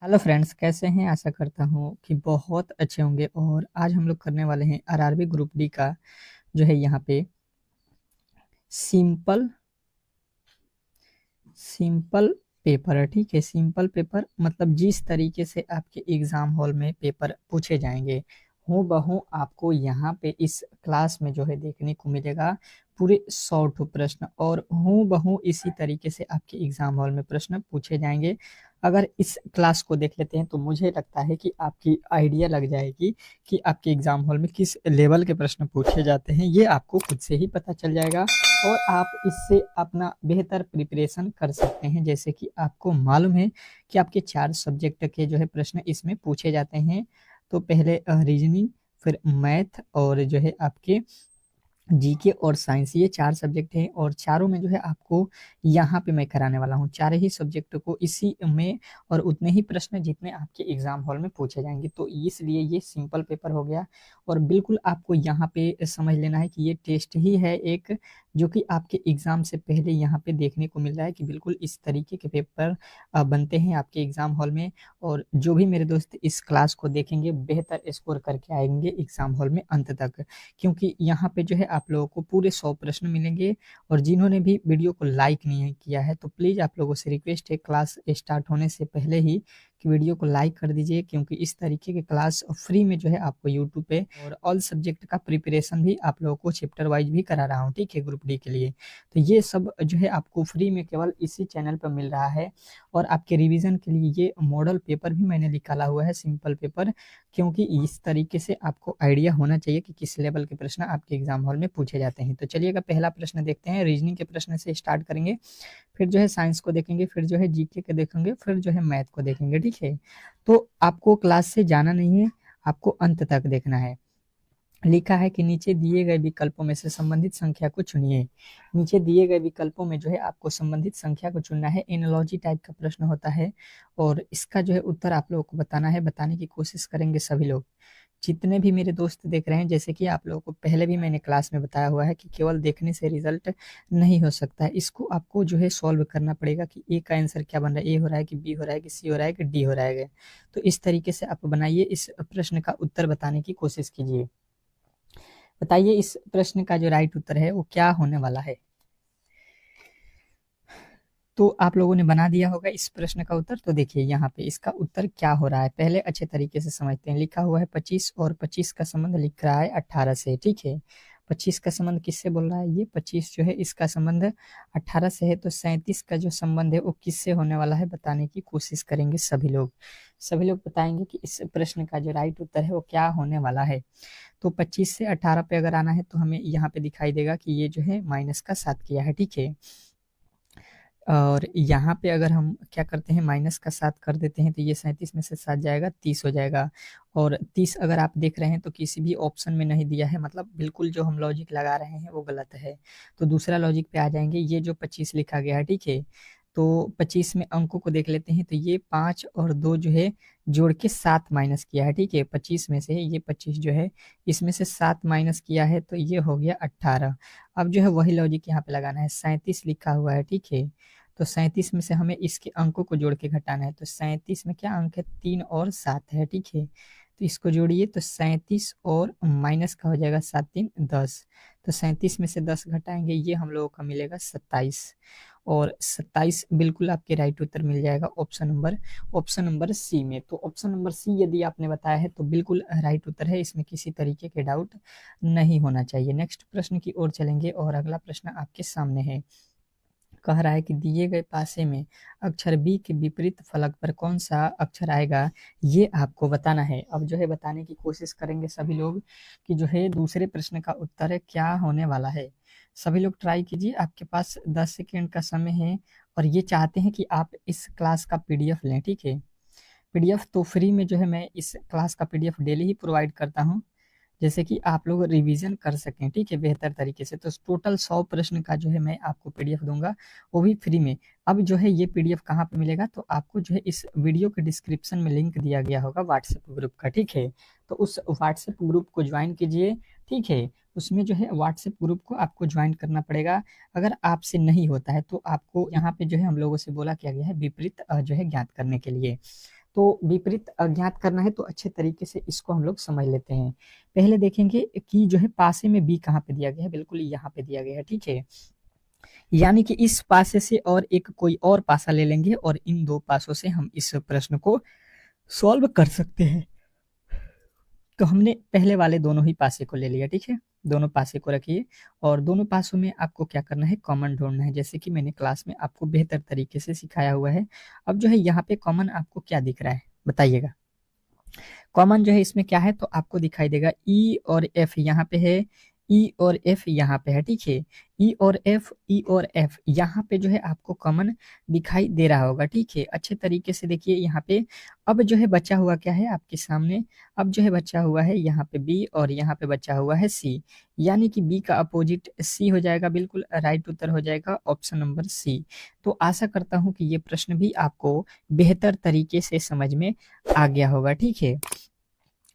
Hello friends, कैसे हैं? आशा करता हूँ कि बहुत अच्छे होंगे। और आज हम लोग करने वाले हैं आरआरबी ग्रुप डी का जो है यहाँ पे सिंपल सिंपल पेपर है। ठीक है, सिंपल पेपर मतलब जिस तरीके से आपके एग्जाम हॉल में पेपर पूछे जाएंगे हूँ बहू आपको यहाँ पे इस क्लास में जो है देखने को मिलेगा। पूरे 100 प्रश्न और हूँ बहू इसी तरीके से आपके एग्जाम हॉल में प्रश्न पूछे जाएंगे। अगर इस क्लास को देख लेते हैं तो मुझे लगता है कि आपकी आइडिया लग जाएगी कि आपके एग्जाम हॉल में किस लेवल के प्रश्न पूछे जाते हैं। ये आपको खुद से ही पता चल जाएगा और आप इससे अपना बेहतर प्रिपरेशन कर सकते हैं। जैसे कि आपको मालूम है कि आपके 4 सब्जेक्ट के जो है प्रश्न इसमें पूछे जाते हैं। तो पहले रीजनिंग, फिर मैथ और जो है आपके जीके और साइंस, ये 4 सब्जेक्ट हैं और चारों में जो है आपको यहाँ पे मैं कराने वाला हूँ चार ही सब्जेक्ट को इसी में, और उतने ही प्रश्न जितने आपके एग्जाम हॉल में पूछे जाएंगे। तो इसलिए ये सिंपल पेपर हो गया। और बिल्कुल आपको यहाँ पे समझ लेना है कि ये टेस्ट ही है एक, जो कि आपके एग्जाम से पहले यहाँ पे देखने को मिल रहा है कि बिल्कुल इस तरीके के पेपर बनते हैं आपके एग्जाम हॉल में। और जो भी मेरे दोस्त इस क्लास को देखेंगे बेहतर स्कोर करके आएंगे एग्जाम हॉल में अंत तक, क्योंकि यहाँ पे जो है आप लोगों को पूरे 100 प्रश्न मिलेंगे। और जिन्होंने भी वीडियो को लाइक नहीं किया है तो प्लीज आप लोगों से रिक्वेस्ट है क्लास स्टार्ट होने से पहले ही कि वीडियो को लाइक कर दीजिए, क्योंकि इस तरीके के क्लास फ्री में जो है आपको यूट्यूब पे और ऑल सब्जेक्ट का प्रिपरेशन भी आप लोगों को चैप्टर वाइज भी करा रहा हूँ। ठीक है, ग्रुप डी के लिए तो ये सब जो है आपको फ्री में केवल इसी चैनल पर मिल रहा है। और आपके रिवीजन के लिए ये मॉडल पेपर भी मैंने निकाला हुआ है, सिंपल पेपर, क्योंकि इस तरीके से आपको आइडिया होना चाहिए कि किस लेवल के प्रश्न आपके एग्जाम हॉल में पूछे जाते हैं। तो चलिएगा पहला प्रश्न देखते हैं। रीजनिंग के प्रश्न से स्टार्ट करेंगे, फिर जो है साइंस को देखेंगे, फिर जो है जीके के देखेंगे, फिर जो है मैथ को देखेंगे। ठीक है, तो आपको क्लास से जाना नहीं है, आपको अंत तक देखना है। लिखा है कि नीचे दिए गए विकल्पों में से संबंधित संख्या को चुनिए। नीचे दिए गए विकल्पों में जो है आपको संबंधित संख्या को चुनना है। एनालॉजी टाइप का प्रश्न होता है और इसका जो है उत्तर आप लोगों को बताना है। बताने की कोशिश करेंगे सभी लोग, जितने भी मेरे दोस्त देख रहे हैं। जैसे कि आप लोगों को पहले भी मैंने क्लास में बताया हुआ है कि केवल देखने से रिजल्ट नहीं हो सकता है, इसको आपको जो है सॉल्व करना पड़ेगा कि ए का आंसर क्या बन रहा है, ए हो रहा है कि बी हो रहा है कि सी हो रहा है कि डी हो रहा है। तो इस तरीके से आप बनाइए, इस प्रश्न का उत्तर बताने की कोशिश कीजिए। बताइए इस प्रश्न का जो राइट उत्तर है वो क्या होने वाला है। तो आप लोगों ने बना दिया होगा इस प्रश्न का उत्तर। तो देखिए यहाँ पे इसका उत्तर क्या हो रहा है, पहले अच्छे तरीके से समझते हैं। लिखा हुआ है 25 और 25 का संबंध लिख रहा है 18 से। ठीक है, 25 का संबंध किससे बोल रहा है? ये 25 जो है इसका संबंध 18 से है। तो 37 का जो संबंध है वो किससे होने वाला है बताने की कोशिश करेंगे सभी लोग। सभी लोग बताएंगे कि इस प्रश्न का जो राइट उत्तर है वो क्या होने वाला है। तो 25 से 18 पे अगर आना है तो हमें यहाँ पे दिखाई देगा कि ये जो है माइनस का 7 किया है। ठीक है, और यहाँ पे अगर हम क्या करते हैं माइनस का 7 कर देते हैं तो ये 37 में से 7 जाएगा 30 हो जाएगा। और 30 अगर आप देख रहे हैं तो किसी भी ऑप्शन में नहीं दिया है, मतलब बिल्कुल जो हम लॉजिक लगा रहे हैं वो गलत है। तो दूसरा लॉजिक पे आ जाएंगे। ये जो 25 लिखा गया है, ठीक है, तो 25 में अंकों को देख लेते हैं। तो ये 5 और 2 जो है जोड़ के 7 माइनस किया है। ठीक है, 25 में से ये 25 जो है इसमें से 7 माइनस किया है तो ये हो गया 18। अब जो है वही लॉजिक यहाँ पे लगाना है। 37 लिखा हुआ है, ठीक है, तो 37 में से हमें इसके अंकों को जोड़ के घटाना है। तो 37 में क्या अंक है? 3 और 7 है। ठीक है, तो इसको जोड़िए तो 37 और माइनस का हो जाएगा 7 3 10। तो 37 में से 10 घटाएंगे, ये हम लोगों का मिलेगा 27। और 27 बिल्कुल आपके राइट उत्तर मिल जाएगा ऑप्शन नंबर सी में। तो ऑप्शन नंबर सी यदि आपने बताया है तो बिल्कुल राइट उत्तर है, इसमें किसी तरीके के डाउट नहीं होना चाहिए। नेक्स्ट प्रश्न की ओर चलेंगे और अगला प्रश्न आपके सामने है। कह रहा है कि दिए गए पासे में अक्षर बी के विपरीत फलक पर कौन सा अक्षर आएगा, ये आपको बताना है। अब जो है बताने की कोशिश करेंगे सभी लोग कि जो है दूसरे प्रश्न का उत्तर क्या होने वाला है। सभी लोग ट्राई कीजिए, आपके पास 10 सेकेंड का समय है। और ये चाहते हैं कि आप इस क्लास का पीडीएफ लें। ठीक है, पीडीएफ तो फ्री में जो है मैं इस क्लास का पीडीएफ डेली ही प्रोवाइड करता हूँ, जैसे कि आप लोग रिवीजन कर सकें। ठीक है, बेहतर तरीके से। तो टोटल 100 प्रश्न का जो है मैं आपको पीडीएफ दूंगा, वो भी फ्री में। अब जो है ये पीडीएफ कहाँ पे मिलेगा? तो आपको जो है इस वीडियो के डिस्क्रिप्शन में लिंक दिया गया होगा व्हाट्सएप ग्रुप का। ठीक है, तो उस व्हाट्सएप ग्रुप को ज्वाइन कीजिए। ठीक है, उसमें जो है व्हाट्सएप ग्रुप को आपको ज्वाइन करना पड़ेगा। अगर आपसे नहीं होता है तो आपको यहाँ पे जो है हम लोगों से बोला किया गया है विपरीत जो है ज्ञात करने के लिए। तो विपरीत अज्ञात करना है तो अच्छे तरीके से इसको हम लोग समझ लेते हैं। पहले देखेंगे कि जो है पासे में बी कहाँ पे दिया गया है, बिल्कुल यहाँ पे दिया गया है, ठीक है। यानी कि इस पासे से और एक कोई और पासा ले लेंगे और इन दो पासों से हम इस प्रश्न को सॉल्व कर सकते हैं। तो हमने पहले वाले दोनों ही पासे को ले लिया, ठीक है। दोनों पासे को रखिए और दोनों पासों में आपको क्या करना है, कॉमन ढूंढना है, जैसे कि मैंने क्लास में आपको बेहतर तरीके से सिखाया हुआ है। अब जो है यहाँ पे कॉमन आपको क्या दिख रहा है बताइएगा। कॉमन जो है इसमें क्या है, तो आपको दिखाई देगा ई और एफ यहाँ पे है, ई और एफ यहाँ पे है, ठीक है। ई और एफ यहाँ पे जो है आपको कॉमन दिखाई दे रहा होगा, ठीक है। अच्छे तरीके से देखिए यहाँ पे। अब जो है बचा हुआ क्या है आपके सामने, अब जो है बचा हुआ है यहाँ पे बी और यहाँ पे बचा हुआ है सी। यानी कि बी का अपोजिट सी हो जाएगा, बिल्कुल राइट उत्तर हो जाएगा ऑप्शन नंबर सी। तो आशा करता हूँ कि ये प्रश्न भी आपको बेहतर तरीके से समझ में आ गया होगा, ठीक है।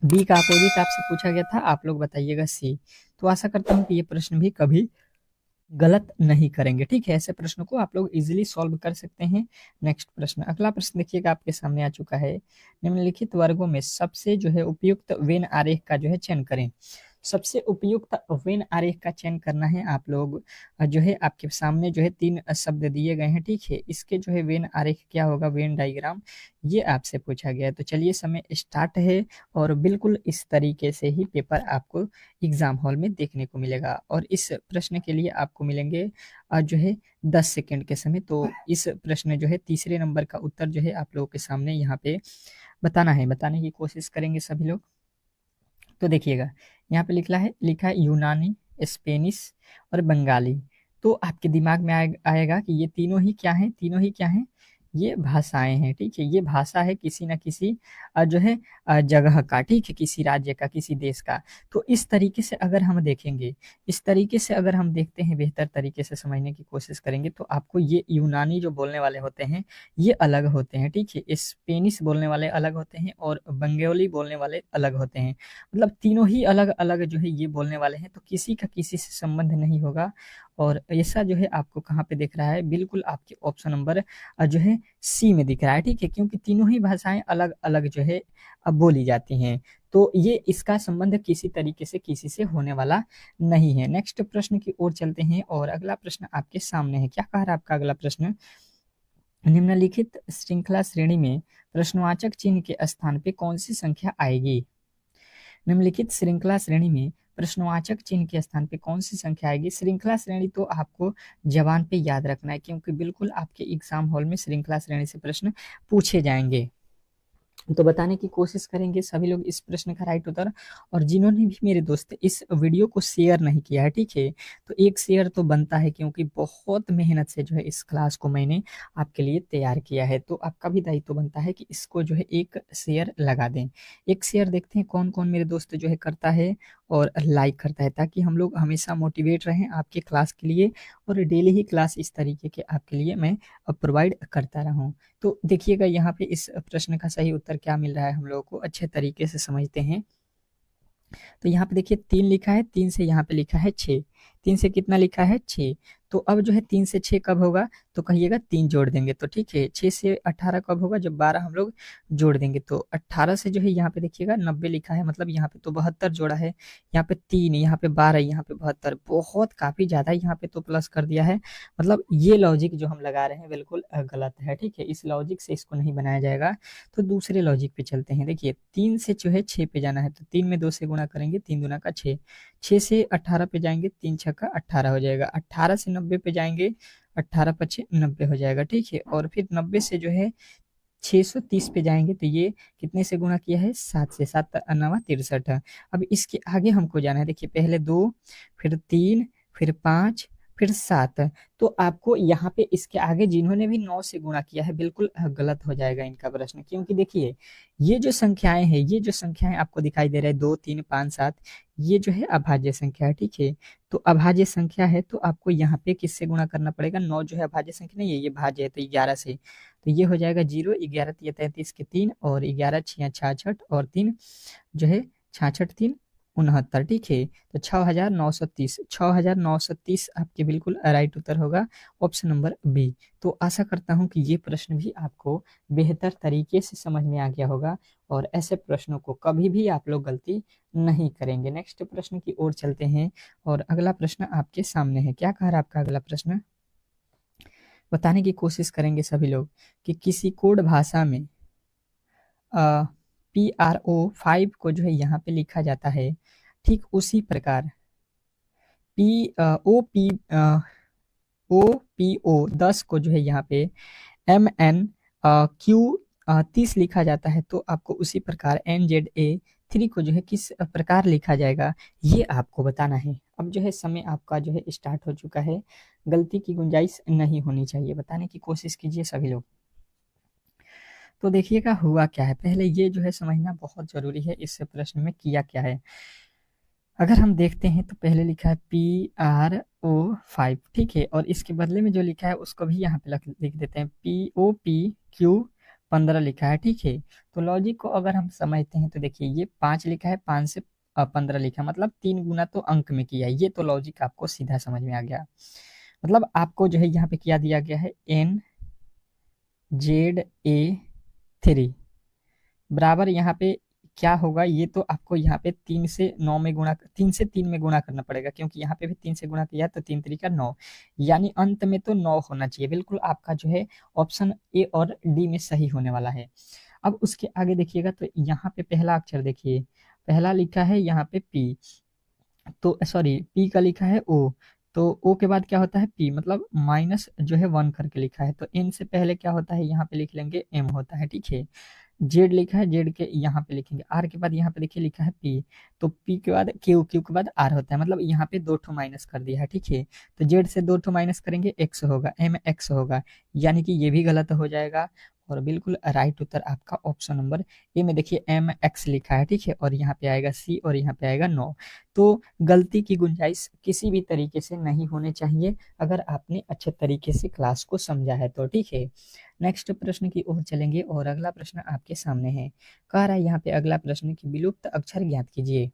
बी का अपोजिट आपसे पूछा गया था, आप लोग बताइएगा सी। तो आशा करता हूँ कि ये प्रश्न भी कभी गलत नहीं करेंगे, ठीक है। ऐसे प्रश्नों को आप लोग इजीली सॉल्व कर सकते हैं। नेक्स्ट प्रश्न, अगला प्रश्न देखिएगा आपके सामने आ चुका है। निम्नलिखित वर्गों में सबसे जो है उपयुक्त वेन आरेख का जो है चयन करें। सबसे उपयुक्त वेन आरेख का चयन करना है आप लोग। जो है आपके सामने जो है तीन शब्द दिए गए हैं, ठीक है। इसके जो है वेन आरेख क्या होगा, वेन डायग्राम, ये आपसे पूछा गया है। तो चलिए समय स्टार्ट है और बिल्कुल इस तरीके से ही पेपर आपको एग्जाम हॉल में देखने को मिलेगा और इस प्रश्न के लिए आपको मिलेंगे जो है 10 सेकंड के समय। तो इस प्रश्न जो है तीसरे नंबर का उत्तर जो है आप लोगों के सामने यहाँ पे बताना है, बताने की कोशिश करेंगे सभी लोग। तो देखिएगा यहाँ पे लिखा है यूनानी, स्पेनिश और बंगाली। तो आपके दिमाग में आएगा कि ये तीनों ही क्या हैं, तीनों ही क्या हैं, ये भाषाएं हैं, ठीक है। ये भाषा है किसी न किसी जो है जगह का, ठीक है, किसी राज्य का, किसी देश का। तो इस तरीके से अगर हम देखेंगे, इस तरीके से अगर हम देखते हैं, बेहतर तरीके से समझने की कोशिश करेंगे, तो आपको ये यूनानी जो बोलने वाले होते हैं ये अलग होते हैं, ठीक है। स्पेनिश बोलने वाले अलग होते हैं और बंगाली बोलने वाले अलग होते हैं। मतलब तीनों ही अलग अलग जो है ये बोलने वाले हैं, तो किसी का किसी से संबंध नहीं होगा। और ऐसा जो है आपको कहाँ पे दिख रहा है, बिल्कुल आपके ऑप्शन नंबर जो है सी में दिख रहा है, ठीक है। क्योंकि तीनों ही भाषाएं अलग अलग जो है अब बोली जाती हैं, तो ये इसका संबंध किसी तरीके से किसी से होने वाला नहीं है। नेक्स्ट प्रश्न की ओर चलते हैं और अगला प्रश्न आपके सामने है। क्या कह रहा है आपका अगला प्रश्न, निम्नलिखित श्रृंखला श्रेणी में प्रश्नवाचक चिन्ह के स्थान पे कौन सी संख्या आएगी। निम्नलिखित श्रृंखला श्रेणी में प्रश्नवाचक चिन्ह के स्थान पे कौन सी संख्या आएगी। श्रृंखला श्रेणी तो आपको जबान पे याद रखना है, क्योंकि बिल्कुल आपके एग्जाम हॉल में श्रृंखला श्रेणी से प्रश्न पूछे जाएंगे। तो बताने की कोशिश करेंगे सभी लोग इस प्रश्न का राइट उत्तर। और जिन्होंने भी मेरे दोस्त इस वीडियो को शेयर नहीं किया है, ठीक है, तो एक शेयर तो बनता है, क्योंकि बहुत मेहनत से जो है इस क्लास को मैंने आपके लिए तैयार किया है। तो आपका भी दायित्व बनता है कि इसको जो है एक शेयर लगा दें। एक शेयर देखते हैं कौन कौन मेरे दोस्त जो है करता है और लाइक करता है, ताकि हम लोग हमेशा मोटिवेट रहें आपके क्लास के लिए और डेली ही क्लास इस तरीके के आपके लिए मैं प्रोवाइड करता रहूं। तो देखिएगा यहाँ पे इस प्रश्न का सही उत्तर क्या मिल रहा है, हम लोगों को अच्छे तरीके से समझते हैं। तो यहाँ पे देखिए 3 लिखा है, 3 से यहाँ पे लिखा है 6, 3 से कितना लिखा है 6। तो अब जो है 3 से 6 कब होगा, तो कहिएगा 3 जोड़ देंगे, तो ठीक है। 6 से 18 कब होगा, जब 12 हम लोग जोड़ देंगे। तो 18 से जो है यहाँ पे देखिएगा 90 लिखा है, मतलब यहाँ पे तो 72 जोड़ा है। यहाँ पे 3, यहाँ पे 12, यहाँ पे 72, बहुत काफी ज्यादा यहाँ पे तो प्लस कर दिया है। मतलब ये लॉजिक जो हम लगा रहे हैं बिल्कुल गलत है, ठीक है। इस लॉजिक से इसको नहीं बनाया जाएगा। तो दूसरे लॉजिक पे चलते हैं। देखिए 3 से जो है 6 पे जाना है, तो 3 में 2 से गुणा करेंगे, 3 दूना का 6। 6 से 18 पे जाएंगे, 3 छक्का 18 हो जाएगा। 18 से 90 पे जाएंगे, 18 पचे 90 हो जाएगा, ठीक है। और फिर 90 से जो है 630 पे जाएंगे, तो ये कितने से गुणा किया है, 7 से, 7 9 63। अब इसके आगे हमको जाना है। देखिए पहले 2, फिर 3, फिर 5, फिर 7। तो आपको यहाँ पे इसके आगे जिन्होंने भी 9 से गुणा किया है बिल्कुल गलत हो जाएगा इनका प्रश्न, क्योंकि देखिए ये जो संख्याएं हैं, ये जो संख्याएं आपको दिखाई दे रहा है 2 3 5 7, ये जो है अभाज्य संख्या है, ठीक है। तो अभाज्य संख्या है तो आपको यहाँ पे किससे गुणा करना पड़ेगा, 9 जो है अभाज्य संख्या नहीं है, ये भाज्य है, तो 11 से। तो ये हो जाएगा 0, 11 33 के 3 और 11 6 66 और 3 जो है 66 3 69, ठीक है। तो 6930, 6930 आपके बिल्कुल राइट उत्तर होगा ऑप्शन नंबर बी। तो आशा करता हूँ कि ये प्रश्न भी आपको बेहतर तरीके से समझ में आ गया होगा और ऐसे प्रश्नों को कभी भी आप लोग गलती नहीं करेंगे। नेक्स्ट प्रश्न की ओर चलते हैं और अगला प्रश्न आपके सामने है। क्या कह रहा है आपका अगला प्रश्न? बताने की कोशिश करेंगे सभी लोग कि किसी कोड भाषा में PRO5 को जो है यहाँ पे लिखा जाता है, ठीक उसी प्रकार OPO10 को जो है यहाँ पे MNQ30 लिखा जाता है। तो आपको उसी प्रकार NZA3 को जो है किस प्रकार लिखा जाएगा, ये आपको बताना है। अब जो है समय आपका जो है स्टार्ट हो चुका है, गलती की गुंजाइश नहीं होनी चाहिए, बताने की कोशिश कीजिए सभी लोग। तो देखिएगा हुआ क्या है, पहले ये जो है समझना बहुत जरूरी है इस प्रश्न में किया क्या है। अगर हम देखते हैं तो पहले लिखा है PRO5, ठीक है, और इसके बदले में जो लिखा है उसको भी यहाँ पे लिख देते हैं, POPQ15 लिखा है, ठीक है। तो लॉजिक को अगर हम समझते हैं तो देखिए ये 5 लिखा है, 5 से 15 लिखा है, मतलब 3 गुना तो अंक में किया है। ये तो लॉजिक आपको सीधा समझ में आ गया। मतलब आपको जो है यहाँ पे क्या दिया गया है, NZA3 बराबर यहाँ पे क्या होगा, ये तो आपको यहाँ पे 3 से 3 में गुणा करना पड़ेगा, क्योंकि यहाँ पे भी 3 से गुणा किया तो 3 3 9, यानी अंत में तो 9 होना चाहिए। बिल्कुल आपका जो है ऑप्शन ए और डी में सही होने वाला है। अब उसके आगे देखिएगा तो यहाँ पे पहला अक्षर देखिए, पहला लिखा है यहाँ पे पी, तो सॉरी पी का लिखा है ओ, तो ओ के बाद क्या होता है पी, मतलब माइनस जो है 1 करके लिखा है। तो एन से पहले क्या होता है, यहाँ पे लिख लेंगे एम होता है, ठीक है। जेड लिखा है, जेड के यहाँ पे लिखेंगे, आर के बाद यहाँ पे देखिए लिखा है पी, तो पी के बाद क्यू, क्यू के बाद आर होता है, मतलब यहाँ पे 2 ठो माइनस कर दिया है, ठीक है। तो जेड से 2 ठो माइनस करेंगे, एक्स होगा, एम एक्स होगा, यानी कि ये भी गलत हो जाएगा। और बिल्कुल राइट उत्तर आपका ऑप्शन नंबर ए में देखिए एम एक्स लिखा है, ठीक है, और यहाँ पे आएगा सी और यहाँ पे आएगा 9। तो गलती की गुंजाइश किसी भी तरीके से नहीं होने चाहिए, अगर आपने अच्छे तरीके से क्लास को समझा है तो, ठीक है। नेक्स्ट प्रश्न की ओर चलेंगे और अगला प्रश्न आपके सामने है। कह रहा है यहाँ पे अगला प्रश्न कि विलुप्त अक्षर ज्ञात कीजिए।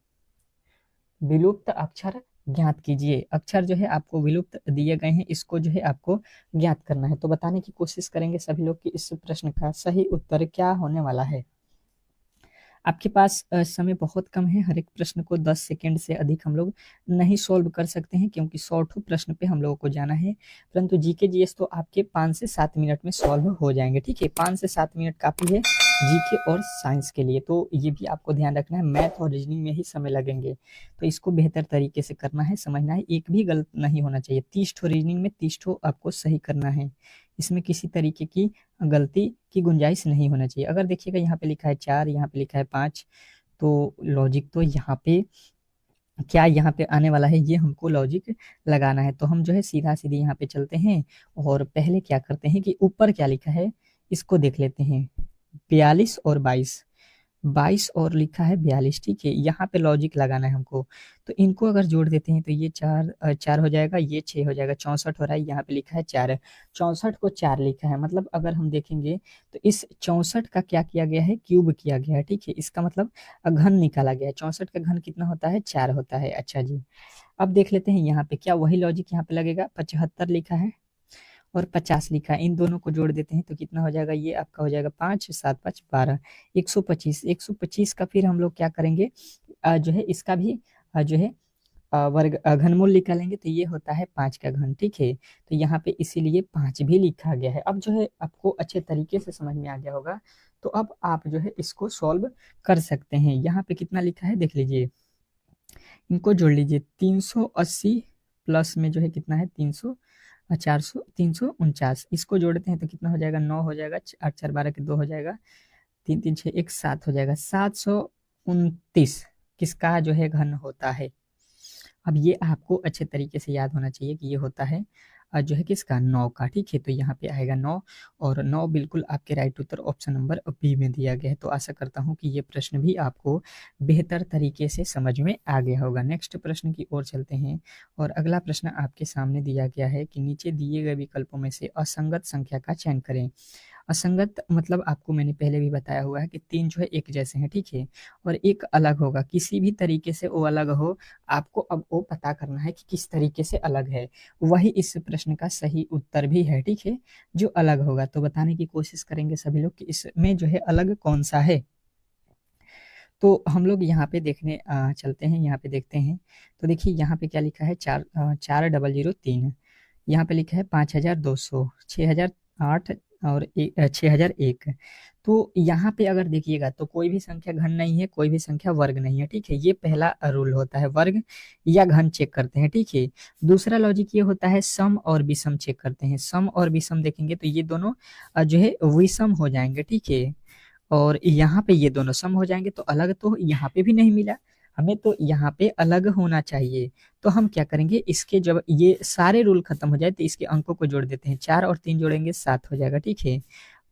विलुप्त अक्षर ज्ञात कीजिए, अक्षर जो है आपको विलुप्त दिए गए हैं, इसको जो है आपको ज्ञात करना है। तो बताने की कोशिश करेंगे सभी लोग कि इस प्रश्न का सही उत्तर क्या होने वाला है। आपके पास समय बहुत कम है, हर एक प्रश्न को 10 सेकंड से अधिक हम लोग नहीं सॉल्व कर सकते हैं, क्योंकि 100 प्रश्न पे हम लोगों को जाना है। परंतु जीके जीएस तो आपके 5 से 7 मिनट में सॉल्व हो जाएंगे, ठीक है। 5 से 7 मिनट काफी है जीके और साइंस के लिए, तो ये भी आपको ध्यान रखना है, मैथ और रीजनिंग में ही समय लगेंगे, तो इसको बेहतर तरीके से करना है, समझना है, एक भी गलत नहीं होना चाहिए। 30 ठो रीजनिंग में 30 ठो आपको सही करना है, इसमें किसी तरीके की गलती की गुंजाइश नहीं होना चाहिए। अगर देखिएगा यहाँ पे लिखा है 4, यहाँ पे लिखा है 5, तो लॉजिक तो यहाँ पे क्या यहाँ पे आने वाला है, ये हमको लॉजिक लगाना है। तो हम जो है सीधा सीधी यहाँ पे चलते हैं और पहले क्या करते हैं कि ऊपर क्या लिखा है इसको देख लेते हैं, 42 और 22, 22 और लिखा है 42, ठीक है। यहाँ पे लॉजिक लगाना है हमको, तो इनको अगर जोड़ देते हैं तो ये 4 हो जाएगा, ये 6 हो जाएगा, 64 हो रहा है। यहाँ पे लिखा है 4, 64 को 4 लिखा है, मतलब अगर हम देखेंगे तो इस 64 का क्या किया गया है, क्यूब किया गया है, ठीक है। इसका मतलब घन निकाला गया है, 64 का घन कितना होता है, 4 होता है। अच्छा जी, अब देख लेते हैं यहाँ पे क्या वही लॉजिक यहाँ पे लगेगा, 75 लिखा है और 50 लिखा है, इन दोनों को जोड़ देते हैं तो कितना हो जाएगा, ये आपका हो जाएगा 5 7 5 12, 125। 125 का फिर हम लोग क्या करेंगे, जो है इसका भी जो है वर्ग घनमूल निकालेंगे, तो ये होता है 5 का घन, ठीक है। तो यहाँ पे इसीलिए 5 भी लिखा गया है। अब जो है आपको अच्छे तरीके से समझ में आ गया होगा, तो अब आप जो है इसको सॉल्व कर सकते हैं। यहाँ पे कितना लिखा है देख लीजिए, इनको जोड़ लीजिए, 380 प्लस में जो है कितना है 300, 400, 349, इसको जोड़ते हैं तो कितना हो जाएगा, 9 हो जाएगा, 8 4 12 के 2 हो जाएगा, 3 3 6 1 7 हो जाएगा, 729 किसका जो है घन होता है। अब ये आपको अच्छे तरीके से याद होना चाहिए कि ये होता है जो है किसका, 9 का, ठीक है। तो यहाँ पे आएगा 9 और 9 बिल्कुल आपके राइट उत्तर ऑप्शन नंबर बी में दिया गया है। तो आशा करता हूँ कि ये प्रश्न भी आपको बेहतर तरीके से समझ में आ गया होगा। नेक्स्ट प्रश्न की ओर चलते हैं और अगला प्रश्न आपके सामने दिया गया है कि नीचे दिए गए विकल्पों में से असंगत संख्या का चयन करें। असंगत मतलब आपको मैंने पहले भी बताया हुआ है कि 3 जो है एक जैसे हैं, ठीक है, और एक अलग होगा, किसी भी तरीके से वो अलग हो, आपको अब वो पता करना है कि किस तरीके से अलग है, वही इस प्रश्न का सही उत्तर भी है, ठीक है, जो अलग होगा। तो बताने की कोशिश करेंगे सभी लोग कि इसमें जो है अलग कौन सा है। तो हम लोग यहाँ पे देखने चलते हैं, यहाँ पे देखते हैं। तो देखिए यहाँ पे क्या लिखा है, 4003, यहाँ पे लिखा है 5200, 6008 और 6001। तो यहाँ पे अगर देखिएगा तो कोई भी संख्या घन नहीं है, कोई भी संख्या वर्ग नहीं है, ठीक है, ये पहला रूल होता है, वर्ग या घन चेक करते हैं, ठीक है। दूसरा लॉजिक ये होता है सम और विषम चेक करते हैं, सम और विषम देखेंगे तो ये दोनों जो है विषम हो जाएंगे, ठीक है, और यहाँ पे ये दोनों सम हो जाएंगे, तो अलग तो यहाँ पे भी नहीं मिला, हमें तो यहाँ पे अलग होना चाहिए। तो हम क्या करेंगे, इसके जब ये सारे रूल खत्म हो जाए तो इसके अंकों को जोड़ देते हैं, 4 और 3 जोड़ेंगे 7 हो जाएगा, ठीक है,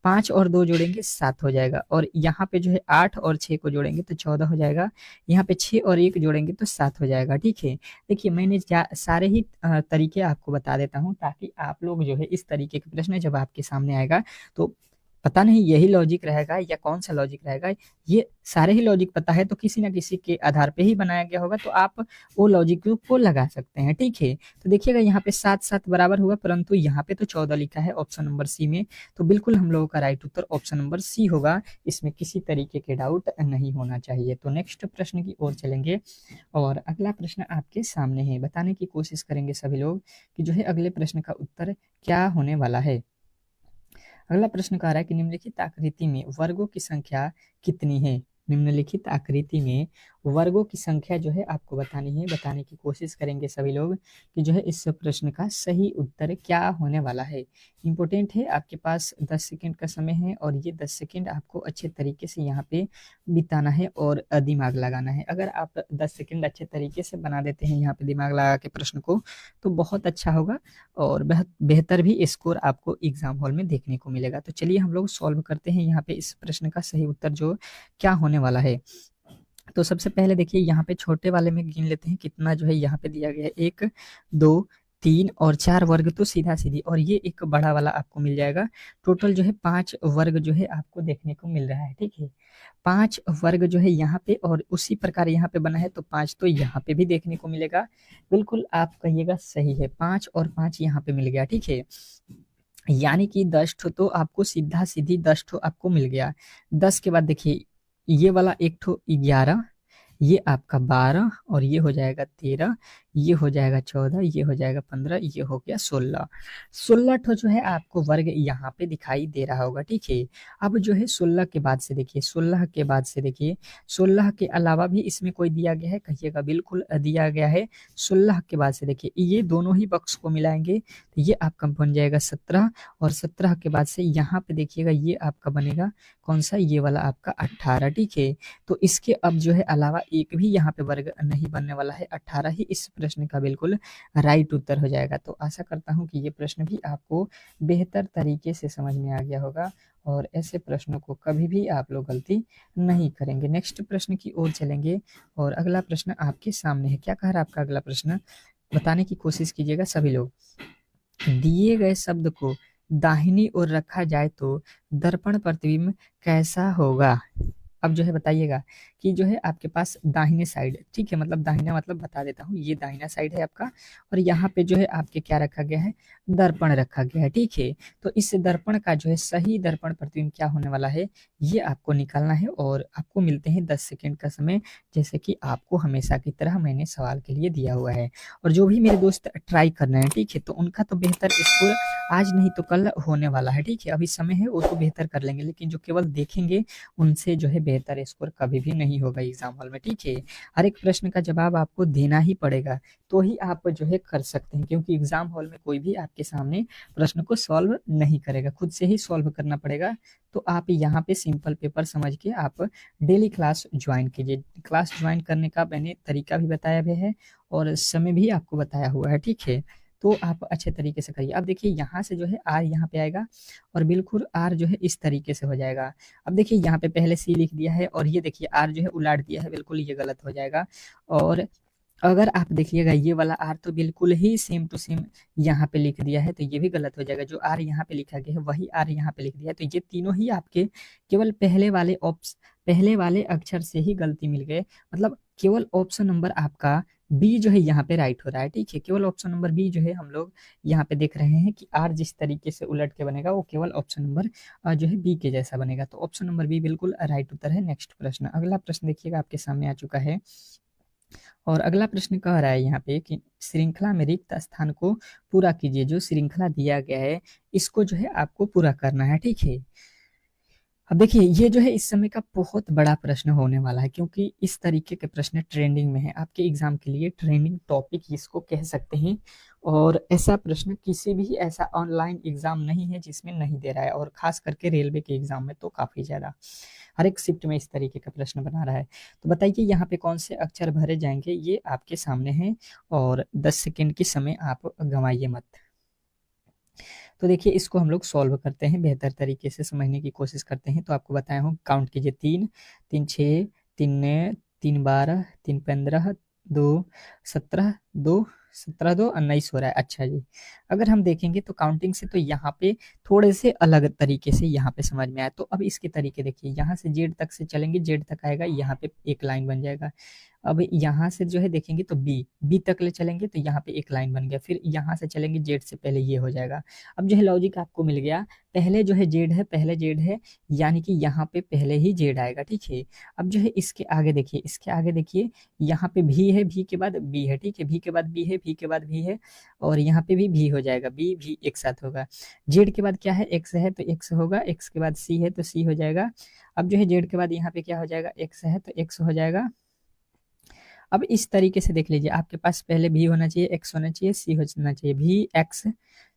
5 और 2 जोड़ेंगे 7 हो जाएगा, और यहाँ पे जो है 8 और 6 को जोड़ेंगे तो 14 हो जाएगा, यहाँ पे 6 और 1 जोड़ेंगे तो 7 हो जाएगा, ठीक है। देखिए मैंने सारे ही तरीके आपको बता देता हूँ, ताकि आप लोग जो है इस तरीके के प्रश्न जब आपके सामने आएगा तो पता नहीं यही लॉजिक रहेगा या कौन सा लॉजिक रहेगा, ये सारे ही लॉजिक पता है तो किसी ना किसी के आधार पे ही बनाया गया होगा, तो आप वो लॉजिक को लगा सकते हैं, ठीक है। तो देखिएगा यहाँ पे 7 7 बराबर हुआ, परंतु यहाँ पे तो 14 लिखा है ऑप्शन नंबर सी में, तो बिल्कुल हम लोगों का राइट उत्तर ऑप्शन नंबर सी होगा, इसमें किसी तरीके के डाउट नहीं होना चाहिए। तो नेक्स्ट प्रश्न की ओर चलेंगे, और अगला प्रश्न आपके सामने है, बताने की कोशिश करेंगे सभी लोग कि जो है अगले प्रश्न का उत्तर क्या होने वाला है। अगला प्रश्न कह रहा है कि निम्नलिखित आकृति में वर्गों की संख्या कितनी है। निम्नलिखित आकृति में वर्गों की संख्या जो है आपको बतानी है, बताने की कोशिश करेंगे सभी लोग कि जो है इस प्रश्न का सही उत्तर क्या होने वाला है। इंपॉर्टेंट है, आपके पास 10 सेकंड का समय है, और ये 10 सेकंड आपको अच्छे तरीके से यहाँ पे बिताना है और दिमाग लगाना है। अगर आप 10 सेकंड अच्छे तरीके से बना देते हैं यहाँ पे दिमाग लगा के प्रश्न को, तो बहुत अच्छा होगा और बेहतर भी स्कोर आपको एग्जाम हॉल में देखने को मिलेगा। तो चलिए हम लोग सॉल्व करते हैं यहाँ पे इस प्रश्न का सही उत्तर जो क्या होने वाला है। तो सबसे पहले देखिए यहाँ पे छोटे वाले में गिन लेते हैं कितना जो है यहाँ पे दिया गया है, 1 2 3 और 4 वर्ग तो सीधा सीधी, और ये एक बड़ा वाला आपको मिल जाएगा। टोटल जो है 5 वर्ग जो है आपको देखने को मिल रहा है, ठीक है, 5 वर्ग जो है यहाँ पे, और उसी प्रकार यहाँ पे बना है तो 5 तो यहाँ पे भी देखने को मिलेगा। बिल्कुल आप कहिएगा सही है, 5 और 5 यहाँ पे मिल गया, ठीक है, यानी कि 10 ठो तो आपको सीधा सीधी 10 ठो आपको मिल गया। 10 के बाद देखिए ये वाला एक ठो 11, ये आपका 12, और ये हो जाएगा 13, ये हो जाएगा 14, ये हो जाएगा 15, ये हो गया 16। 16 ठो जो है आपको वर्ग यहाँ पे दिखाई दे रहा होगा, ठीक है। अब जो है 16 के बाद से देखिए, 16 के बाद से देखिए, 16 के अलावा भी इसमें कोई दिया गया है, कहिएगा बिल्कुल दिया गया है। 16 के बाद से देखिए ये दोनों ही बॉक्स को मिलाएंगे तो ये आपका बन जाएगा 17, और 17 के बाद से यहाँ पे देखिएगा ये आपका बनेगा कौन सा, ये वाला आपका 18, ठीक है। तो इसके अब जो है अलावा एक भी यहाँ पे वर्ग नहीं बनने वाला है, 18 ही इस प्रश्न का बिल्कुल राइट उत्तर हो जाएगा। तो आशा करता हूँ कि ये प्रश्न भी आपको बेहतर तरीके से समझ में आ गया होगा, और ऐसे प्रश्नों को कभी भी आप लोग गलती नहीं करेंगे। नेक्स्ट प्रश्न की ओर चलेंगे, और अगला प्रश्न आपके सामने है। क्या कह रहा है आपका अगला प्रश्न, बताने की कोशिश कीजिएगा सभी लोग। दिए गए शब्द को दाहिनी ओर रखा जाए तो दर्पण प्रतिबिंब कैसा होगा। अब जो है बताइएगा कि जो है आपके पास दाहिने साइड, ठीक है, मतलब दाहिना मतलब बता देता हूँ, ये दाहिना साइड है आपका, और यहाँ पे जो है आपके क्या रखा गया है, दर्पण रखा गया है, ठीक है। तो इस दर्पण का जो है सही दर्पण प्रतिबिंब क्या होने वाला है, ये आपको निकालना है, और आपको मिलते हैं 10 सेकेंड का समय, जैसे कि आपको हमेशा की तरह मैंने सवाल के लिए दिया हुआ है। और जो भी मेरे दोस्त ट्राई कर रहे हैं, ठीक है, तो उनका तो बेहतर स्कोर आज नहीं तो कल होने वाला है, ठीक है, अभी समय है, वो तो बेहतर कर लेंगे, लेकिन जो केवल देखेंगे उनसे जो है बेहतर स्कोर कभी भी नहीं होगा एग्जाम हॉल में, ठीक है। हर एक प्रश्न का जवाब आपको देना ही पड़ेगा, तो ही आप जो है कर सकते हैं, क्योंकि एग्जाम हॉल में कोई भी आपके सामने प्रश्न को सॉल्व नहीं करेगा, खुद से ही सॉल्व करना पड़ेगा। तो आप यहाँ पे सिंपल पेपर समझ के आप डेली क्लास ज्वाइन कीजिए। क्लास ज्वाइन करने का मैंने तरीका भी बताया गया है, और समय भी आपको बताया हुआ है, ठीक है। तो आप अच्छे तरीके से करिए। अब देखिए यहाँ से जो है आर यहाँ पे आएगा, और बिल्कुल आर जो है इस तरीके से हो जाएगा। अब देखिए यहाँ पे पहले सी लिख दिया है, और ये देखिए आर जो है उलाट दिया है, बिल्कुल ये गलत हो जाएगा। और अगर आप देखिएगा ये वाला आर तो बिल्कुल ही सेम टू सेम यहाँ पे लिख दिया है, तो ये भी गलत हो जाएगा। जो आर यहाँ पे लिखा गया है वही आर यहाँ पे लिख दिया है, तो ये तीनों ही आपके केवल पहले वाले अक्षर से ही गलती मिल गए। मतलब केवल ऑप्शन नंबर आपका बी जो है यहाँ पे राइट हो रहा है, ठीक है। केवल ऑप्शन नंबर बी जो है हम लोग यहाँ पे देख रहे हैं कि आर जिस तरीके से उलट के बनेगा वो केवल ऑप्शन नंबर जो है बी के जैसा बनेगा। तो ऑप्शन नंबर बी बिल्कुल राइट उत्तर है। नेक्स्ट प्रश्न, अगला प्रश्न देखिएगा आपके सामने आ चुका है। और अगला प्रश्न कह रहा है यहाँ पे कि श्रृंखला में रिक्त स्थान को पूरा कीजिए। जो श्रृंखला दिया गया है इसको जो है आपको पूरा करना है, ठीक है। अब देखिए ये जो है इस समय का बहुत बड़ा प्रश्न होने वाला है, क्योंकि इस तरीके के प्रश्न ट्रेंडिंग में है, आपके एग्जाम के लिए ट्रेंडिंग टॉपिक इसको कह सकते हैं। और ऐसा प्रश्न किसी भी ऐसा ऑनलाइन एग्जाम नहीं है जिसमें नहीं दे रहा है, और खास करके रेलवे के एग्जाम में तो काफी ज्यादा हर एक शिफ्ट में इस तरीके का प्रश्न बना रहा है। तो बताइए यहाँ पे कौन से अक्षर भरे जाएंगे, ये आपके सामने है, और 10 सेकेंड की समय आप गंवाइए मत। तो देखिए इसको हम लोग सॉल्व करते हैं, बेहतर तरीके से समझने की कोशिश करते हैं। तो आपको बताया हूँ, काउंट कीजिए, 3 3 6 3 3 12 3 15 2 17 2 17 2 19 हो रहा है। अच्छा जी, अगर हम देखेंगे तो काउंटिंग से तो यहाँ पे थोड़े से अलग तरीके से यहाँ पे समझ में आया। तो अब इसके तरीके देखिए, यहाँ से जेड तक से चलेंगे, जेड तक आएगा, यहाँ पे एक लाइन बन जाएगा। अब यहाँ से जो है देखेंगे तो बी तक ले चलेंगे तो यहाँ पे एक लाइन बन गया। फिर यहाँ से चलेंगे जेड से पहले ये हो जाएगा। अब जो है लॉजिक आपको मिल गया, पहले जो है जेड है, पहले जेड है, यानी कि यहाँ पे पहले ही जेड आएगा, ठीक है। अब जो है इसके आगे देखिए, इसके आगे देखिए, यहाँ पे भी है, भी के बाद बी है, ठीक है। भी के बाद बी है, भी के बाद भी है, और यहाँ पे भी हो जाएगा, बी भी एक साथ होगा। जेड के बाद क्या है, एक्स है, तो एक्स होगा। एक्स के बाद सी है तो सी हो जाएगा। अब जो है जेड के बाद यहाँ पे क्या हो जाएगा, एक्स है तो एक्स हो जाएगा। अब इस तरीके से देख लीजिए, आपके पास पहले भी होना चाहिए, एक्स होना चाहिए, सी होना चाहिए, भी एक्स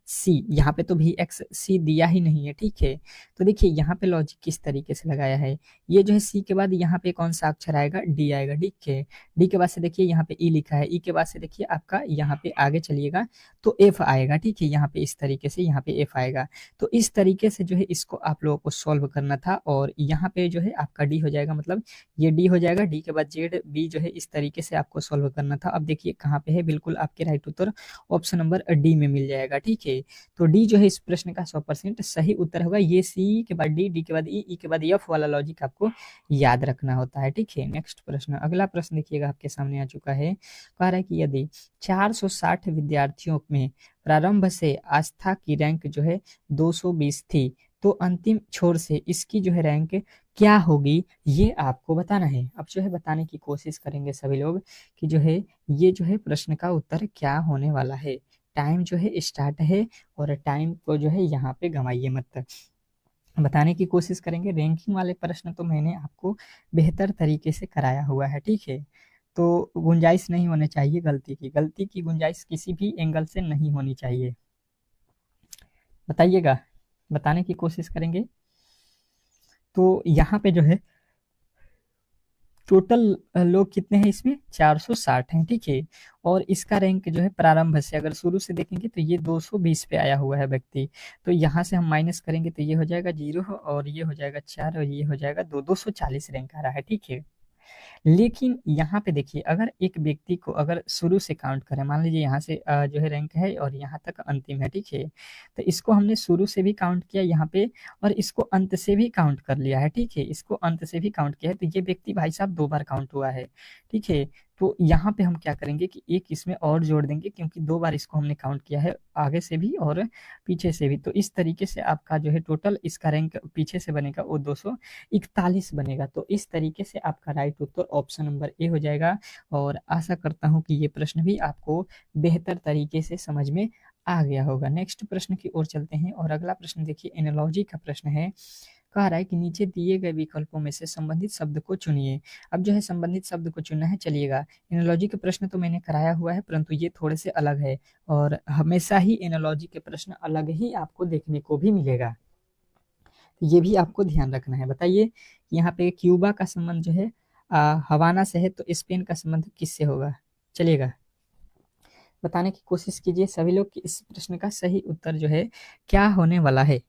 सी। यहाँ पे तो भी एक्स सी दिया ही नहीं है, ठीक है। तो देखिए यहाँ पे लॉजिक किस तरीके से लगाया है, ये जो है सी के बाद यहाँ पे कौन सा अक्षर आएगा, डी आएगा, ठीक है। डी के बाद से देखिए यहाँ पे ई लिखा है, ई के बाद से देखिए आपका यहाँ पे आगे चलिएगा तो एफ आएगा, ठीक है। यहाँ पे इस तरीके से यहाँ पे एफ आएगा। तो इस तरीके से जो है इसको आप लोगों को सॉल्व करना था, और यहाँ पे जो है आपका डी हो जाएगा, मतलब ये डी हो जाएगा। डी के बाद जेड, बी जो है इस तरीके से आपको सॉल्व करना था। अब देखिए कहाँ पे है, बिल्कुल आपके राइट उत्तर ऑप्शन नंबर डी में मिल जाएगा, ठीक है। तो डी जो है इस प्रश्न का 100% सही उत्तर होगा। ये सी के बाद डी, डी के बाद ई के बाद एफ वाला लॉजिक आपको याद रखना होता है, ठीक है। नेक्स्ट प्रश्न, अगला प्रश्न देखिएगा आपके सामने आ चुका है। कह रहा है कि यदि 460 विद्यार्थियों में प्रारंभ से आस्था की रैंक जो है 220 थी, तो अंतिम छोर से इसकी जो है रैंक क्या होगी, ये आपको बताना है। अब जो है बताने की कोशिश करेंगे सभी लोग कि जो है ये जो है प्रश्न का उत्तर क्या होने वाला है। टाइम जो है स्टार्ट है, और टाइम को जो है यहाँ पे गंवाइए मत, बताने की कोशिश करेंगे। रैंकिंग वाले प्रश्न तो मैंने आपको बेहतर तरीके से कराया हुआ है, ठीक है। तो गुंजाइश नहीं होनी चाहिए गलती की गुंजाइश किसी भी एंगल से नहीं होनी चाहिए। बताइएगा, बताने की कोशिश करेंगे। तो यहाँ पे जो है टोटल लोग कितने हैं इसमें, 460 हैं, ठीक है। और इसका रैंक जो है प्रारंभ से, अगर शुरू से देखेंगे तो ये 220 पे आया हुआ है व्यक्ति। तो यहाँ से हम माइनस करेंगे तो ये हो जाएगा 0, और ये हो जाएगा 4, और ये हो जाएगा 240 रैंक आ रहा है, ठीक है। लेकिन यहाँ पे देखिए, अगर एक व्यक्ति को अगर शुरू से काउंट करें, मान लीजिए यहाँ से जो है रैंक है और यहाँ तक अंतिम है, ठीक है। तो इसको हमने शुरू से भी काउंट किया यहाँ पे, और इसको अंत से भी काउंट कर लिया है, ठीक है। इसको अंत से भी काउंट किया है, तो ये व्यक्ति भाई साहब 2 बार काउंट हुआ है, ठीक है। तो यहाँ पे हम क्या करेंगे कि एक इसमें और जोड़ देंगे, क्योंकि 2 बार इसको हमने काउंट किया है, आगे से भी और पीछे से भी। तो इस तरीके से आपका जो है टोटल इसका रैंक पीछे से बनेगा वो 241 बनेगा। तो इस तरीके से आपका right Uttar option number A हो जाएगा। और आशा करता हूँ कि ये प्रश्न भी आपको बेहतर तरीके से समझ में आ गया होगा। नेक्स्ट प्रश्न की ओर चलते हैं, और अगला प्रश्न देखिए एनालॉजी का प्रश्न है। कह रहा है कि नीचे दिए गए विकल्पों में से संबंधित शब्द को चुनिए। अब जो है संबंधित शब्द को चुनना है, चलिएगा। एनालॉजी के प्रश्न तो मैंने कराया हुआ है, परंतु ये थोड़े से अलग है, और हमेशा ही एनालॉजी के प्रश्न अलग ही आपको देखने को भी मिलेगा, तो ये भी आपको ध्यान रखना है। बताइए यहाँ पे क्यूबा का संबंध जो है हवाना से है, तो स्पेन का संबंध किससे होगा, चलिएगा बताने की कोशिश कीजिए सभी लोग कि इस प्रश्न का सही उत्तर जो है क्या होने वाला है।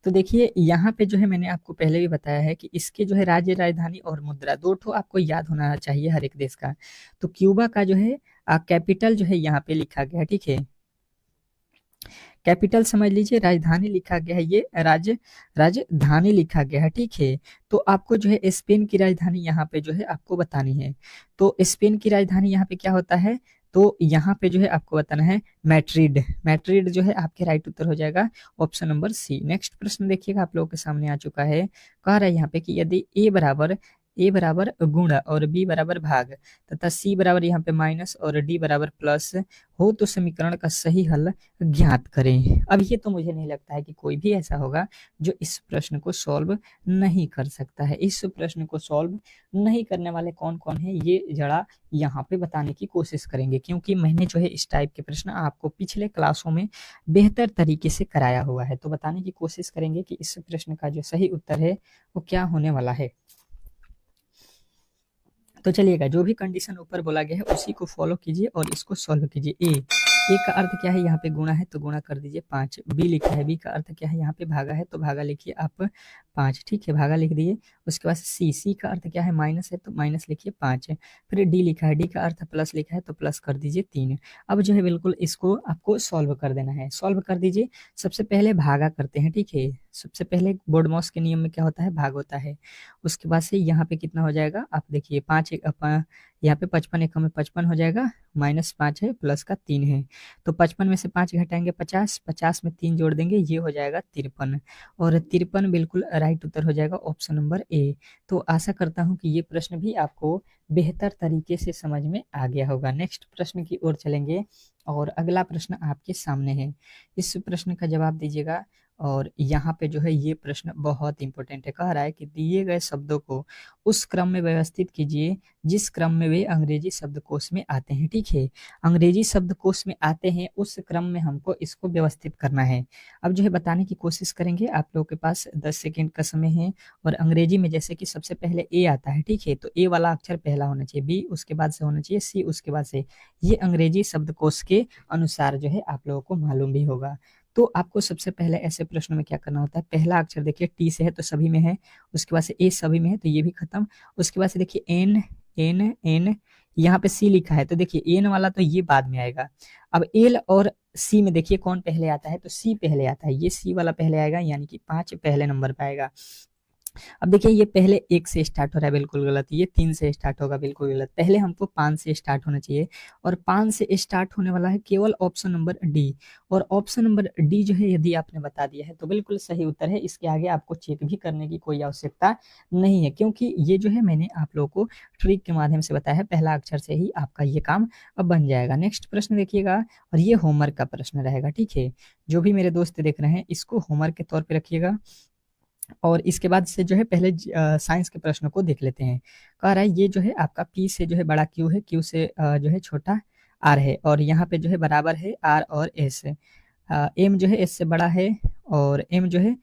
तो देखिए यहाँ पे जो है मैंने आपको पहले भी बताया है कि इसके जो है राज्य राजधानी और मुद्रा दो ठो आपको याद होना चाहिए हर एक देश का। तो क्यूबा का जो है कैपिटल जो है यहाँ पे लिखा गया है, ठीक है। कैपिटल समझ लीजिए, राजधानी लिखा गया है, ये राजधानी लिखा गया है, ठीक है। तो आपको जो है स्पेन की राजधानी यहाँ पे जो है आपको बतानी है। तो स्पेन की राजधानी यहाँ पे क्या होता है, तो यहाँ पे जो है आपको बताना है मैड्रिड। मैड्रिड जो है आपके राइट उत्तर हो जाएगा ऑप्शन नंबर सी। नेक्स्ट प्रश्न देखिएगा आप लोगों के सामने आ चुका है। कह रहा है यहाँ पे कि यदि ए बराबर गुण और बी बराबर भाग तथा सी बराबर यहाँ पे माइनस और डी बराबर प्लस हो तो समीकरण का सही हल ज्ञात करें। अब ये तो मुझे नहीं लगता है कि कोई भी ऐसा होगा जो इस प्रश्न को सॉल्व नहीं कर सकता है। इस प्रश्न को सॉल्व नहीं करने वाले कौन कौन है ये जरा यहाँ पे बताने की कोशिश करेंगे, क्योंकि मैंने जो है इस टाइप के प्रश्न आपको पिछले क्लासों में बेहतर तरीके से कराया हुआ है। तो बताने की कोशिश करेंगे कि इस प्रश्न का जो सही उत्तर है वो क्या होने वाला है। तो चलिएगा, जो भी कंडीशन ऊपर बोला गया है उसी को फॉलो कीजिए और इसको सॉल्व कीजिए। ए का अर्थ क्या है, यहाँ पे गुणा है तो गुणा कर दीजिए 5। बी लिखा है, बी का अर्थ क्या है, यहाँ पे भागा है तो भागा लिखिए आप 5, ठीक है, भागा लिख दिए। उसके बाद सी का अर्थ क्या है, माइनस है तो माइनस लिखिए 5। फिर डी लिखा है, डी का अर्थ प्लस लिखा है तो प्लस कर दीजिए 3। अब जो है बिल्कुल इसको आपको सॉल्व कर देना है। सॉल्व कर दीजिए। सबसे पहले भागा करते हैं, ठीक है। सबसे पहले बोर्डमॉस के नियम में क्या होता है, भाग होता है। उसके बाद से यहाँ पे कितना हो जाएगा, आप देखिए 5 यहाँ पे 55 एकम में 55 हो जाएगा, -5 है प्लस का 3 है। तो 55 में से 5 घटाएंगे 50, 50 में 3 जोड़ देंगे, ये हो जाएगा 53। और 53 बिल्कुल राइट उत्तर हो जाएगा ऑप्शन नंबर ए। तो आशा करता हूँ कि ये प्रश्न भी आपको बेहतर तरीके से समझ में आ गया होगा। नेक्स्ट प्रश्न की ओर चलेंगे और अगला प्रश्न आपके सामने है। इस प्रश्न का जवाब दीजिएगा। और यहाँ पे जो है ये प्रश्न बहुत इंपॉर्टेंट है। कह रहा है कि दिए गए शब्दों को उस क्रम में व्यवस्थित कीजिए जिस क्रम में वे अंग्रेजी शब्दकोश में आते हैं, ठीक है। अंग्रेजी शब्दकोश में आते हैं उस क्रम में हमको इसको व्यवस्थित करना है। अब जो है बताने की कोशिश करेंगे। आप लोगों के पास 10 सेकेंड का समय है। और अंग्रेजी में जैसे कि सबसे पहले ए आता है, ठीक है, तो ए वाला अक्षर पहला होना चाहिए, बी उसके बाद से होना चाहिए, सी उसके बाद से। ये अंग्रेजी शब्दकोश के अनुसार जो है आप लोगों को मालूम भी होगा। तो आपको सबसे पहले ऐसे प्रश्नों में क्या करना होता है, पहला अक्षर देखिए टी से है तो सभी में है, उसके बाद से ए सभी में है तो ये भी खत्म। उसके बाद से देखिए एन एन एन, यहाँ पे सी लिखा है तो देखिए एन वाला तो ये बाद में आएगा। अब एल और सी में देखिए कौन पहले आता है, तो सी पहले आता है, ये सी वाला पहले आएगा, यानी कि 5 पहले नंबर पे आएगा। अब देखिए ये पहले 1 से स्टार्ट हो रहा है, बिल्कुल गलत। ये 3 से स्टार्ट होगा, बिल्कुल गलत। पहले हमको 5 से स्टार्ट होना चाहिए और 5 से स्टार्ट होने वाला है केवल ऑप्शन नंबर डी। और ऑप्शन नंबर डी जो है यदि आपने बता दिया है तो बिल्कुल सही उत्तर है। इसके आगे आपको चेक भी करने की कोई आवश्यकता नहीं है, क्योंकि ये जो है मैंने आप लोगों को ट्रिक के माध्यम से बताया है। पहला अक्षर से ही आपका ये काम अब बन जाएगा। नेक्स्ट प्रश्न देखिएगा और ये होमवर्क का प्रश्न रहेगा, ठीक है। जो भी मेरे दोस्त देख रहे हैं इसको होमवर्क के तौर पर रखिएगा। और इसके बाद से जो है पहले साइंस के प्रश्न को देख लेते हैं। कह रहा है ये जो है आपका पी से जो है बड़ा क्यू है, क्यू से जो है छोटा आर है, और यहाँ पे जो है बराबर है आर और एस। एम जो है एस से बड़ा है और एम जो है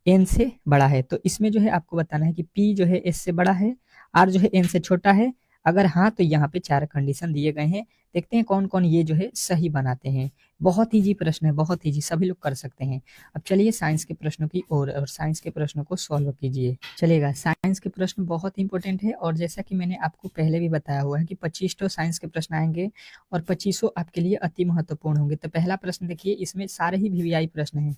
एन से बड़ा है। तो इसमें जो है आपको बताना है कि पी जो है एस से बड़ा है, आर जो है एन से छोटा है। अगर हाँ तो यहाँ पे 4 कंडीशन दिए गए हैं। देखते हैं कौन कौन ये जो है सही बनाते हैं। बहुत इजी प्रश्न है, बहुत इजी, सभी लोग कर सकते हैं। अब चलिए साइंस के प्रश्नों की ओर और साइंस के प्रश्नों को सॉल्व कीजिए। चलिएगा, साइंस के प्रश्न बहुत इंपॉर्टेंट है और जैसा कि मैंने आपको पहले भी बताया हुआ है कि 25 तो साइंस के प्रश्न आएंगे और 25 आपके लिए अति महत्वपूर्ण होंगे। तो पहला प्रश्न देखिए, इसमें सारे ही वीवीआई प्रश्न हैं।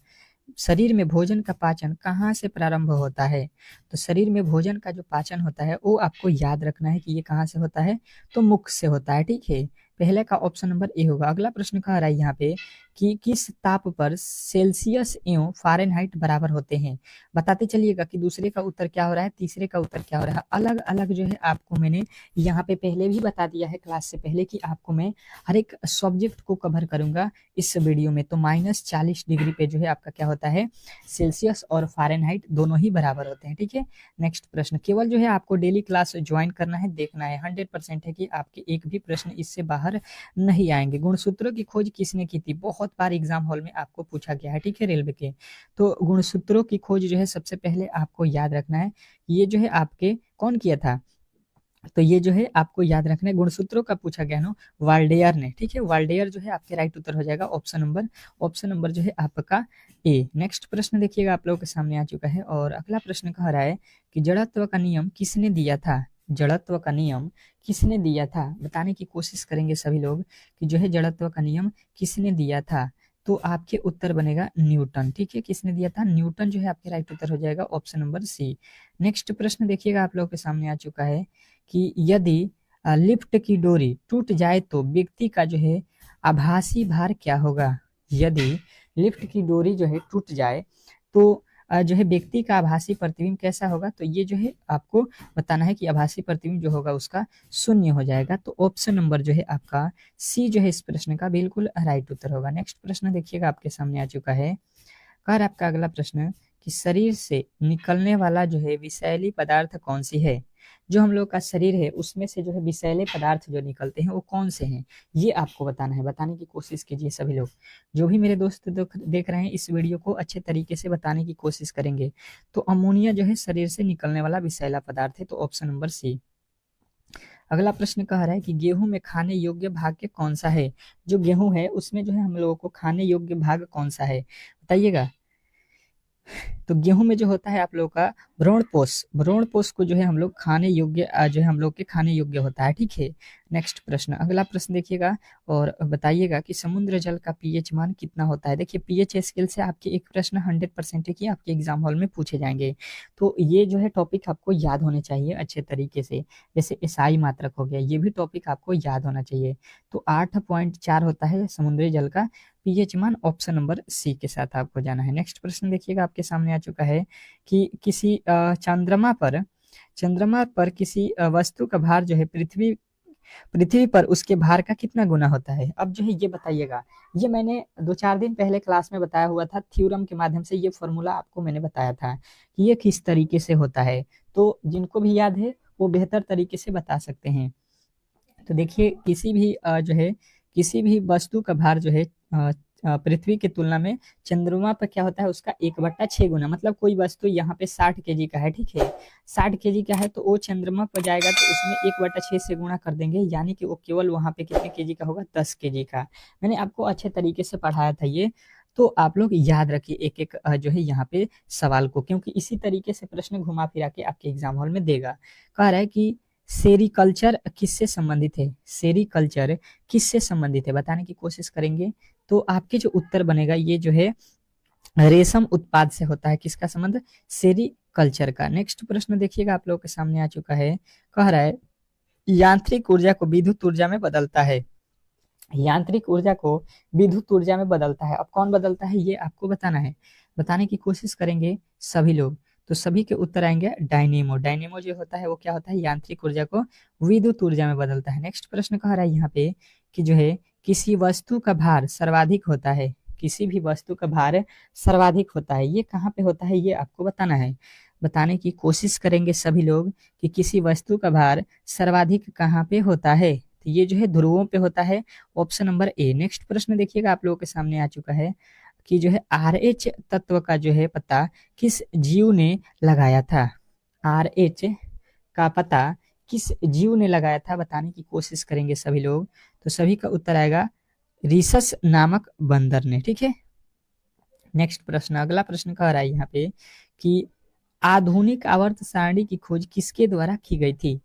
शरीर में भोजन का पाचन कहाँ से प्रारंभ होता है? तो शरीर में भोजन का जो पाचन होता है वो आपको याद रखना है कि ये कहाँ से होता है, तो मुख से होता है, ठीक है। पहले का ऑप्शन नंबर ए होगा। अगला प्रश्न कह रहा है यहाँ पे कि किस ताप पर सेल्सियस एवं फ़ारेनहाइट बराबर होते हैं? बताते चलिएगा कि दूसरे का उत्तर क्या हो रहा है, तीसरे का उत्तर क्या हो रहा है। अलग अलग जो है आपको मैंने यहाँ पे पहले भी बता दिया है क्लास से पहले कि आपको मैं हर एक सब्जेक्ट को कवर करूंगा इस वीडियो में। तो -40 डिग्री पे जो है आपका क्या होता है, सेल्सियस और फ़ारेनहाइट दोनों ही बराबर होते हैं, ठीक है। नेक्स्ट प्रश्न, केवल जो है आपको डेली क्लास ज्वाइन करना है, देखना है, 100% है कि आपके एक भी प्रश्न इससे बाहर नहीं आएंगे। गुणसूत्रों की खोज किसने की थी? बहुत बार एग्जाम हॉल में आपको पूछा गया है, ठीक है, रेलवे के। तो गुणसूत्रों की खोज जो है सबसे पहले आपको याद रखना है, ये जो है आपके कौन किया था, तो ये जो है आपको याद रखना है, गुणसूत्रों का पूछा गया ना वाल्डेयर ने, ठीक है। वाल्डेयर जो है आपके राइट उत्तर हो जाएगा ऑप्शन नंबर जो है आपका ए। नेक्स्ट प्रश्न देखिएगा आप लोगों के सामने आ चुका है, और अगला प्रश्न कह रहा है कि जड़त्व का नियम किसने दिया था। जड़त्व का नियम किसने दिया था, बताने की कोशिश करेंगे सभी लोग कि जो है जड़त्व का नियम किसने दिया था। तो आपके उत्तर बनेगा न्यूटन, ठीक है। किसने दिया था, न्यूटन जो है आपके राइट उत्तर हो जाएगा ऑप्शन नंबर सी। नेक्स्ट प्रश्न देखिएगा आप लोगों के सामने आ चुका है कि यदि लिफ्ट की डोरी टूट जाए तो व्यक्ति का जो है आभासी भार क्या होगा। यदि लिफ्ट की डोरी जो है टूट जाए तो जो है व्यक्ति का आभासी प्रतिबिंब कैसा होगा, तो ये जो है आपको बताना है कि आभासी प्रतिबिंब जो होगा उसका शून्य हो जाएगा। तो ऑप्शन नंबर जो है आपका सी जो है इस प्रश्न का बिल्कुल राइट उत्तर होगा। नेक्स्ट प्रश्न देखिएगा आपके सामने आ चुका है, कर आपका अगला प्रश्न कि शरीर से निकलने वाला जो है विषैली पदार्थ कौन सी है। जो हम लोग का शरीर है उसमें से जो है विषैले पदार्थ जो निकलते हैं वो कौन से हैं, ये आपको बताना है। बताने की कोशिश कीजिए सभी लोग, जो भी मेरे दोस्त देख रहे हैं इस वीडियो को अच्छे तरीके से बताने की कोशिश करेंगे। तो अमोनिया जो है शरीर से निकलने वाला विषैला पदार्थ है, तो ऑप्शन नंबर सी। अगला प्रश्न कह रहा है कि गेहूं में खाने योग्य भाग के कौन सा है। जो गेहूं है उसमें जो है हम लोगों को खाने योग्य भाग कौन सा है, बताइएगा। तो गेहूं में जो होता है आप लोगों का भ्रूण पोष को जो है हम लोग खाने योग्य जो है हम लोग के खाने योग्य होता है, ठीक है। नेक्स्ट प्रश्न, अगला प्रश्न देखिएगा और बताइएगा कि समुद्र जल का पीएच मान कितना होता है। देखिए पीएच स्केल से आपके एक प्रश्न 100% की आपके एग्जाम हॉल में पूछे जाएंगे, तो ये जो है टॉपिक आपको याद होने चाहिए अच्छे तरीके से। जैसे एसआई मात्रक हो गया, ये भी टॉपिक आपको याद होना चाहिए। तो 8.4 होता है समुद्री जल का पीएच मान, ऑप्शन नंबर सी के साथ आपको जाना है। नेक्स्ट प्रश्न देखिएगा आपके सामने आ चुका है कि किसी चंद्रमा पर किसी वस्तु का भार जो है पृथ्वी पर उसके भार का कितना गुना होता है। अब जो है ये बताइएगा, ये मैंने 2-4 दिन पहले क्लास में बताया हुआ था, थ्योरम के माध्यम से ये फॉर्मूला आपको मैंने बताया था कि ये किस तरीके से होता है। तो जिनको भी याद है वो बेहतर तरीके से बता सकते हैं। तो देखिए किसी भी वस्तु का भार जो है पृथ्वी की तुलना में चंद्रमा पर क्या होता है उसका 1/6 गुना। मतलब कोई वस्तु यहाँ पे 60 kg का है, ठीक है, 60 kg का है, तो वो चंद्रमा पर जाएगा तो उसमें 1/6 से गुणा कर देंगे, यानी कि वो केवल वहां पे कितने केजी का होगा, 10 kg का। मैंने आपको अच्छे तरीके से पढ़ाया था ये, तो आप लोग याद रखिए एक एक जो है यहाँ पे सवाल को, क्योंकि इसी तरीके से प्रश्न घुमा फिरा के आपके एग्जाम हॉल में देगा। कह रहा है कि सेरीकल्चर किससे संबंधित है, सेरीकल्चर किससे संबंधित है, बताने की कोशिश करेंगे। तो आपके जो उत्तर बनेगा ये जो है रेशम उत्पाद से होता है। किसका संबंध, सेरीकल्चर का। नेक्स्ट प्रश्न देखिएगा आप लोगों के सामने आ चुका है, कह रहा है यांत्रिक ऊर्जा को विद्युत ऊर्जा में बदलता है। यांत्रिक ऊर्जा को विद्युत ऊर्जा में बदलता है, अब कौन बदलता है ये आपको बताना है। बताने की कोशिश करेंगे सभी लोग, तो सभी के उत्तर आएंगे डायनेमो। डायनेमो जो होता है वो क्या होता है, यांत्रिक ऊर्जा को विद्युत ऊर्जा में बदलता है। नेक्स्ट प्रश्न कह रहा है यहाँ पे कि जो है किसी वस्तु का भार सर्वाधिक होता है, किसी भी वस्तु का भार सर्वाधिक होता है, ये कहाँ पे होता है ये आपको बताना है। बताने की कोशिश करेंगे सभी लोग कि किसी वस्तु का भार सर्वाधिक कहाँ पे होता है, तो ये जो है ध्रुवों पे होता है, ऑप्शन नंबर ए। नेक्स्ट प्रश्न देखिएगा आप लोगों के सामने आ चुका है कि जो है RH तत्व का जो है पता किस जीव ने लगाया था। RH का पता किस जीव ने लगाया था, बताने की कोशिश करेंगे सभी लोग, तो सभी का उत्तर आएगा रीसस नामक बंदर ने, ठीक है। नेक्स्ट प्रश्न, अगला प्रश्न कह रहा है यहाँ पे कि आधुनिक आवर्त सारणी की खोज किसके द्वारा की गई थी।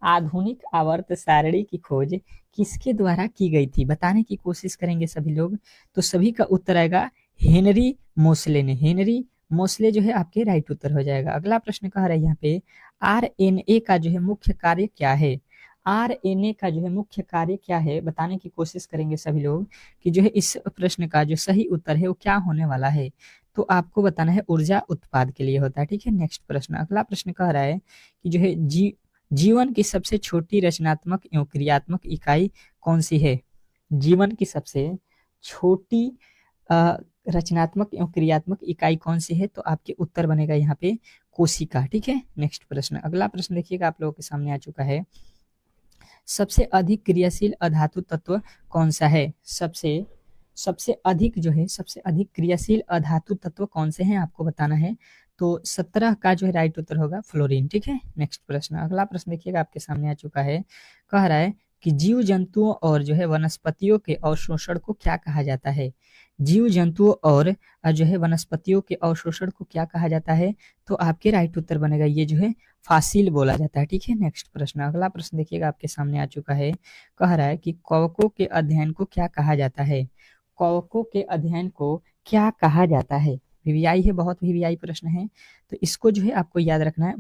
आधुनिक आवर्त सारणी की खोज किसके द्वारा की गई थी, बताने की कोशिश करेंगे सभी लोग, तो सभी का उत्तर आएगा हेनरी मोसले ने। हेनरी मोसले जो है आपके राइट उत्तर हो जाएगा। अगला प्रश्न कह रहा है यहाँ पे RNA का जो है मुख्य कार्य क्या है। RNA का जो है मुख्य कार्य क्या है, बताने की कोशिश करेंगे सभी लोग कि जो है इस प्रश्न का जो सही उत्तर है वो क्या होने वाला है। तो आपको बताना है ऊर्जा उत्पाद के लिए होता है, ठीक है। नेक्स्ट प्रश्न, अगला प्रश्न कह रहा है कि जो है जीवन की सबसे छोटी रचनात्मक एवं क्रियात्मक इकाई कौन सी है। जीवन की सबसे छोटी रचनात्मक एवं क्रियात्मक इकाई कौन सी है, तो आपके उत्तर बनेगा यहाँ पे कोशिका, ठीक है। नेक्स्ट प्रश्न, अगला प्रश्न देखिएगा आप लोगों के सामने आ चुका है, सबसे अधिक क्रियाशील अधातु तत्व कौन सा है। सबसे अधिक क्रियाशील अधातु तत्व कौन से हैं आपको बताना है। तो 17 का जो है राइट उत्तर होगा फ्लोरीन। ठीक है, नेक्स्ट प्रश्न, अगला प्रश्न देखिएगा आपके सामने आ चुका है। कह रहा है कि जीव जंतुओं और जो है वनस्पतियों के अवशोषण को क्या कहा जाता है। जीव जंतुओं और जो है वनस्पतियों के अवशोषण को क्या कहा जाता है, तो आपके राइट उत्तर बनेगा ये जो है फासिल बोला जाता है। ठीक है, नेक्स्ट प्रश्न, अगला प्रश्न देखिएगा आपके सामने आ चुका है। कह रहा है कि कवकों के अध्ययन को क्या कहा जाता है। कवकों के अध्ययन को क्या कहा जाता है, वीवीआई है, बहुत वीवीआई प्रश्न है, तो इसको जो है आपको याद रखना है,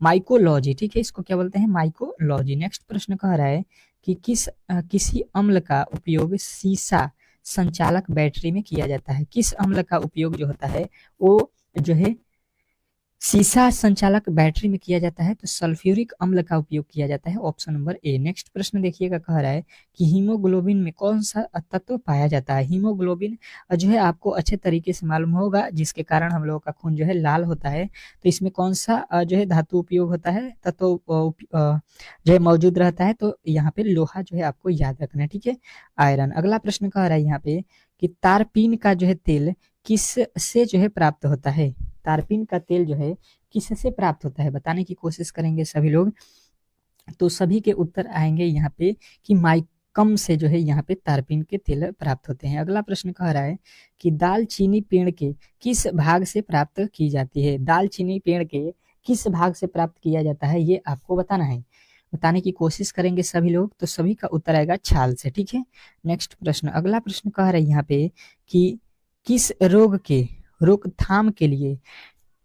माइकोलॉजी। ठीक है, इसको क्या बोलते हैं, माइकोलॉजी। नेक्स्ट प्रश्न कह रहा है कि किसी अम्ल का उपयोग सीसा संचालक बैटरी में किया जाता है। किस अम्ल का उपयोग जो होता है वो जो है सीसा संचालक बैटरी में किया जाता है, तो सल्फ्यूरिक अम्ल का उपयोग किया जाता है, ऑप्शन नंबर ए। नेक्स्ट प्रश्न देखिएगा, कह रहा है कि हीमोग्लोबिन में कौन सा तत्व पाया जाता है। हीमोग्लोबिन जो है आपको अच्छे तरीके से मालूम होगा, जिसके कारण हम लोगों का खून जो है लाल होता है, तो इसमें कौन सा जो है धातु उपयोग होता है, तत्व जो है मौजूद रहता है, तो यहाँ पे लोहा जो है आपको याद रखना है। ठीक है, आयरन। अगला प्रश्न कह रहा है यहाँ पे कि तारपीन का जो है तेल किस से जो है प्राप्त होता है। तारपीन का तेल जो है किससे प्राप्त होता है, बताने की कोशिश करेंगे सभी लोग, तो सभी के उत्तर आएंगे यहाँ पे कि माइकम से जो है यहाँ पे तारपीन के तेल प्राप्त होते हैं। अगला प्रश्न कह रहा है कि दालचीनी पेड़ के किस भाग से प्राप्त की जाती है। दालचीनी पेड़ के किस भाग से प्राप्त किया जाता है, ये आपको बताना है, बताने की कोशिश करेंगे सभी लोग, तो सभी का उत्तर आएगा छाल से। ठीक है, नेक्स्ट प्रश्न, अगला प्रश्न कह रहा है यहाँ पे कि किस रोग के रोकथाम के लिए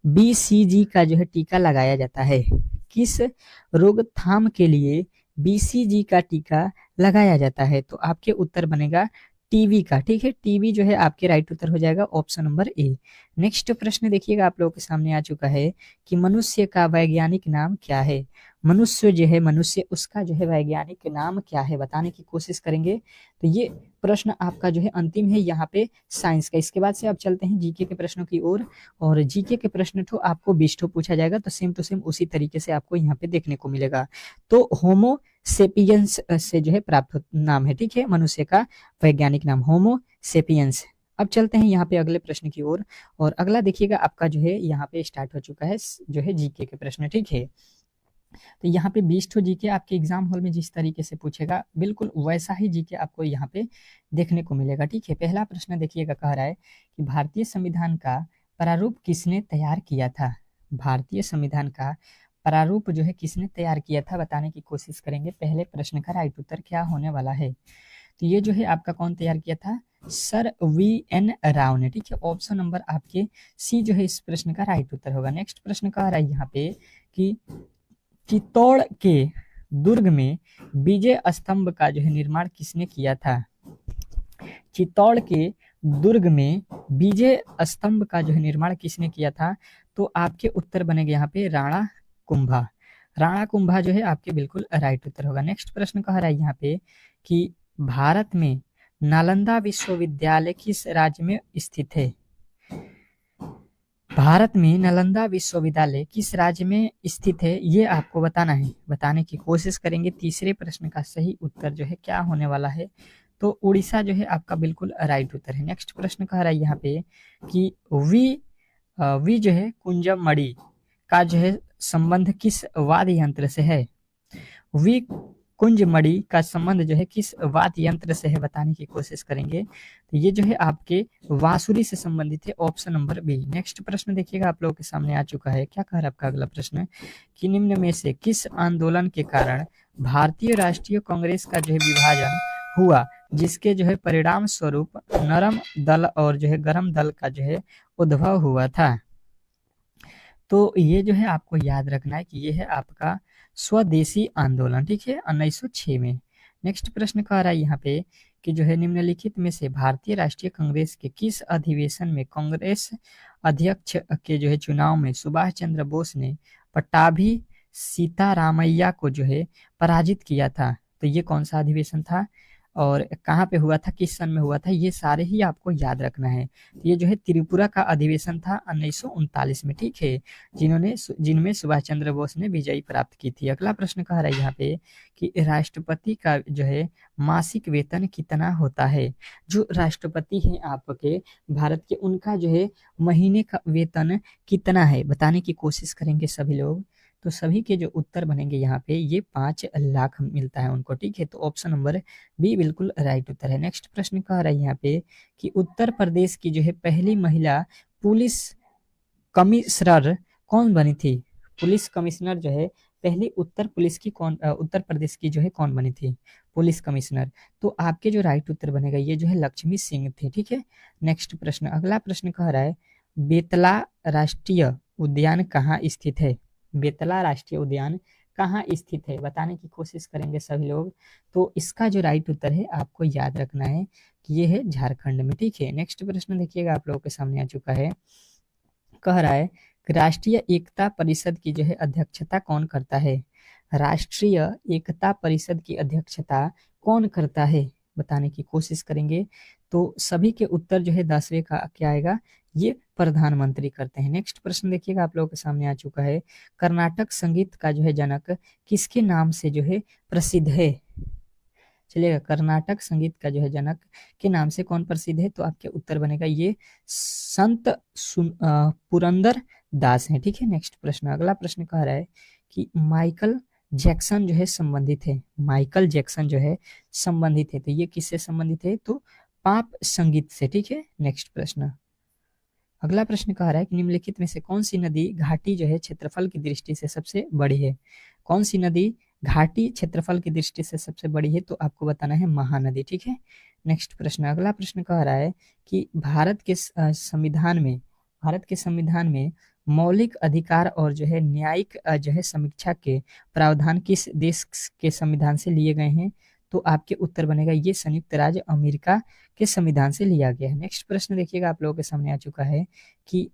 बीसीजी का जो है टीका लगाया जाता है। किस रोकथाम के लिए बीसीजी का टीका लगाया जाता है, तो आपके उत्तर बनेगा टीबी का। ठीक है, टीबी जो है आपके राइट उत्तर हो जाएगा, ऑप्शन नंबर ए। नेक्स्ट प्रश्न देखिएगा आप लोगों के सामने आ चुका है कि मनुष्य का वैज्ञानिक नाम क्या है। मनुष्य जो है, मनुष्य उसका जो है वैज्ञानिक नाम क्या है, बताने की कोशिश करेंगे, तो ये प्रश्न आपका जो है अंतिम है यहाँ पे साइंस का। इसके बाद से अब चलते हैं जीके के प्रश्नों की ओर, और जीके के प्रश्न तो आपको 20 पूछा जाएगा, तो सेम टू सेम उसी तरीके से आपको यहाँ पे देखने को मिलेगा। तो होमो सेपियंस से जो है प्राप्त नाम है। ठीक है, मनुष्य का वैज्ञानिक नाम होमो सेपियंस। अब चलते हैं यहाँ पे अगले प्रश्न की ओर, और अगला देखिएगा आपका जो है यहाँ पे स्टार्ट हो चुका है जो है जीके के प्रश्न। ठीक है, तो यहाँ पे 20 जीके आपके एग्जाम हॉल में जिस तरीके से पूछेगा, बिल्कुल वैसा ही जीके आपको यहाँ पे देखने को मिलेगा। ठीक है, पहला प्रश्न देखिएगा, कह रहा है कि भारतीय संविधान का प्रारूप किसने तैयार किया था। भारतीय संविधान का प्रारूप जो है किसने तैयार किया था, बताने की कोशिश करेंगे। पहले प्रश्न का राइट उत्तर क्या होने वाला है, तो ये जो है आपका कौन तैयार किया था, सर वी.एन. राव ने। ठीक है, ऑप्शन नंबर आपके सी जो है इस प्रश्न का राइट उत्तर होगा। नेक्स्ट प्रश्न कह रहा है यहाँ पे कि चित्तौड़ के दुर्ग में विजय स्तंभ का जो है निर्माण किसने किया था। चित्तौड़ के दुर्ग में विजय स्तंभ का जो है निर्माण किसने किया था, तो आपके उत्तर बनेंगे यहाँ पे राणा कुंभा। राणा कुंभा जो है आपके बिल्कुल राइट उत्तर होगा। नेक्स्ट प्रश्न कह रहा है यहाँ पे कि भारत में नालंदा विश्वविद्यालय किस राज्य में स्थित है। भारत में नालंदा विश्वविद्यालय किस राज्य में स्थित है, ये आपको बताना है, बताने की कोशिश करेंगे। तीसरे प्रश्न का सही उत्तर जो है क्या होने वाला है, तो उड़ीसा जो है आपका बिल्कुल राइट उत्तर है। नेक्स्ट प्रश्न कह रहा है यहाँ पे कि वी जो है कुंजमणि का जो है संबंध किस वाद्य यंत्र से है। वी कुंजमणि का संबंध जो है किस वाद्य यंत्र से है, बताने की कोशिश करेंगे, तो ये जो है आपके बांसुरी से संबंधित है, ऑप्शन नंबर बी। नेक्स्ट प्रश्न देखिएगा आप लोगों के सामने आ चुका है, क्या कह रहा है आपका अगला प्रश्न कि निम्न में से किस आंदोलन के कारण भारतीय राष्ट्रीय कांग्रेस का जो है विभाजन हुआ, जिसके जो है परिणाम स्वरूप नरम दल और जो है गरम दल का जो है उद्भव हुआ था। तो ये जो है आपको याद रखना है कि ये है आपका स्वदेशी आंदोलन। ठीक है, 1906 में। नेक्स्ट प्रश्न कह रहा है यहाँ पे कि जो है निम्नलिखित में से भारतीय राष्ट्रीय कांग्रेस के किस अधिवेशन में कांग्रेस अध्यक्ष के जो है चुनाव में सुभाष चंद्र बोस ने पट्टाभी सीतारामैया को जो है पराजित किया था, तो ये कौन सा अधिवेशन था, और कहाँ पे हुआ था, किस सन में हुआ था, ये सारे ही आपको याद रखना है। तो ये जो है त्रिपुरा का अधिवेशन था 1939 में, ठीक है, जिनमें सुभाष चंद्र बोस ने विजयी प्राप्त की थी। अगला प्रश्न कह रहा है यहाँ पे कि राष्ट्रपति का जो है मासिक वेतन कितना होता है। जो राष्ट्रपति हैं आपके भारत के, उनका जो है महीने का वेतन कितना है, बताने की कोशिश करेंगे सभी लोग। तो सभी के जो उत्तर बनेंगे यहाँ पे, ये 5 लाख मिलता है उनको, ठीक है। तो ऑप्शन नंबर बी बिल्कुल राइट उत्तर है। नेक्स्ट प्रश्न कह रहा है यहाँ पे कि उत्तर प्रदेश की जो है पहली महिला पुलिस कमिश्नर कौन बनी थी। पुलिस कमिश्नर जो है पहली उत्तर प्रदेश की जो है कौन बनी थी पुलिस कमिश्नर। तो आपके जो राइट उत्तर बनेगा ये जो है लक्ष्मी सिंह थे, ठीक है। नेक्स्ट प्रश्न, अगला प्रश्न कह रहा है बेतला राष्ट्रीय उद्यान कहाँ स्थित है। बेतला राष्ट्रीय उद्यान कहाँ स्थित है, बताने की कोशिश करेंगे सभी लोग। तो इसका जो राइट उत्तर है आपको याद रखना है कि ये है झारखंड में, ठीक है। नेक्स्ट प्रश्न देखिएगा, आप लोगों के सामने आ चुका है। कह रहा है कि राष्ट्रीय एकता परिषद की जो है अध्यक्षता कौन करता है। राष्ट्रीय एकता परिषद की अध्यक्षता कौन करता है, बताने की कोशिश करेंगे। तो सभी के उत्तर जो है 10वें का क्या आएगा, ये प्रधानमंत्री करते हैं। नेक्स्ट प्रश्न देखिएगा, आप लोगों के सामने आ चुका है। कर्नाटक संगीत का जो है जनक किसके नाम से जो है प्रसिद्ध है। चलिएगा, कर्नाटक संगीत का जो है जनक के नाम से कौन प्रसिद्ध है, तो आपके उत्तर बनेगा ये संत पुरंदर दास है, ठीक है। नेक्स्ट प्रश्न, अगला प्रश्न कह रहा है कि माइकल जैक्सन जो है संबंधित है। माइकल जैक्सन जो है संबंधित है, तो ये किससे संबंधित है, तो पॉप संगीत से, ठीक है। नेक्स्ट प्रश्न, अगला प्रश्न कह रहा है कि निम्नलिखित में से कौन सी नदी घाटी जो है क्षेत्रफल की दृष्टि से सबसे बड़ी है। कौन सी नदी घाटी क्षेत्रफल की दृष्टि से सबसे बड़ी है, तो आपको बताना है महानदी, ठीक है। नेक्स्ट प्रश्न, अगला प्रश्न कह रहा है कि भारत के संविधान में मौलिक अधिकार और जो है न्यायिक जो है समीक्षा के प्रावधान किस देश के संविधान से लिए गए हैं, तो आपके उत्तर बनेगा ये संयुक्त राज्य अमेरिका के संविधान से लिया गया है। नेक्स्ट प्रश्न देखिएगा, आप लोगों के सामने आ चुका है कि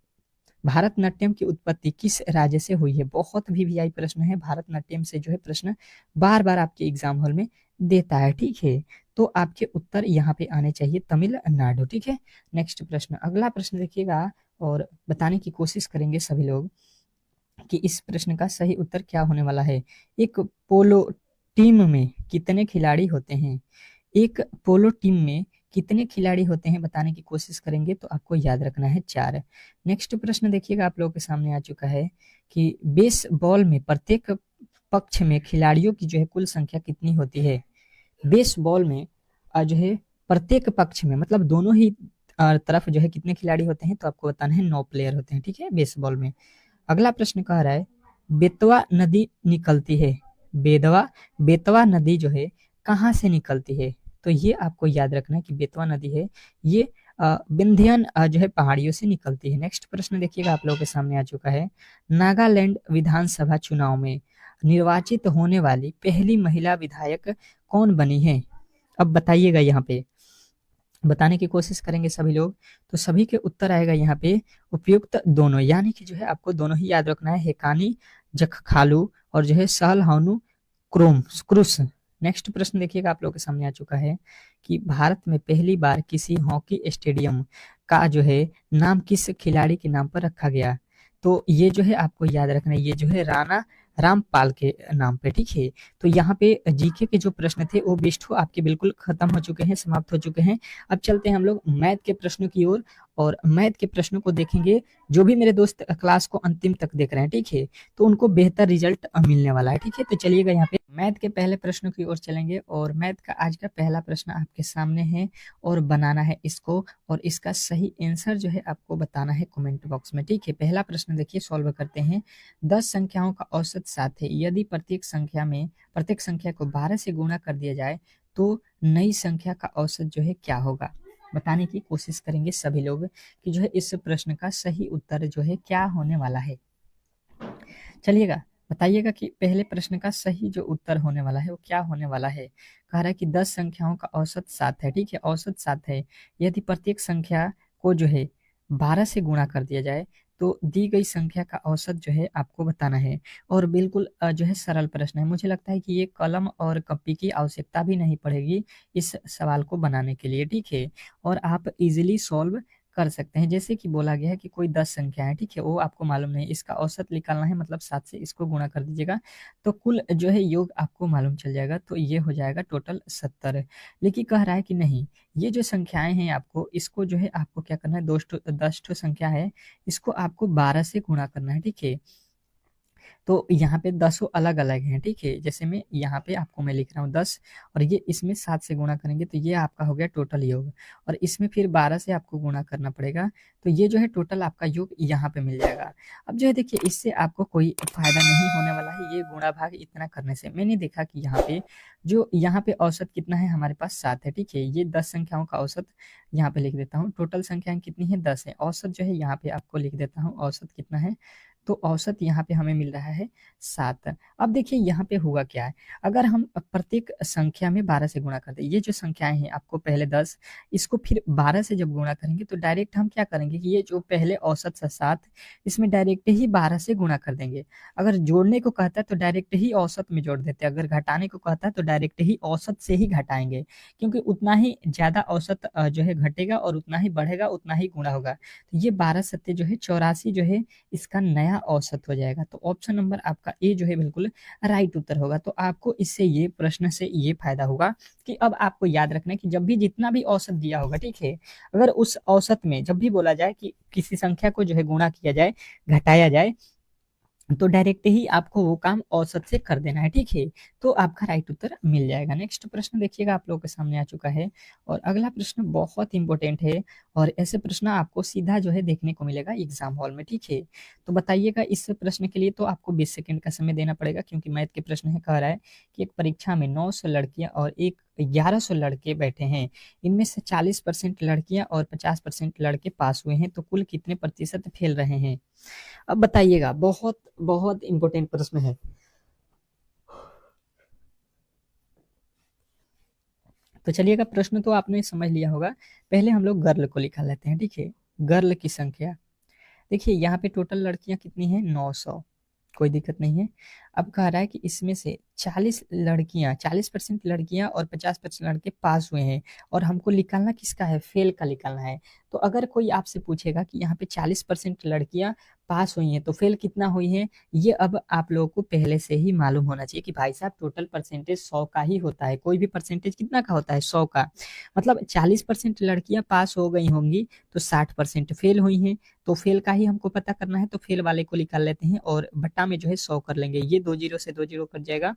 भारतनाट्यम की उत्पत्ति किस राज्य से हुई है। बहुत भी वीआई प्रश्न है, भारतनाट्यम से जो है प्रश्न बार बार आपके एग्जाम हॉल में देता है, ठीक है। तो आपके उत्तर यहाँ पे आने चाहिए तमिलनाडु, ठीक है। नेक्स्ट प्रश्न, अगला प्रश्न देखिएगा और बताने की कोशिश करेंगे सभी लोग कि इस प्रश्न का सही उत्तर क्या होने वाला है। एक पोलो टीम में कितने खिलाड़ी होते हैं। एक पोलो टीम में कितने खिलाड़ी होते हैं, बताने की कोशिश करेंगे, तो आपको याद रखना है 4। नेक्स्ट प्रश्न देखिएगा, आप लोगों के सामने आ चुका है कि बेसबॉल में प्रत्येक पक्ष में खिलाड़ियों की जो है कुल संख्या कितनी होती है। बेसबॉल में जो है प्रत्येक पक्ष में, मतलब दोनों ही तरफ जो है कितने खिलाड़ी होते हैं, तो आपको बताना है 9 प्लेयर होते हैं, ठीक है, बेसबॉल में। अगला प्रश्न कह रहा है बेतवा नदी निकलती है। बेतवा नदी जो है कहाँ से निकलती है, तो ये आपको याद रखना है कि बेतवा नदी है ये विंध्यन जो है पहाड़ियों से निकलती है। नेक्स्ट प्रश्न देखिएगा, आप लोगों के सामने आ चुका है। नागालैंड विधानसभा चुनाव में निर्वाचित होने वाली पहली महिला विधायक कौन बनी है। अब बताइएगा, यहाँ पे बताने की कोशिश करेंगे सभी लोग। तो सभी के उत्तर आएगा यहाँ पे उपयुक्त दोनों, यानी कि जो है आपको दोनों ही याद रखना है, हेकानी जखखालू और जो है सहलहानु क्रूस। नेक्स्ट प्रश्न देखिएगा, आप लोगों के सामने आ चुका है कि भारत में पहली बार किसी हॉकी स्टेडियम का जो है नाम किस खिलाड़ी के नाम पर रखा गया। तो ये जो है आपको याद रखना है, ये जो है राणा रामपाल के नाम पे, ठीक है। तो यहाँ पे जीके के जो प्रश्न थे वो बेस्ट हो आपके बिल्कुल खत्म हो चुके हैं, समाप्त हो चुके हैं। अब चलते हैं हम लोग मैथ के प्रश्नों की ओर, और मैथ के प्रश्नों को देखेंगे। जो भी मेरे दोस्त क्लास को अंतिम तक देख रहे हैं, ठीक है, तो उनको बेहतर रिजल्ट मिलने वाला है, ठीक है। तो चलिएगा, यहाँ पे मैथ के पहले प्रश्नों की ओर चलेंगे, और मैथ का आज का पहला प्रश्न आपके सामने है और बनाना है इसको, और इसका सही आंसर जो है आपको बताना है कमेंट बॉक्स में, ठीक है। पहला प्रश्न देखिए, सॉल्व करते हैं। 10 संख्याओं का औसत 7 है। यदि प्रत्येक संख्या को 12 से गुणा कर दिया जाए तो नई संख्या का औसत जो है क्या होगा, बताने की कोशिश करेंगे सभी लोग कि जो है इस प्रश्न का सही उत्तर जो है क्या होने वाला है। चलिएगा, बताइएगा कि पहले प्रश्न का सही जो उत्तर होने वाला है वो क्या होने वाला है। कह रहा है कि 10 संख्याओं का औसत 7 है, ठीक है, औसत 7 है। यदि प्रत्येक संख्या को जो है 12 से गुणा कर दिया जाए तो दी गई संख्या का औसत जो है आपको बताना है और बिल्कुल जो है सरल प्रश्न है। मुझे लगता है कि ये कलम और कॉपी की आवश्यकता भी नहीं पड़ेगी इस सवाल को बनाने के लिए, ठीक है। और आप इजीली सॉल्व कर सकते हैं। जैसे कि बोला गया है कि कोई 10 संख्या है, ठीक है, वो आपको मालूम नहीं, इसका औसत निकालना है, मतलब 7 से इसको गुणा कर दीजिएगा तो कुल जो है योग आपको मालूम चल जाएगा, तो ये हो जाएगा टोटल 70। लेकिन कह रहा है कि नहीं, ये जो संख्याएं हैं आपको इसको जो है आपको क्या करना है, 10 ठो संख्या है, इसको आपको 12 से गुणा करना है, ठीक है। तो यहाँ पे 10 अलग अलग हैं, ठीक है। जैसे मैं यहाँ पे आपको मैं लिख रहा हूँ 10 और ये इसमें 7 से गुणा करेंगे तो ये आपका हो गया टोटल योग, और इसमें फिर 12 से आपको गुणा करना पड़ेगा, तो ये जो है टोटल आपका योग यहाँ पे मिल जाएगा। अब जो है देखिए, इससे आपको कोई फायदा नहीं होने वाला है ये गुणा भाग इतना करने से। मैंने देखा कि यहाँ पे औसत कितना है, हमारे पास 7 है, ठीक है। ये 10 संख्याओं का औसत यहाँ पे लिख देता हूँ। टोटल संख्याएं कितनी है, 10 है। औसत जो है यहाँ पे आपको लिख देता हूँ, औसत कितना है, तो औसत यहाँ पे हमें मिल रहा है 7। अब देखिए यहाँ पे हुआ क्या है, अगर हम प्रत्येक संख्या में 12 से गुणा कर दें, ये जो संख्याएं हैं आपको पहले 10, इसको फिर 12 से जब गुणा करेंगे तो डायरेक्ट हम क्या करेंगे कि ये जो पहले औसत था 7, इसमें डायरेक्ट ही 12 से गुणा कर देंगे। अगर जोड़ने को कहता है तो डायरेक्ट ही औसत में जोड़ देते हैं, अगर घटाने को कहता है तो डायरेक्ट ही औसत से ही घटाएंगे, क्योंकि उतना ही ज्यादा औसत जो है घटेगा और उतना ही बढ़ेगा, उतना ही गुणा होगा। तो ये 12 सत्ते जो है 84 जो है इसका नया औसत हो जाएगा। तो ऑप्शन नंबर आपका ए जो है बिल्कुल राइट उत्तर होगा। तो आपको इससे ये प्रश्न से ये फायदा होगा कि अब आपको याद रखना है कि जब भी जितना भी औसत दिया होगा, ठीक है, अगर उस औसत में जब भी बोला जाए कि किसी संख्या को जो है गुणा किया जाए, घटाया जाए, तो डायरेक्ट ही आपको वो काम औसत से कर देना है, ठीक है। तो आपका राइट उत्तर मिल जाएगा। नेक्स्ट प्रश्न देखिएगा, आप लोगों के सामने आ चुका है और अगला प्रश्न बहुत इंपॉर्टेंट है और ऐसे प्रश्न आपको सीधा जो है देखने को मिलेगा एग्जाम हॉल में, ठीक है। तो बताइएगा, इस प्रश्न के लिए तो आपको 20 सेकंड का समय देना पड़ेगा, क्योंकि मैथ के प्रश्न है। कह रहा है कि एक परीक्षा में 900 लड़कियां और 1100 लड़के बैठे हैं, इनमें से 40% लड़कियां और 50% लड़के पास हुए हैं, तो कुल कितने प्रतिशत फेल रहे हैं। अब बताइएगा, बहुत बहुत इंपॉर्टेंट प्रश्न है। तो चलिएगा, प्रश्न तो आपने समझ लिया होगा। पहले हम लोग गर्ल को लिखा लेते हैं, ठीक है। गर्ल की संख्या देखिए, यहाँ पे टोटल लड़कियां कितनी हैं, 900, कोई दिक्कत नहीं है। अब कह रहा है कि इसमें से 40% लड़कियां और 50% लड़के पास हुए हैं, और हमको निकालना किसका है, फेल का निकालना है। तो अगर कोई आपसे पूछेगा कि यहाँ पे 40% लड़कियां पास हुई हैं तो फेल कितना हुई है, ये अब आप लोगों को पहले से ही मालूम होना चाहिए कि भाई साहब टोटल परसेंटेज 100 का ही होता है। कोई भी परसेंटेज कितना का होता है, 100 का। मतलब 40% लड़कियां पास हो गई होंगी तो 60% फेल हुई हैं, तो फेल का ही हमको पता करना है। तो फेल वाले को निकाल लेते हैं और बट्टा में जो है 100 कर लेंगे, ये 2 जीरो से 2 जीरो कट जाएगा,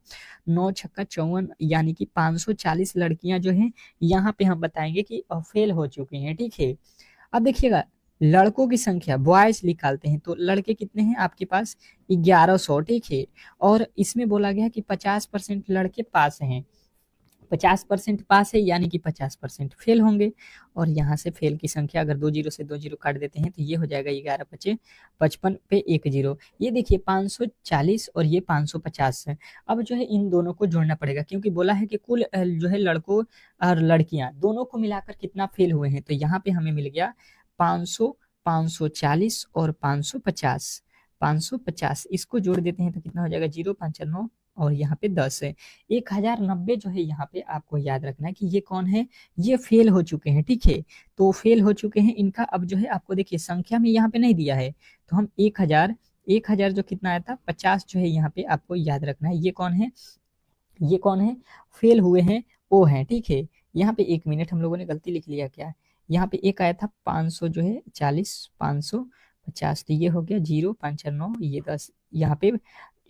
9 छक्का 54, यानी कि 540 लड़कियां जो हैं यहाँ पे हम बताएंगे कि फेल हो चुकी हैं, ठीक है। अब देखिएगा, लड़कों की संख्या बॉयज निकालते हैं, तो लड़के कितने हैं आपके पास, 1100, ठीक है। और इसमें बोला गया कि 50% लड़के पास हैं, 50% पास है यानी कि 50% फेल होंगे। और यहाँ से फेल की संख्या अगर 2 जीरो से 2 जीरो काट देते हैं तो ये हो जाएगा 11 पचे 55 पे 1 जीरो। ये देखिए 540 और ये 550 है। अब जो है इन दोनों को जोड़ना पड़ेगा, क्योंकि बोला है कि कुल जो है लड़कों और लड़कियां दोनों को मिलाकर कितना फेल हुए हैं। तो यहाँ पे हमें मिल गया 500, 540 और 550, 550 इसको जोड़ देते हैं तो कितना हो जाएगा, 0 5 9 और यहाँ पे 10 है। 1090 जो है यहाँ पे आपको याद रखना है कि ये कौन है, ये फेल हो चुके हैं, ठीक है। तो फेल हो चुके हैं इनका, अब जो है आपको देखिए संख्या में यहाँ पे नहीं दिया है, तो हम 1000 जो कितना आया था 50 जो है यहाँ पे आपको याद रखना है। ये कौन है, ये कौन है, फेल हुए हैं वो है, ठीक है। यहाँ पे 1 मिनट, हम लोगों ने गलती लिख लिया क्या, यहाँ पे एक आया था 500 जो है 40, 550, तो ये हो गया 0 5 9 ये 10, यहाँ पे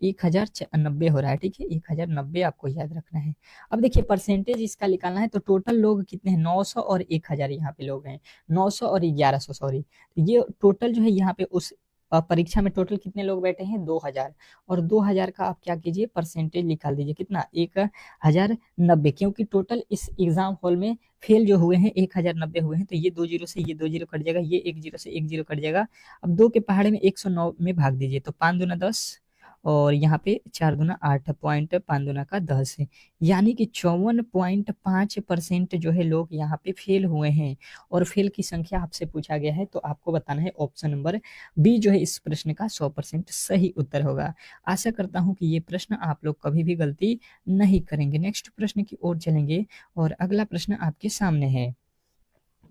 1090 हो रहा है, ठीक है। 1090 आपको याद रखना है। अब देखिए परसेंटेज इसका निकालना है, तो टोटल लोग कितने हैं, 900 और 1000 यहाँ पे लोग हैं, 900 और 1100, सॉरी। तो ये टोटल जो है यहाँ पे उस परीक्षा में टोटल कितने लोग बैठे हैं, 2000, और 2000 का आप क्या कीजिए, परसेंटेज निकाल दीजिए कितना, 1090, क्योंकि टोटल इस एग्जाम हॉल में फेल जो हुए हैं 1090 हुए हैं। तो ये 2 जीरो से ये 2 जीरो कट जाएगा, ये 1 जीरो से 1 जीरो कट जाएगा। अब 2 के पहाड़े में 109 में भाग दीजिए, तो 5 दूना 10 और यहाँ पे 4 दूना 8 पॉइंट 5 दूना का 10 है, यानी कि 54.5% जो है लोग यहाँ पे फेल हुए हैं। और फेल की संख्या आपसे पूछा गया है, तो आपको बताना है ऑप्शन नंबर बी जो है इस प्रश्न का 100% सही उत्तर होगा। आशा करता हूँ कि ये प्रश्न आप लोग कभी भी गलती नहीं करेंगे। नेक्स्ट प्रश्न की ओर चलेंगे और अगला प्रश्न आपके सामने है।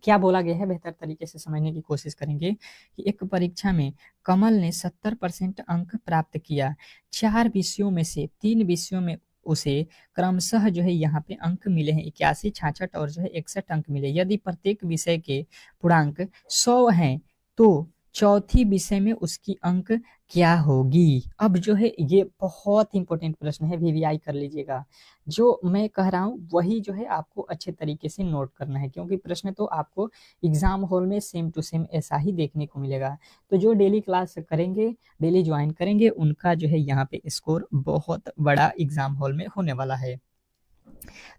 क्या बोला गया है बेहतर तरीके से समझने की कोशिश करेंगे कि एक परीक्षा में कमल ने 70% अंक प्राप्त किया। 4 विषयों में से 3 विषयों में उसे क्रमशः जो है यहाँ पे अंक मिले हैं 81, 66 और जो है 61 अंक मिले। यदि प्रत्येक विषय के पूर्णांक 100 हैं तो चौथी विषय में उसकी अंक क्या होगी। अब जो है ये बहुत इंपॉर्टेंट प्रश्न है, वीवीआई कर लीजिएगा। जो मैं कह रहा हूँ वही जो है आपको अच्छे तरीके से नोट करना है, क्योंकि प्रश्न तो आपको एग्जाम हॉल में सेम टू सेम ऐसा ही देखने को मिलेगा। तो जो डेली क्लास करेंगे, डेली ज्वाइन करेंगे, उनका जो है यहाँ पे स्कोर बहुत बड़ा एग्जाम हॉल में होने वाला है।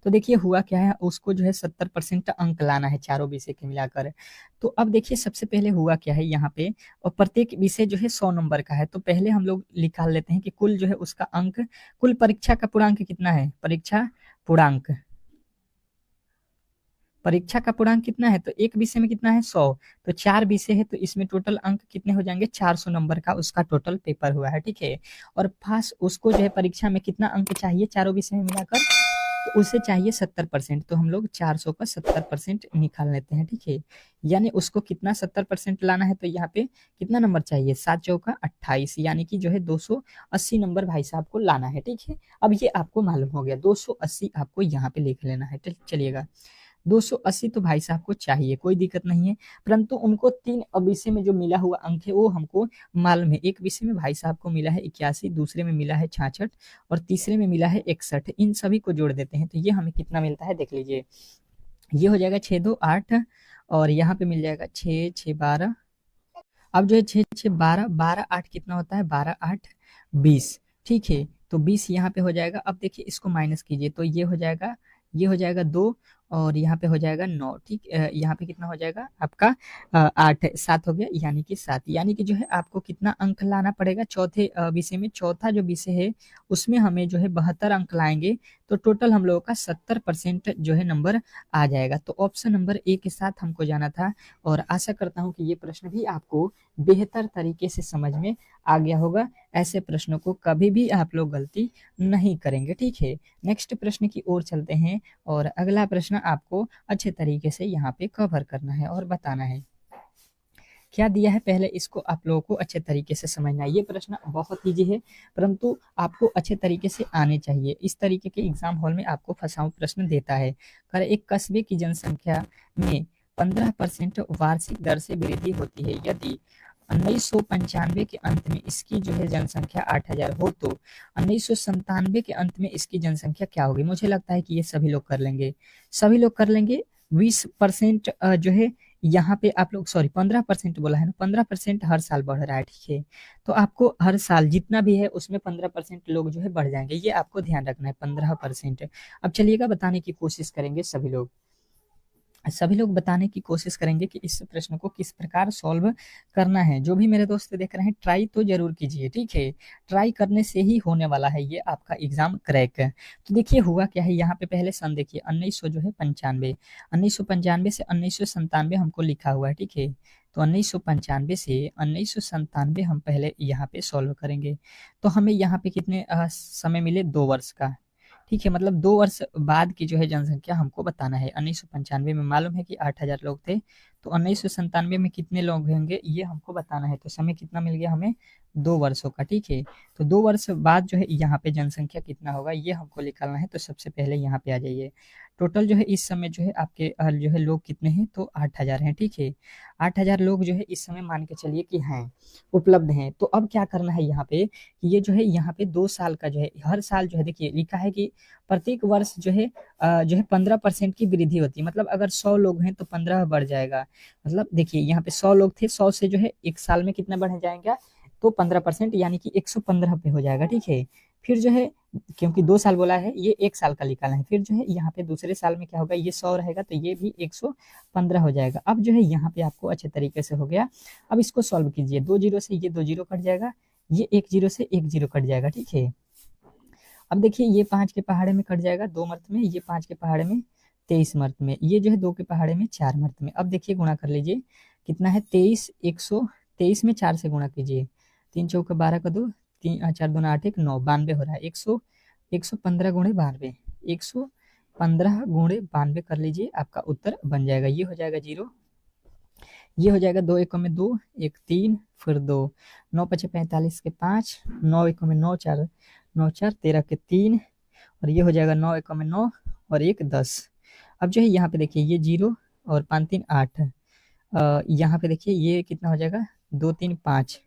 तो देखिए हुआ क्या है, उसको जो है 70% अंक लाना है चारों विषय के मिलाकर। तो अब देखिए सबसे पहले हुआ क्या है यहाँ पे, और प्रत्येक विषय जो है 100 नंबर का है। तो पहले हम लोग निकाल लेते हैं कि कुल जो है उसका अंक, कुल परीक्षा का पूर्णांक कितना है, पूर्णांक परीक्षा का पूर्णांक कितना है, तो एक विषय में कितना है 100, तो 4 विषय है तो इसमें टोटल अंक कितने हो जाएंगे, 400 नंबर का उसका टोटल पेपर हुआ है, ठीक है। और पास उसको जो है परीक्षा में कितना अंक चाहिए चारों विषय में मिलाकर, तो उसे चाहिए 70%। तो हम लोग 400 का 70% निकाल लेते हैं, ठीक है। यानी उसको कितना 70% लाना है, तो यहाँ पे कितना नंबर चाहिए, 7 चौका 28, यानी कि जो है 280 नंबर भाई साहब को लाना है, ठीक है। अब ये आपको मालूम हो गया, 280 आपको यहाँ पे लिख लेना है। चलिएगा 280 तो भाई साहब को चाहिए, कोई दिक्कत नहीं है, परंतु उनको 3 विषय में जो मिला हुआ अंक है वो हमको मालूम है। एक विषय में भाई साहब को मिला है 81, दूसरे में मिला है 66 और तीसरे में मिला है 61। इन सभी को जोड़ देते हैं तो ये हमें कितना मिलता है देख लीजिए, ये हो जाएगा 6 2 8 और यहाँ पे मिल जाएगा 6 6 12। अब जो है 6 6 12, 12 8 कितना होता है, 12 8 20, ठीक है। तो 20 यहाँ पे हो जाएगा। अब देखिए इसको माइनस कीजिए तो ये हो जाएगा, ये हो जाएगा 2 और यहाँ पे हो जाएगा 9, ठीक। यहाँ पे कितना हो जाएगा आपका 8 7 हो गया, यानी कि 7। यानी कि जो है आपको कितना अंक लाना पड़ेगा चौथे विषय में, चौथा जो विषय है उसमें हमें जो है 72 अंक लाएंगे, तो टोटल हम लोगों का 70% जो है नंबर आ जाएगा। तो ऑप्शन नंबर ए के साथ हमको जाना था। और आशा करता हूँ कि ये प्रश्न भी आपको बेहतर तरीके से समझ में आ गया होगा। ऐसे प्रश्नों को कभी भी आप लोग गलती नहीं करेंगे, ठीक है। नेक्स्ट प्रश्न की ओर चलते हैं और अगला प्रश्न आपको अच्छे तरीके से यहाँ पे कवर करना है और बताना है। क्या दिया है पहले इसको आप लोगों को अच्छे तरीके से समझना है। ये प्रश्न बहुत ईजी है, परंतु आपको अच्छे तरीके से आने चाहिए। इस तरीके के एग्जाम हॉल में आपको फंसाऊ प्रश्न देता है। कर एक कस्बे की जनसंख्या में 15% वार्षिक दर से वृद्धि होती है। यदि 1995 के अंत में इसकी जो है जनसंख्या 8000 हो तो 1997 के अंत में इसकी जनसंख्या क्या होगी। मुझे लगता है कि ये सभी लोग कर लेंगे, सभी लोग कर लेंगे। 20% जो है यहाँ पे आप लोग, सॉरी 15% बोला है ना, 15% हर साल बढ़ रहा है, ठीक है। तो आपको हर साल जितना भी है उसमें 15% लोग जो है बढ़ जाएंगे, ये आपको ध्यान रखना है 15%। अब चलिएगा बताने की कोशिश करेंगे सभी लोग बताने की कोशिश करेंगे कि इस प्रश्न को किस प्रकार सॉल्व करना है। जो भी मेरे दोस्त देख रहे हैं ट्राई तो जरूर कीजिए, ठीक है। ट्राई करने से ही होने वाला है ये आपका एग्जाम क्रैक। तो देखिए हुआ क्या है यहाँ पे, पहले सन देखिए 1900 जो है 95, 1995 से 1997 हमको लिखा हुआ है, ठीक है। तो 1995 से 1997 हम पहले यहाँ पे सॉल्व करेंगे। तो हमें यहाँ पे कितने समय मिले, 2 वर्ष का, ठीक है। मतलब 2 वर्ष बाद की जो है जनसंख्या हमको बताना है। 1995 में मालूम है कि 8000 लोग थे, तो 1997 में कितने लोग होंगे ये हमको बताना है। तो समय कितना मिल गया हमें, 2 वर्षों का, ठीक है। तो 2 वर्ष बाद जो है यहाँ पे जनसंख्या कितना होगा ये हमको निकालना है। तो सबसे पहले यहाँ पे आ जाइए, टोटल जो है इस समय जो है आपके जो है लोग कितने हैं, तो 8000 हैं, ठीक है। 8000 लोग जो है इस समय मान के चलिए कि हैं, उपलब्ध हैं। तो अब क्या करना है यहाँ पे, ये जो है यहाँ पे 2 साल का जो है, हर साल जो है देखिए लिखा है कि प्रत्येक वर्ष जो है 15% की वृद्धि होती है। मतलब अगर 100 लोग हैं तो 15 बढ़ जाएगा। मतलब देखिए यहाँ पे 100 लोग थे, 100 से जो है एक साल में कितना बढ़ जाएगा, तो 15%, यानी कि 115 पे हो जाएगा, ठीक है। फिर जो है क्योंकि 2 साल बोला है, ये 1 साल का निकाला है, फिर जो है यहाँ पे दूसरे साल में क्या होगा, ये 100 रहेगा तो ये भी 115 हो जाएगा। अब जो है यहाँ पे आपको अच्छे तरीके से हो गया। अब इसको सॉल्व कीजिए, 2 जीरो से ये 2 जीरो कट जाएगा, ये एक जीरो से एक जीरो कट जाएगा, ठीक है। अब देखिए ये 5 के पहाड़े में कट जाएगा 2 मर्त में, ये 5 के पहाड़े में 23 मर्त में, ये जो है 2 के पहाड़े में 4 मर्त में। अब देखिए गुणा कर लीजिए, कितना है 23, 123 में 4 से गुणा कीजिए, 3 चौके 12 का 2, 3 4 2 8 1 9, 92 हो रहा है। 115 गुणे 92, 115 गुणे 92 कर लीजिए, आपका उत्तर बन जाएगा। ये हो जाएगा 0, ये हो जाएगा 2 एकम में 2, 1 3, फिर 2, 9 पचे 45 के 5, 9 एकम में 9 4, 9 4 13 के 3, और ये हो जाएगा 9 एकम में 9 और 1 10। अब जो है यहाँ पे देखिए ये 0 और 5 3 8, यहाँ पे देखिए ये कितना हो जाएगा 2 3 5,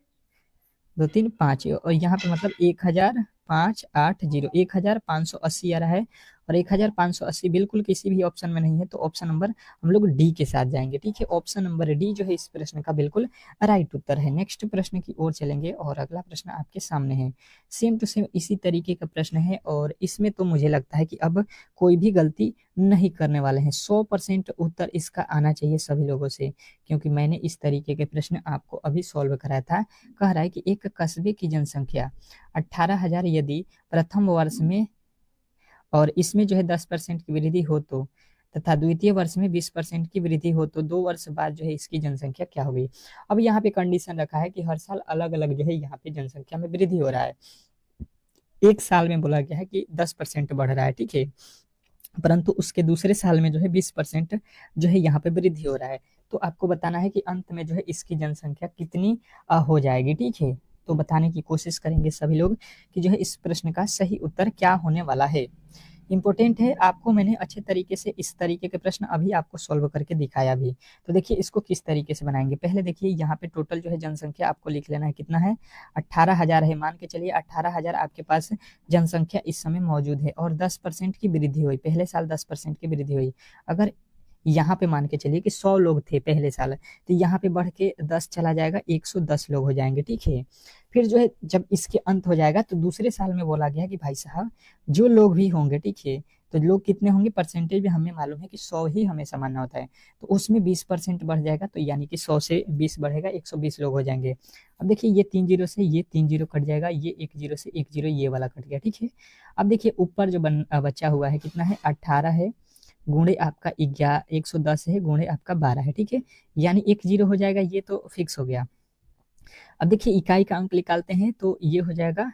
2 3 5, और यहाँ पे मतलब 1580, 1580 आ रहा है, और 1580 बिल्कुल किसी भी ऑप्शन में नहीं है, तो ऑप्शन नंबर हम लोग डी के साथ जाएंगे, ठीक है। ऑप्शन नंबर डी जो है इस प्रश्न का बिल्कुल राइट उत्तर है। नेक्स्ट प्रश्न की ओर चलेंगे, और अगला प्रश्न आपके सामने है। सेम टू सेम इसी तरीके का प्रश्न है, और इसमें तो मुझे लगता है कि अब कोई भी गलती नहीं करने वाले हैं। 100% उत्तर इसका आना चाहिए सभी लोगों से, क्योंकि मैंने इस तरीके के प्रश्न आपको अभी सॉल्व कराया था। कह रहा है कि एक कस्बे की जनसंख्या 18,000 यदि प्रथम वर्ष में और इसमें जो है 10% की वृद्धि हो तो, तथा द्वितीय वर्ष में 20% की वृद्धि हो तो 2 वर्ष बाद जो है इसकी जनसंख्या क्या होगी। अब यहाँ पे कंडीशन रखा है कि हर साल अलग अलग जो है यहाँ पे जनसंख्या में वृद्धि हो रहा है। एक साल में बोला गया है कि 10% बढ़ रहा है, ठीक है, परंतु उसके दूसरे साल में जो है 20% जो है यहाँ पे वृद्धि हो रहा है। तो आपको बताना है कि अंत में जो है इसकी जनसंख्या कितनी हो जाएगी, ठीक है। तो बताने की कोशिश करेंगे सभी लोग कि जो है इस प्रश्न का सही उत्तर क्या होने वाला है। इंपॉर्टेंट है, आपको मैंने अच्छे तरीके से इस तरीके के प्रश्न अभी आपको सॉल्व करके दिखाया भी। तो देखिए इसको किस तरीके से बनाएंगे। पहले देखिए यहाँ पे टोटल जो है जनसंख्या आपको लिख लेना है, कितना है 18,000 है। मान के चलिए 18,000 आपके पास जनसंख्या इस समय मौजूद है, और 10% की वृद्धि हुई, पहले साल 10% की वृद्धि हुई। अगर यहाँ पे मान के चलिए कि 100 लोग थे पहले साल, तो यहाँ पे बढ़ के 10 चला जाएगा, 110 लोग हो जाएंगे, ठीक है। फिर जो है जब इसके अंत हो जाएगा तो दूसरे साल में बोला गया कि भाई साहब जो लोग भी होंगे, ठीक है, तो लोग कितने होंगे, परसेंटेज भी हमें मालूम है कि 100 ही हमेशा मानना होता है, तो उसमें 20% बढ़ जाएगा, तो यानी कि 100 से 20 बढ़ेगा, 120 लोग हो जाएंगे। अब देखिए ये 3 जीरो से ये 3 जीरो कट जाएगा, ये 1 जीरो से 1 जीरो ये वाला कट गया, ठीक है। अब देखिए ऊपर जो बचा हुआ है कितना है 18 है, गुणे आपका 110 है, गुणे आपका 12 है, ठीक है, यानी 1 जीरो हो जाएगा, ये तो फिक्स हो गया। अब देखिए इकाई का अंक निकालते हैं, तो ये हो जाएगा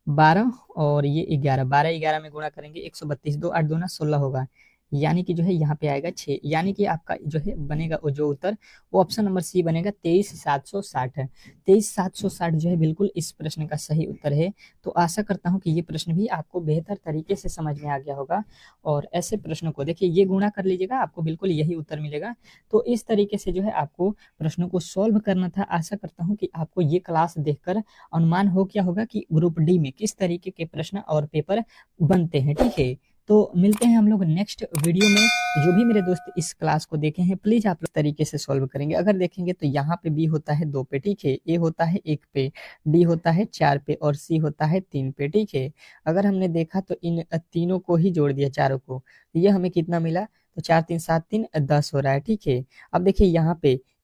12 और ये 11, 12 11 में गुणा करेंगे 132, 2 8 2 ना 16 होगा, यानी कि जो है यहाँ पे आएगा 6, यानी कि आपका जो है बनेगा वो जो उत्तर वो ऑप्शन नंबर सी बनेगा 23,760 है। 23,760 जो है बिल्कुल इस प्रश्न का सही उत्तर है। तो आशा करता हूँ कि ये प्रश्न भी आपको बेहतर तरीके से समझ में आ गया होगा, और ऐसे प्रश्नों को देखिए ये गुणा कर लीजिएगा, आपको बिल्कुल यही उत्तर मिलेगा। तो इस तरीके से जो है आपको प्रश्नों को सॉल्व करना था। आशा करता हूँ कि आपको ये क्लास देखकर अनुमान हो क्या होगा कि ग्रुप डी में किस तरीके के प्रश्न और पेपर बनते हैं, ठीक है। तो मिलते हैं हम लोग नेक्स्ट वीडियो में। जो भी मेरे दोस्त इस क्लास को देखे हैं प्लीज आप लोग तरीके से सॉल्व करेंगे। अगर देखेंगे तो यहाँ पे बी होता है 2 पे, ठीक है, ए होता है 1 पे, डी होता है 4 पे, और सी होता है 3 पे, ठीक है। अगर हमने देखा तो इन तीनों को ही जोड़ दिया, चारों को, तो ये हमें कितना मिला, तो 4 3 7 3 10 हो रहा है, ठीक है। अब देखिए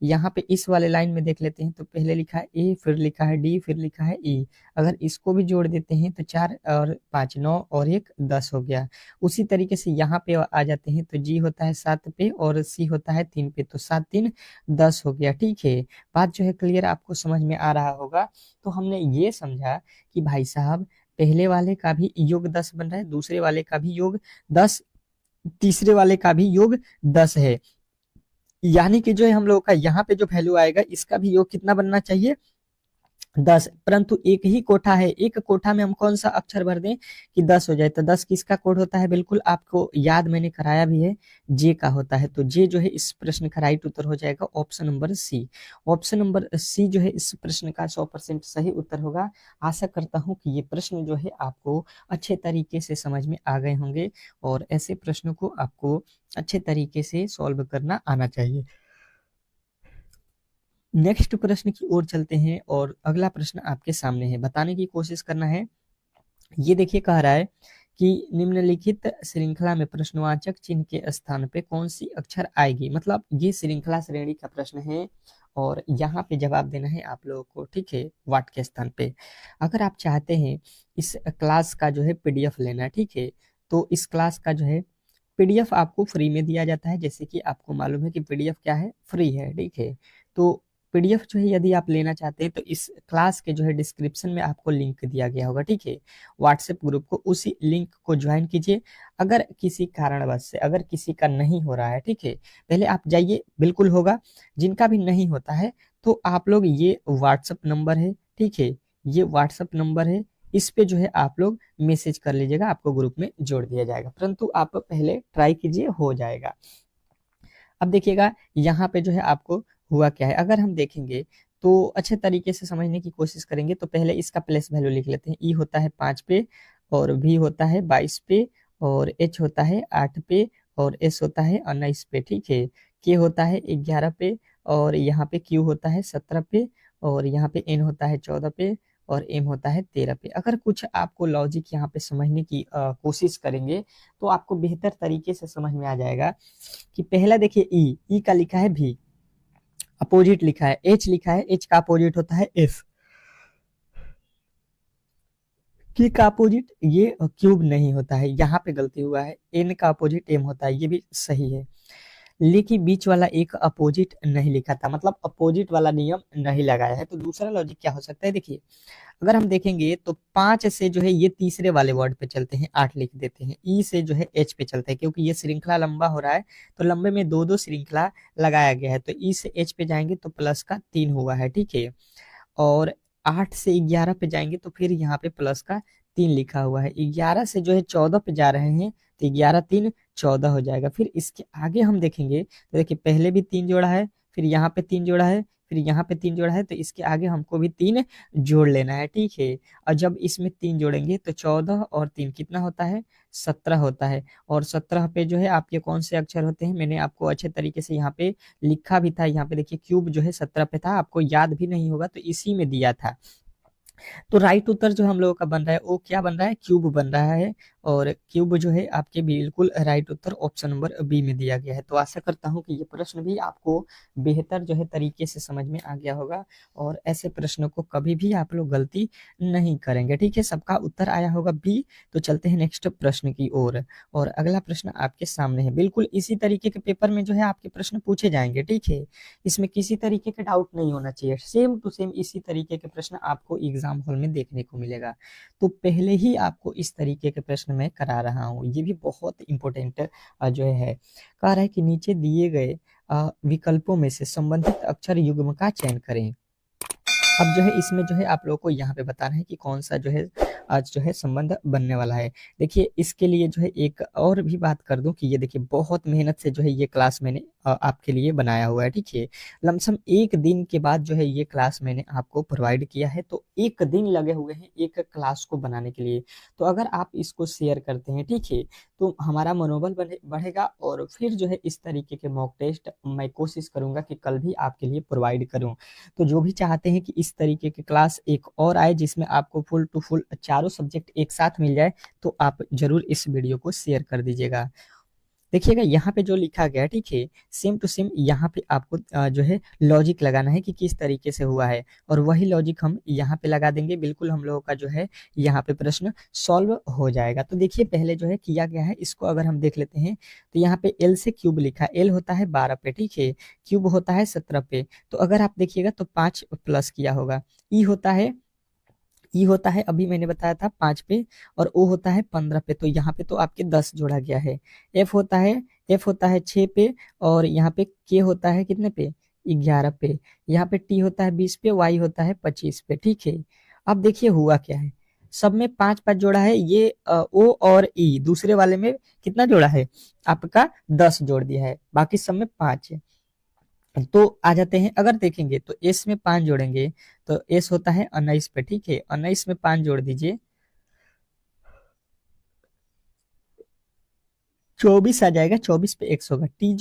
यहाँ पे इस वाले लाइन में देख लेते हैं, तो पहले लिखा है ए, फिर लिखा है डी, फिर लिखा है ई। अगर इसको भी जोड़ देते हैं तो 4 और 5 9 और 1 10 हो गया। उसी तरीके से यहाँ पे आ जाते हैं, तो जी होता है 7 पे और सी होता है 3 पे, तो 7 3 10 हो गया, ठीक है। बात जो है क्लियर आपको समझ में आ रहा होगा। तो हमने ये समझा कि भाई साहब पहले वाले का भी योग 10 बन रहा है, दूसरे वाले का भी योग 10, तीसरे वाले का भी योग 10 है, यानी कि जो है हम लोगों का यहाँ पे जो वैल्यू आएगा इसका भी योग कितना बनना चाहिए, 10। परंतु एक ही कोठा है, एक कोठा में हम कौन सा अक्षर भर दें कि 10 हो जाए, तो 10 किसका कोड होता है, बिल्कुल आपको याद मैंने कराया भी है, जे का होता है। तो जे जो है इस प्रश्न का राइट उत्तर हो जाएगा option number C. Option number C जो है इस प्रश्न का 100% सही उत्तर होगा। आशा करता हूँ कि ये प्रश्न जो है आपको अच्छे तरीके से समझ में आ गए होंगे, और ऐसे प्रश्नों को आपको अच्छे तरीके से सॉल्व करना आना चाहिए। नेक्स्ट प्रश्न की ओर चलते हैं, और अगला प्रश्न आपके सामने है, बताने की कोशिश करना है। ये देखिए कह रहा है कि निम्नलिखित श्रृंखला में प्रश्नवाचक चिन्ह के स्थान पे कौन सी अक्षर आएगी। मतलब ये श्रृंखला श्रेणी का प्रश्न है, और यहाँ पे जवाब देना है आप लोगों को, ठीक है, व्हाट के स्थान पे। अगर आप चाहते हैं इस क्लास का जो है पीडीएफ लेना, ठीक है, तो इस क्लास का जो है पीडीएफ आपको फ्री में दिया जाता है। जैसे कि आपको मालूम है कि पीडीएफ क्या है, फ्री है, ठीक है। तो पीडीएफ जो है यदि आप लेना चाहते हैं तो इस क्लास के जो है डिस्क्रिप्शन में आपको लिंक दिया गया होगा, ठीक है, व्हाट्सएप ग्रुप को, उसी लिंक को ज्वाइन कीजिए। अगर किसी कारणवश से अगर किसी का नहीं हो रहा है, ठीक है, पहले आप जाइए, बिल्कुल होगा। जिनका भी नहीं होता है तो आप लोग, ये व्हाट्सएप नंबर है, ठीक है, ये व्हाट्सएप नंबर है, इस पे जो है आप लोग मैसेज कर लीजिएगा, आपको ग्रुप में जोड़ दिया जाएगा। परंतु आप पहले ट्राई कीजिए, हो जाएगा। अब देखिएगा यहाँ पे जो है आपको हुआ क्या है, अगर हम देखेंगे तो अच्छे तरीके से समझने की कोशिश करेंगे। तो पहले इसका प्लेस वैल्यू लिख लेते हैं। ई होता है 5 पे, और वी होता है 22 पे, और एच होता है 8 पे, और एस होता है 19 पे, ठीक है। के होता है 11 पे, और यहाँ पे क्यू होता है 17 पे, और यहाँ पे एन होता है 14 पे, और एम होता है 13 पे। अगर कुछ आपको लॉजिक यहाँ पे समझने की कोशिश करेंगे तो आपको बेहतर तरीके से समझ में आ जाएगा कि पहला देखिए, ई का लिखा है भी, अपोजिट लिखा है, एच लिखा है, एच का अपोजिट होता है एफ, के का अपोजिट ये क्यूब नहीं होता है, यहाँ पे गलती हुआ है, एन का अपोजिट एम होता है, ये भी सही है। लेकिन बीच वाला एक अपोजिट नहीं लिखा था, मतलब अपोजिट वाला नियम नहीं लगाया है। तो दूसरा लॉजिक क्या हो सकता है, देखिए, अगर हम देखेंगे तो 5 से जो है ये तीसरे वाले वर्ड पे चलते हैं, 8 लिख देते हैं। ई से जो है एच पे चलते हैं, क्योंकि ये श्रृंखला लंबा हो रहा है तो लंबे में दो दो श्रृंखला लगाया गया है। तो ई से एच पे जाएंगे तो प्लस का 3 हुआ है, ठीक है। और 8 से 11 पे जाएंगे तो फिर यहाँ पे प्लस का 3 लिखा हुआ है। 11 से जो है 14 पे जा रहे हैं तो 11 3 14 हो जाएगा। फिर इसके आगे हम देखेंगे तो देखिए, पहले भी 3 जोड़ा है, फिर यहाँ पे 3 जोड़ा है, फिर यहाँ पे 3 जोड़ा है, तो इसके आगे हमको भी 3 जोड़ लेना है, ठीक है। और जब इसमें 3 जोड़ेंगे तो 14 और 3 कितना होता है, 17 होता है। और 17 पे जो है आपके कौन से अक्षर होते हैं, मैंने आपको अच्छे तरीके से यहाँ पे लिखा भी था। यहाँ पे देखिए, क्यूब जो है 17 पे था, आपको याद भी नहीं होगा तो इसी में दिया था। तो राइट उत्तर जो हम लोगों का बन रहा है वो क्या बन रहा है, क्यूब बन रहा है। और क्यूब जो है आपके बिल्कुल राइट उत्तर ऑप्शन नंबर बी में दिया गया है। तो आशा करता हूँ कि ये प्रश्न भी आपको बेहतर जो है तरीके से समझ में आ गया होगा, और ऐसे प्रश्नों को कभी भी आप लोग गलती नहीं करेंगे, ठीक है। सबका उत्तर आया होगा बी। तो चलते हैं नेक्स्ट प्रश्न की ओर। और अगला प्रश्न आपके सामने है, बिल्कुल इसी तरीके के पेपर में जो है आपके प्रश्न पूछे जाएंगे, ठीक है। इसमें किसी तरीके का डाउट नहीं होना चाहिए, सेम टू सेम इसी तरीके के प्रश्न आपको एग्जाम हॉल में देखने को मिलेगा। तो पहले ही आपको इस तरीके के प्रश्न मैं करा रहा हूँ, ये भी बहुत इंपॉर्टेंट जो है। कह रहा है कि नीचे दिए गए विकल्पों में से संबंधित अक्षर युग्म का चयन करें। अब जो है इसमें जो है आप लोगों को यहाँ पे बताना है कि कौन सा जो है आज जो है संबंध बनने वाला है। देखिए, इसके लिए जो है एक और भी बात कर दूं कि ये देखिए, बहुत मेहनत से जो है ये क्लास मैंने आपके लिए बनाया हुआ है, ठीक है। लमसम 1 दिन के बाद जो है ये क्लास मैंने आपको प्रोवाइड किया है। तो 1 दिन लगे हुए हैं एक क्लास को बनाने के लिए। तो अगर आप इसको शेयर करते हैं, ठीक है, तो हमारा मनोबल बढ़ेगा। और फिर जो है इस तरीके के मॉक टेस्ट मैं कोशिश करूंगा कि कल भी आपके लिए प्रोवाइड करूं। तो जो भी चाहते हैं कि इस तरीके की क्लास एक और आए जिसमें आपको फुल टू फुल चारों सब्जेक्ट एक साथ मिल जाए, तो आप जरूर इस वीडियो को शेयर कर दीजिएगा। देखिएगा यहाँ पे जो लिखा गया, ठीक है, सेम टू सेम यहाँ पे आपको जो है लॉजिक लगाना है कि किस तरीके से हुआ है, और वही लॉजिक हम यहाँ पे लगा देंगे। बिल्कुल हम लोगों का जो है यहाँ पे प्रश्न सॉल्व हो जाएगा। तो देखिए, पहले जो है किया गया है, इसको अगर हम देख लेते हैं तो यहाँ पे एल से क्यूब लिखा है। एल होता है 12 पे, ठीक है, क्यूब होता है 17 पे। तो अगर आप देखिएगा तो 5 प्लस किया होगा। ई होता है अभी मैंने बताया था 5 पे, और ओ होता है 15 पे। तो यहाँ पे तो आपके 10 जोड़ा गया है। एफ होता है 6 पे, और यहाँ पे के होता है कितने पे, 11 पे। यहाँ पे टी होता है 20 पे, वाई होता है 25 पे, ठीक है। अब देखिए हुआ क्या है, सब में 5 5 जोड़ा है। ये ओ और ई दूसरे वाले में कितना जोड़ा है, आपका 10 जोड़ दिया है, बाकी सब में 5 है। तो आ जाते हैं, अगर देखेंगे तो एस में 5 जोड़ेंगे तो एस होता है 19 पे, ठीक है। 19 में 5 जोड़ दीजिए, 24 आ जाएगा। 24 पे एक्स होगा। टी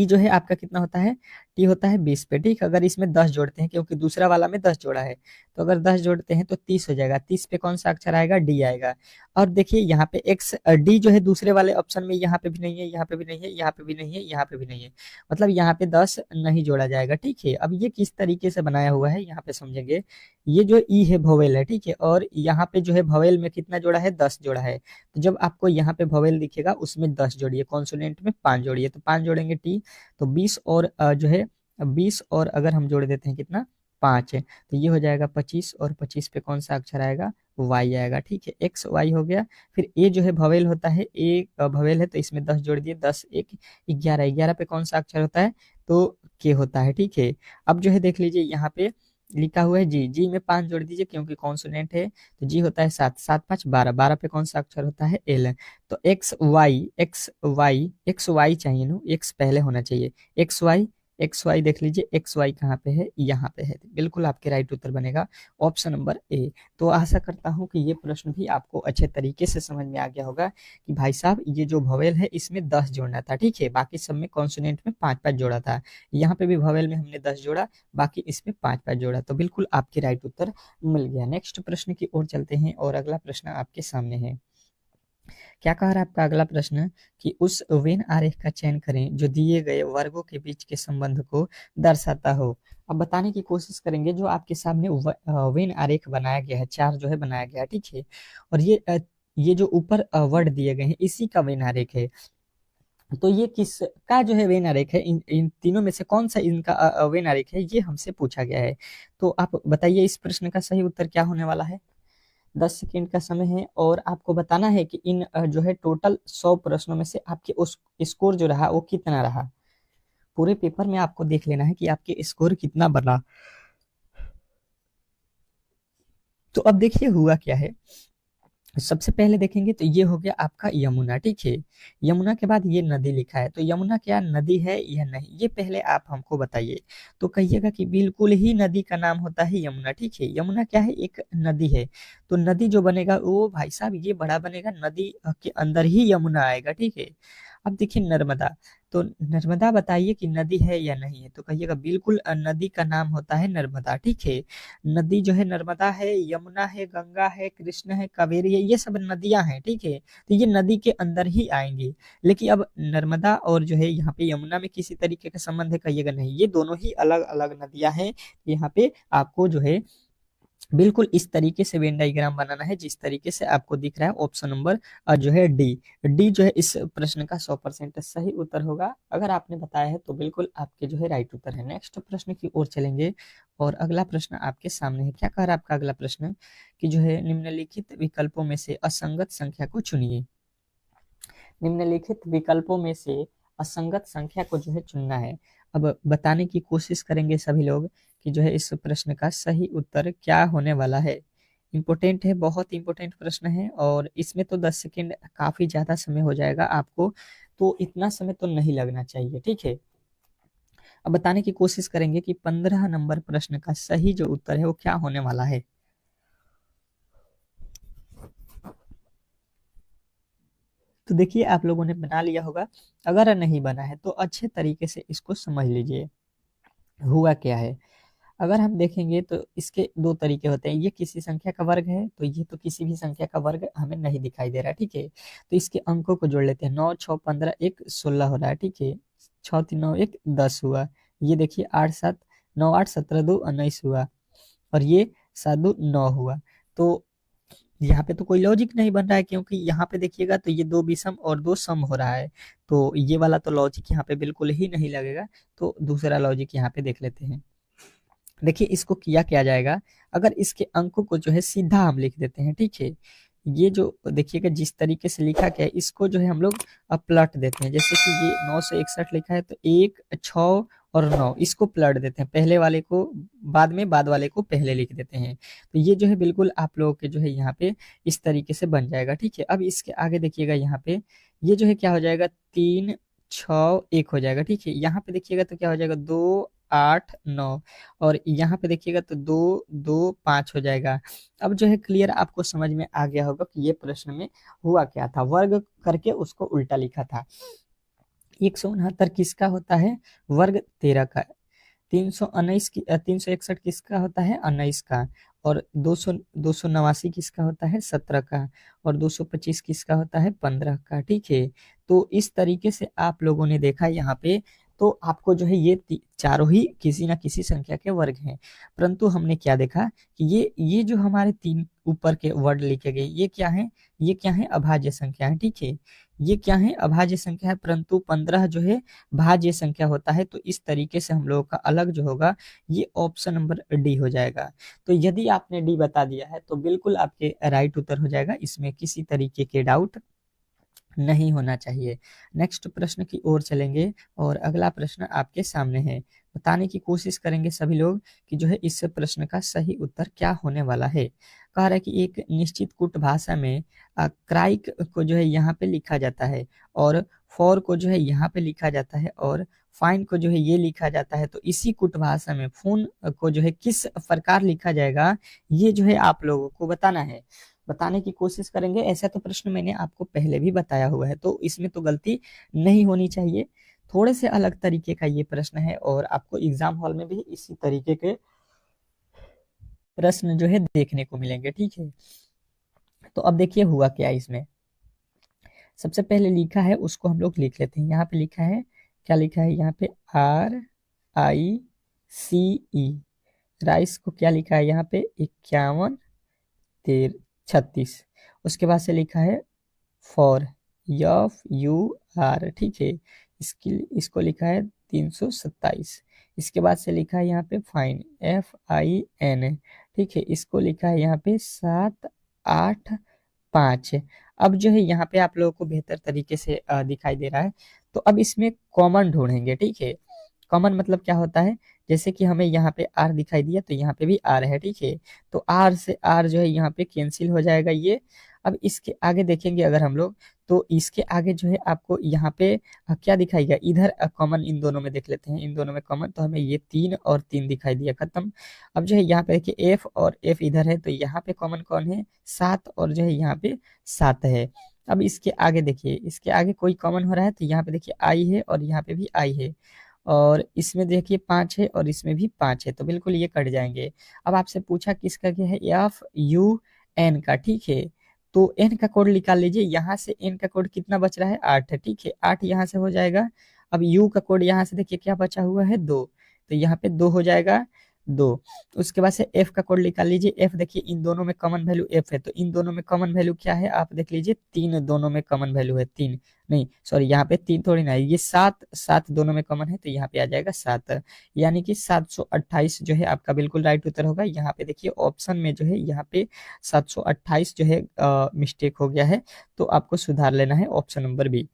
जो है आपका कितना होता है, टी होता है 20 पे, ठीक। अगर इसमें 10 जोड़ते हैं, क्योंकि दूसरा वाला में 10 जोड़ा है, तो अगर 10 जोड़ते हैं तो 30 हो जाएगा। 30 पे कौन सा अक्षर आएगा? डी आएगा। और देखिए यहाँ पे एक्स डी जो है दूसरे वाले ऑप्शन में यहाँ पे भी नहीं है, यहाँ पे भी नहीं है, यहाँ पे भी नहीं है, यहाँ पे भी नहीं है, मतलब यहाँ पे 10 नहीं जोड़ा जाएगा, ठीक है। अब ये किस तरीके से बनाया हुआ है यहाँ पे समझेंगे। ये जो ई है भोवेल है, ठीक है, और यहाँ पे जो है भोवेल में कितना जोड़ा है? 10 जोड़ा है। तो जब आपको यहाँ पे भोवेल दिखेगा उसमें 10 जोड़िए, कॉन्सोनेंट में 5 जोड़िए, तो 5 जोड़ेंगे टी, तो 20 और जो है 20 और अगर हम जोड़ देते हैं कितना? 5 है, तो ये हो जाएगा 25, और 25 पे कौन सा अक्षर आएगा? वाई आएगा, ठीक है। एक्स वाई हो गया। फिर ए जो है भवेल होता है, ए भवेल है तो इसमें 10 जोड़ दिए, 10 एक 11, 11 पे कौन सा अक्षर होता है? तो के होता है, ठीक है। अब जो है देख लीजिए यहाँ पे लिखा हुआ है जी, जी में 5 जोड़ दीजिए क्योंकि कॉन्सोनेंट है, तो जी होता है 7, 7 5 12, 12 पे कौन सा अक्षर होता है? एल। तो X Y, X Y, X Y चाहिए ना, एक्स पहले होना चाहिए। एक्स वाई, एक्स वाई देख लीजिए, एक्स वाई कहाँ पे है? यहाँ पे है, बिल्कुल आपके राइट उत्तर बनेगा ऑप्शन नंबर ए। तो आशा करता हूँ कि ये प्रश्न भी आपको अच्छे तरीके से समझ में आ गया होगा कि भाई साहब ये जो भवेल है इसमें 10 जोड़ना था, ठीक है, बाकी सब में कॉन्सोनेंट में 5 5 जोड़ा था, यहाँ पे भी भवेल में हमने 10 जोड़ा, बाकी इसमें 5 5 जोड़ा, तो बिल्कुल आपके राइट उत्तर मिल गया। नेक्स्ट प्रश्न की ओर चलते हैं और अगला प्रश्न आपके सामने है। क्या कह रहा है आपका अगला प्रश्न कि उस वेन आरेख का चयन करें जो दिए गए वर्गों के बीच के संबंध को दर्शाता हो। अब बताने की कोशिश करेंगे, जो आपके सामने वेन आरेख बनाया गया है, चार जो है बनाया गया है, ठीक है, और ये जो ऊपर वर्ड दिए गए हैं इसी का वेन आरेख है। तो ये किस का जो है वेन आरेख है? इन तीनों में से कौन सा इनका वेन आरेख है, ये हमसे पूछा गया है। तो आप बताइए इस प्रश्न का सही उत्तर क्या होने वाला है। 10 सेकेंड का समय है और आपको बताना है कि इन जो है टोटल 100 प्रश्नों में से आपके उस स्कोर जो रहा वो कितना रहा। पूरे पेपर में आपको देख लेना है कि आपके स्कोर कितना बना। तो अब देखिए हुआ क्या है। सबसे पहले देखेंगे तो ये हो गया आपका यमुना, ठीक है। यमुना के बाद ये नदी लिखा है, तो यमुना क्या नदी है या नहीं, ये पहले आप हमको बताइए। तो कहिएगा कि बिल्कुल ही नदी का नाम होता है यमुना, ठीक है। यमुना क्या है? एक नदी है। तो नदी जो बनेगा वो भाई साहब ये बड़ा बनेगा, नदी के अंदर ही यमुना आएगा, ठीक है। अब देखिए नर्मदा, तो नर्मदा बताइए कि नदी है या नहीं है, तो कहिएगा बिल्कुल नदी का नाम होता है नर्मदा, ठीक है। नदी जो है नर्मदा है, यमुना है, गंगा है, कृष्ण है, कावेरी है, ये सब नदियां हैं, ठीक है। तो ये नदी के अंदर ही आएंगी। लेकिन अब नर्मदा और जो है यहाँ पे यमुना में किसी तरीके का संबंध है, कहिएगा नहीं, ये दोनों ही अलग अलग नदियां हैं। यहाँ पे आपको जो है बिल्कुल इस तरीके से वेन डायग्राम बनाना है जिस तरीके से आपको दिख रहा है ऑप्शन नंबर जो है डी। डी जो है इस प्रश्न का 100% सही उत्तर होगा। अगर आपने बताया है तो बिल्कुल आपके जो है राइट उत्तर है। नेक्स्ट प्रश्न की ओर चलेंगे और अगला प्रश्न आपके सामने है। क्या कह रहा है आपका अगला प्रश्न कि जो है निम्नलिखित विकल्पों में से असंगत संख्या को चुनिए। निम्नलिखित विकल्पों में से असंगत संख्या को जो है चुनना है। अब बताने की कोशिश करेंगे सभी लोग कि जो है इस प्रश्न का सही उत्तर क्या होने वाला है। इम्पोर्टेंट है, बहुत इंपॉर्टेंट प्रश्न है और इसमें तो 10 सेकेंड काफी ज्यादा समय हो जाएगा आपको, तो इतना समय तो नहीं लगना चाहिए, ठीक है। अब बताने की कोशिश करेंगे कि 15 नंबर प्रश्न का सही जो उत्तर है वो क्या होने वाला है। तो देखिए आप लोगों ने बना लिया होगा, अगर नहीं बना है तो अच्छे तरीके से इसको समझ लीजिए हुआ क्या है। अगर हम देखेंगे तो इसके दो तरीके होते हैं, ये किसी संख्या का वर्ग है तो ये तो किसी भी संख्या का वर्ग हमें नहीं दिखाई दे रहा है, ठीक है। तो इसके अंकों को जोड़ लेते हैं, 9 6 15 1 16 हो रहा है, ठीक है। 6 3 9 1 10 हुआ। ये देखिए 8 7 9 8 17 2 19 हुआ, और ये 7 2 9 हुआ। तो यहाँ पे तो कोई लॉजिक नहीं बन रहा है, क्योंकि यहाँ पे देखिएगा तो ये दो विषम और दो सम हो रहा है, तो ये वाला तो लॉजिक यहाँ पे बिल्कुल ही नहीं लगेगा। तो दूसरा लॉजिक यहाँ पे देख लेते हैं। देखिए इसको किया क्या जाएगा, अगर इसके अंकों को जो है सीधा हम लिख देते हैं, ठीक है। ये जो देखिएगा जिस तरीके से लिखा गया है इसको जो है हम लोग पलट देते हैं, जैसे कि ये 961 लिखा है तो 1 6 और 9 इसको पलट देते हैं, पहले वाले को बाद में, बाद वाले को पहले लिख देते हैं। तो ये जो है बिल्कुल आप लोगों के जो है यहाँ पे इस तरीके से बन जाएगा, ठीक है। अब इसके आगे देखिएगा यहाँ पे ये जो है क्या हो जाएगा, 3 6 1 हो जाएगा, ठीक है। यहाँ पे देखिएगा तो क्या हो जाएगा, 2 8 9, और यहाँ पे देखिएगा तो 2 2 5 हो जाएगा। अब जो है क्लियर आपको समझ में आ गया होगा कि ये प्रश्न में हुआ क्या था, वर्ग करके उसको उल्टा लिखा था। 169 किसका होता है? वर्ग 13 का। 319 की 361 किसका होता है? 19 का। और 289 किसका होता है? 17 का। और 225 किसका होता है? 15 का। ठीक है, तो इस तरीके से आप लोगों ने देखा यहाँ पे, तो आपको जो है ये चारों ही किसी ना किसी संख्या के वर्ग हैं। परंतु हमने क्या देखा कि ये जो हमारे तीन ऊपर के वर्ड लिखे गए, ये क्या है? ये क्या है? अभाज्य संख्या है। ठीक है, ये क्या है? अभाज्य संख्या है। परंतु 15 जो है भाज्य संख्या होता है। तो इस तरीके से हम लोगों का अलग जो होगा, ये ऑप्शन नंबर डी हो जाएगा। तो यदि आपने डी बता दिया है तो बिल्कुल आपके राइट उत्तर हो जाएगा, इसमें किसी तरीके के डाउट नहीं होना चाहिए। नेक्स्ट प्रश्न की ओर चलेंगे और अगला प्रश्न आपके सामने है। बताने की कोशिश करेंगे सभी लोग कि जो है इस प्रश्न का सही उत्तर क्या होने वाला है। कह रहा है कि एक निश्चित कूट भाषा में क्राइक को जो है यहाँ पे लिखा जाता है, और फॉर को जो है यहाँ पे लिखा जाता है, और फाइन को जो है ये लिखा जाता है। तो इसी कूट भाषा में फोन को जो है किस प्रकार लिखा जाएगा, ये जो है आप लोगों को बताना है। बताने की कोशिश करेंगे। ऐसा तो प्रश्न मैंने आपको पहले भी बताया हुआ है, तो इसमें तो गलती नहीं होनी चाहिए। थोड़े से अलग तरीके का ये प्रश्न है, और आपको एग्जाम हॉल में भी इसी तरीके के प्रश्न जो है देखने को मिलेंगे। ठीक है, तो अब देखिए हुआ क्या इसमें। सबसे पहले लिखा है उसको हम लोग लिख लेते हैं। यहाँ पे लिखा है, क्या लिखा है यहाँ पे? RICE। राइस को क्या लिखा है यहाँ पे? 51 36। उसके बाद से लिखा है फॉर, FUR। ठीक है, इसको लिखा है 327। इसके बाद से लिखा है यहाँ पे फाइन, FIN। ठीक है, इसको लिखा है यहाँ पे 785। अब जो है यहाँ पे आप लोगों को बेहतर तरीके से दिखाई दे रहा है। तो अब इसमें कॉमन ढूंढेंगे। ठीक है, कॉमन मतलब क्या होता है? जैसे कि हमें यहाँ पे आर दिखाई दिया, तो यहाँ पे भी आर है। ठीक है, तो आर से आर जो है यहाँ पे कैंसिल हो जाएगा ये। अब इसके आगे देखेंगे अगर हम लोग, तो इसके आगे जो है आपको यहाँ पे क्या दिखाई गया? इधर कॉमन इन दोनों में देख लेते हैं। इन दोनों में कॉमन तो हमें ये 3 और 3 दिखाई दिया, खत्म। अब जो है यहाँ पे देखिए एफ और एफ इधर है, तो यहाँ पे कॉमन कौन है? 7, और जो है यहाँ पे 7 है। अब इसके आगे देखिए, इसके आगे कोई कॉमन हो रहा है, तो यहाँ पे देखिए आई है, और यहाँ पे भी आई है, और इसमें देखिए 5 है, और इसमें भी 5 है, तो बिल्कुल ये कट जाएंगे। अब आपसे पूछा किसका क्या है? FUN का। ठीक है, तो एन का कोड निकाल लीजिए। यहाँ से एन का कोड कितना बच रहा है? 8 है। ठीक है, 8 यहाँ से हो जाएगा। अब यू का कोड यहाँ से देखिए क्या बचा हुआ है? 2, तो यहाँ पे 2 हो जाएगा, 2। उसके बाद से एफ का कोड निकाल लीजिए। एफ देखिए इन दोनों में कॉमन वैल्यू एफ है, तो इन दोनों में कॉमन वैल्यू क्या है? आप देख लीजिए, 3 दोनों में कॉमन वैल्यू है, 3 नहीं सॉरी, यहाँ पे 3 थोड़ी ना है, ये 7, 7 दोनों में कॉमन है, तो यहाँ पे आ जाएगा 7, यानी कि 728 जो है आपका बिल्कुल राइट उत्तर होगा। यहाँ पे देखिए ऑप्शन में जो है यहाँ पे 728 जो है मिस्टेक हो गया है, तो आपको सुधार लेना है ऑप्शन नंबर बी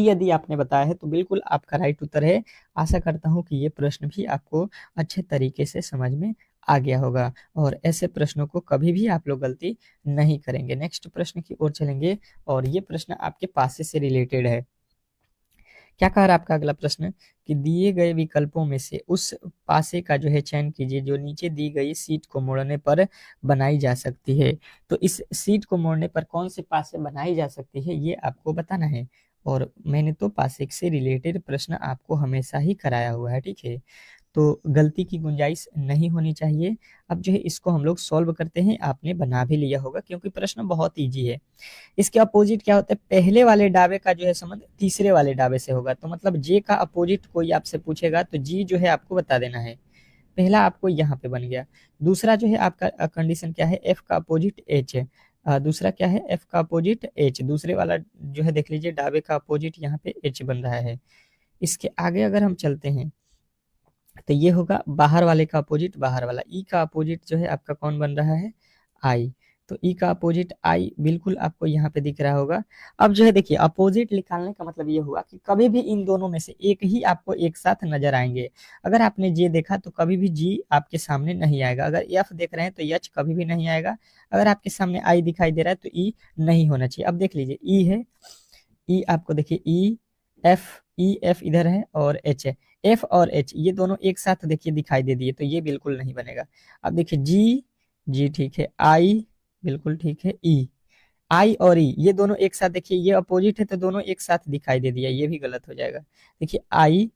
यदि आपने बताया है तो बिल्कुल आपका राइट उत्तर है। आशा करता हूं कि ये प्रश्न भी आपको अच्छे तरीके से समझ में आ गया होगा, और ऐसे प्रश्नों को कभी भी आप लोग गलती नहीं करेंगे। नेक्स्ट प्रश्न की ओर चलेंगे, और ये प्रश्न आपके पासे से रिलेटेड है। क्या कह रहा है आपका अगला प्रश्न कि दिए गए विकल्पों में से उस पासे का जो है चयन कीजिए जो नीचे दी गई सीट को मोड़ने पर बनाई जा सकती है। तो इस सीट को मोड़ने पर कौन से पासे बनाई जा सकती है, ये आपको बताना है। और मैंने तो पासे से रिलेटेड प्रश्न आपको हमेशा ही कराया हुआ है। ठीक है, तो गलती की गुंजाइश नहीं होनी चाहिए। अब जो है इसको हम लोग सॉल्व करते हैं। आपने बना भी लिया होगा क्योंकि प्रश्न बहुत ईजी है। इसके अपोजिट क्या होता है? पहले वाले डाबे का जो है संबंध तीसरे वाले डाबे से होगा। तो मतलब जे का अपोजिट कोई आपसे पूछेगा तो जी जो है आपको बता देना है। पहला आपको यहाँ पे बन गया। दूसरा जो है आपका कंडीशन क्या है? एफ का अपोजिट एच है। दूसरा क्या है? एफ का अपोजिट एच। दूसरे वाला जो है देख लीजिए, डाबे का अपोजिट यहाँ पे एच बन रहा है। इसके आगे अगर हम चलते हैं तो ये होगा बाहर वाले का अपोजिट बाहर वाला। ई का अपोजिट जो है आपका कौन बन रहा है? आई। तो ई का अपोजिट आई बिल्कुल आपको यहाँ पे दिख रहा होगा। अब जो है देखिए, अपोजिट निकालने का मतलब ये हुआ कि कभी भी इन दोनों में से एक ही आपको एक साथ नजर आएंगे। अगर आपने जे देखा तो कभी भी जी आपके सामने नहीं आएगा। अगर एफ देख रहे हैं तो एच कभी भी नहीं आएगा। अगर आपके सामने आई दिखाई दे रहा है तो ई नहीं होना चाहिए। अब देख लीजिए, ई है, ई आपको देखिए, ई एफ इधर है, और एच है। एफ और एच ये दोनों एक साथ देखिए दिखाई दे दिए, तो ये बिल्कुल नहीं बनेगा। अब देखिए जी, जी ठीक है। आई बिल्कुल ठीक है। ई, आई और ई ये दोनों एक साथ देखिए, ये अपोजिट है तो दोनों एक साथ दिखाई दे दिया, ये भी गलत हो जाएगा। देखिए आई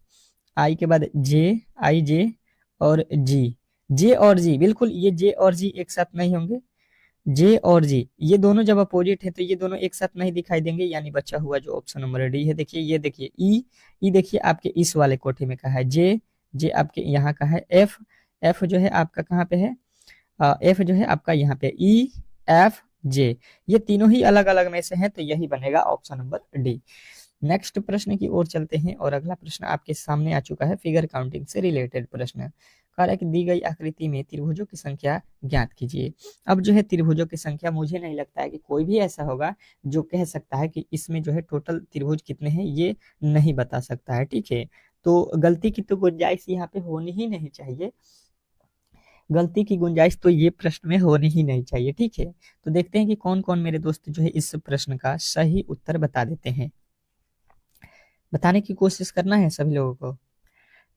आई के बाद जे, आई जे और जी, जे और जी, बिल्कुल ये जे और जी एक साथ नहीं होंगे। जे और जी ये दोनों जब अपोजिट है तो ये दोनों एक साथ नहीं दिखाई देंगे, यानी बचा हुआ जो ऑप्शन नंबर डी है, देखिए ये देखिए ई, ई देखिए आपके इस वाले कोठे में का है, जे, जे आपके यहाँ का है, एफ, एफ जो है आपका कहाँ पे है, एफ जो है आपका यहाँ पे, ई, एफ, जे, ये तीनों ही अलग अलग में से हैं, तो यही बनेगा ऑप्शन नंबर डी। नेक्स्ट प्रश्न की ओर चलते हैं और अगला प्रश्न आपके सामने आ चुका है, फिगर काउंटिंग से रिलेटेड प्रश्न। कह रहा है कि दी गई आकृति में त्रिभुजों की संख्या ज्ञात कीजिए। अब जो है त्रिभुजों की संख्या, मुझे नहीं लगता है कि कोई भी ऐसा होगा जो कह सकता है कि इसमें जो है टोटल त्रिभुज कितने हैं, ये नहीं बता सकता है, ठीक है। तो गलती की तो गुंजाइश यहाँ पे होनी ही नहीं चाहिए, गलती की गुंजाइश तो ये प्रश्न में होनी ही नहीं चाहिए, ठीक है। तो देखते हैं कि कौन कौन मेरे दोस्त जो है इस प्रश्न का सही उत्तर बता देते हैं। बताने की कोशिश करना है सभी लोगों को।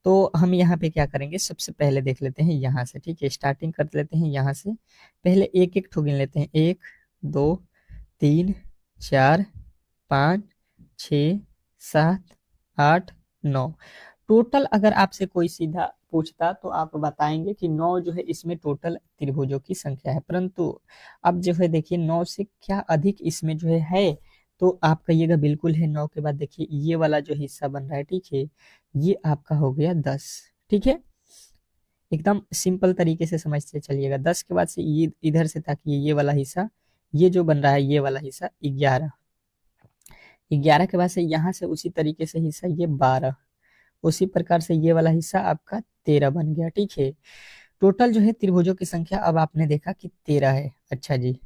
तो हम यहाँ पे क्या करेंगे, सबसे पहले देख लेते हैं यहाँ से, ठीक है, स्टार्टिंग कर लेते हैं यहाँ से। पहले एक एक ठो गिन लेते हैं, 1 2 3 4 5 6 7 8 9। टोटल अगर आपसे कोई सीधा पूछता तो आप बताएंगे कि 9 जो है इसमें टोटल त्रिभुजों की संख्या है, परंतु अब जो है देखिए 9 से क्या अधिक इसमें जो है तो आप कहिएगा बिल्कुल है। 9 के बाद देखिए ये वाला जो हिस्सा बन रहा है, ठीक है, ये आपका हो गया 10, ठीक है, एकदम सिंपल तरीके से समझते चलिएगा। 10 के बाद से ये इधर से ताकि ये वाला हिस्सा, ये जो बन रहा है ये वाला हिस्सा 11, 11 के बाद से यहाँ से उसी तरीके से हिस्सा ये 12, उसी प्रकार से ये वाला हिस्सा आपका 13 बन गया, ठीक है। टोटल जो है त्रिभुजों की संख्या अब आपने देखा कि 13 है। अच्छा जी,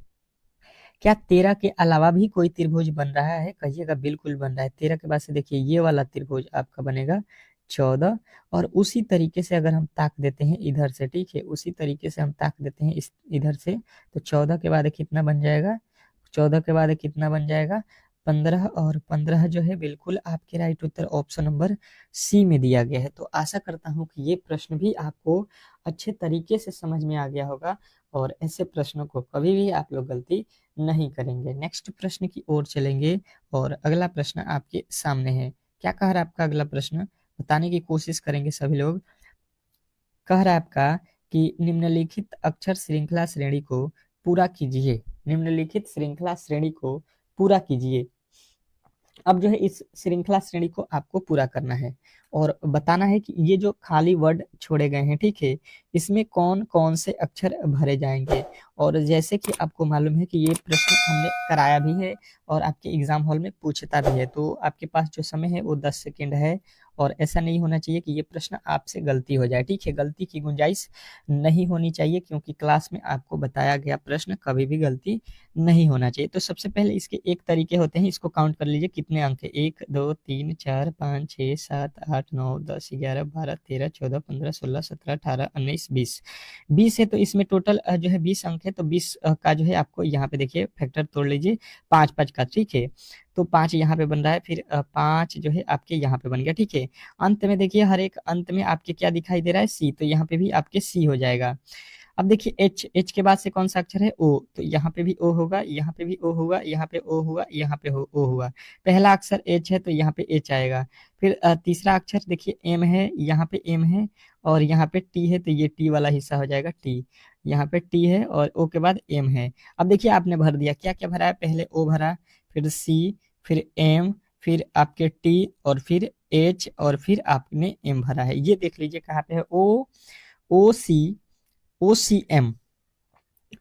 क्या 13 के अलावा भी कोई त्रिभुज बन रहा है, कहिएगा बिल्कुल बन रहा है। 13 के बाद से देखिए ये वाला त्रिभुज आपका बनेगा 14, और उसी तरीके से अगर हम ताक देते हैं इधर से, ठीक है, उसी तरीके से हम ताक देते हैं इस इधर से, तो 14 के बाद कितना बन जाएगा, 14 के बाद कितना बन जाएगा 15, और 15 जो है बिल्कुल आपके राइट उत्तर ऑप्शन नंबर सी में दिया गया है। तो आशा करता हूँ कि ये प्रश्न भी आपको अच्छे तरीके से समझ में आ गया होगा, और ऐसे प्रश्नों को कभी भी आप लोग गलती नहीं करेंगे। नेक्स्ट प्रश्न की ओर चलेंगे और अगला प्रश्न आपके सामने है। क्या कह रहा है आपका अगला प्रश्न, बताने की कोशिश करेंगे सभी लोग। कह रहा है आपका कि निम्नलिखित अक्षर श्रृंखला श्रेणी को पूरा कीजिए, निम्नलिखित श्रृंखला श्रेणी को पूरा कीजिए। अब जो है इस श्रृंखला श्रेणी को आपको पूरा करना है और बताना है कि ये जो खाली वर्ड छोड़े गए हैं, ठीक है, इसमें कौन कौन से अक्षर भरे जाएंगे। और जैसे कि आपको मालूम है कि ये प्रश्न हमने कराया भी है और आपके एग्जाम हॉल में पूछता भी है, तो आपके पास जो समय है वो 10 सेकेंड है, और ऐसा नहीं होना चाहिए कि ये प्रश्न आपसे गलती हो जाए, ठीक है, गलती की गुंजाइश नहीं होनी चाहिए, क्योंकि क्लास में आपको बताया गया प्रश्न कभी भी गलती नहीं होना चाहिए। तो सबसे पहले इसके एक तरीके होते हैं, इसको काउंट कर लीजिए कितने अंक है, 1 2 3 4 5 6 7 8 9 10 11 12 13 14 15 16 17 18 19 20, 20 है, तो इसमें टोटल जो है 20 अंक है, तो 20 का जो है आपको यहाँ पे देखिए फैक्टर तोड़ लीजिए 5 5 का, ठीक है, तो 5 यहाँ पे बन रहा है, फिर 5 जो है आपके यहाँ पे बन गया, ठीक है। अंत में देखिए हर एक अंत में आपके क्या दिखाई दे रहा है, सी, तो यहाँ पे भी आपके सी हो जाएगा। अब देखिए एच, एच के बाद से कौन सा अक्षर है, ओ, तो यहाँ पे भी ओ होगा, यहाँ पे भी ओ होगा, यहाँ पे ओ होगा, यहाँ पे ओ होगा। पहला अक्षर एच है तो यहाँ पे एच आएगा। फिर तीसरा अक्षर देखिए एम है, यहाँ पे एम है, और यहाँ पे टी है तो ये टी वाला हिस्सा हो जाएगा टी, यहाँ पे टी है और ओ के बाद एम है। अब देखिए आपने भर दिया, क्या क्या भरा है, पहले ओ भरा, फिर सी, फिर एम, फिर आपके टी, और फिर एच, और फिर आपने एम भरा है। ये देख लीजिए कहाँ पे है, ओ, ओ सी, ओ सी एम,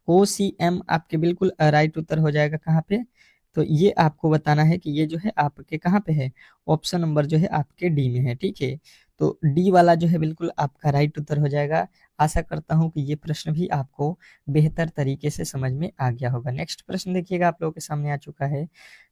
ओ सी एम आपके बिल्कुल राइट उत्तर हो जाएगा कहाँ पे, तो ये आपको बताना है कि ये जो है आपके कहाँ पे है, ऑप्शन नंबर जो है आपके डी में है, ठीक है। तो डी वाला जो है बिल्कुल आपका राइट उत्तर हो जाएगा। आशा करता हूँ कि ये प्रश्न भी आपको बेहतर तरीके से समझ में आ गया होगा। नेक्स्ट प्रश्न देखिएगा आप लोगों के सामने आ चुका है।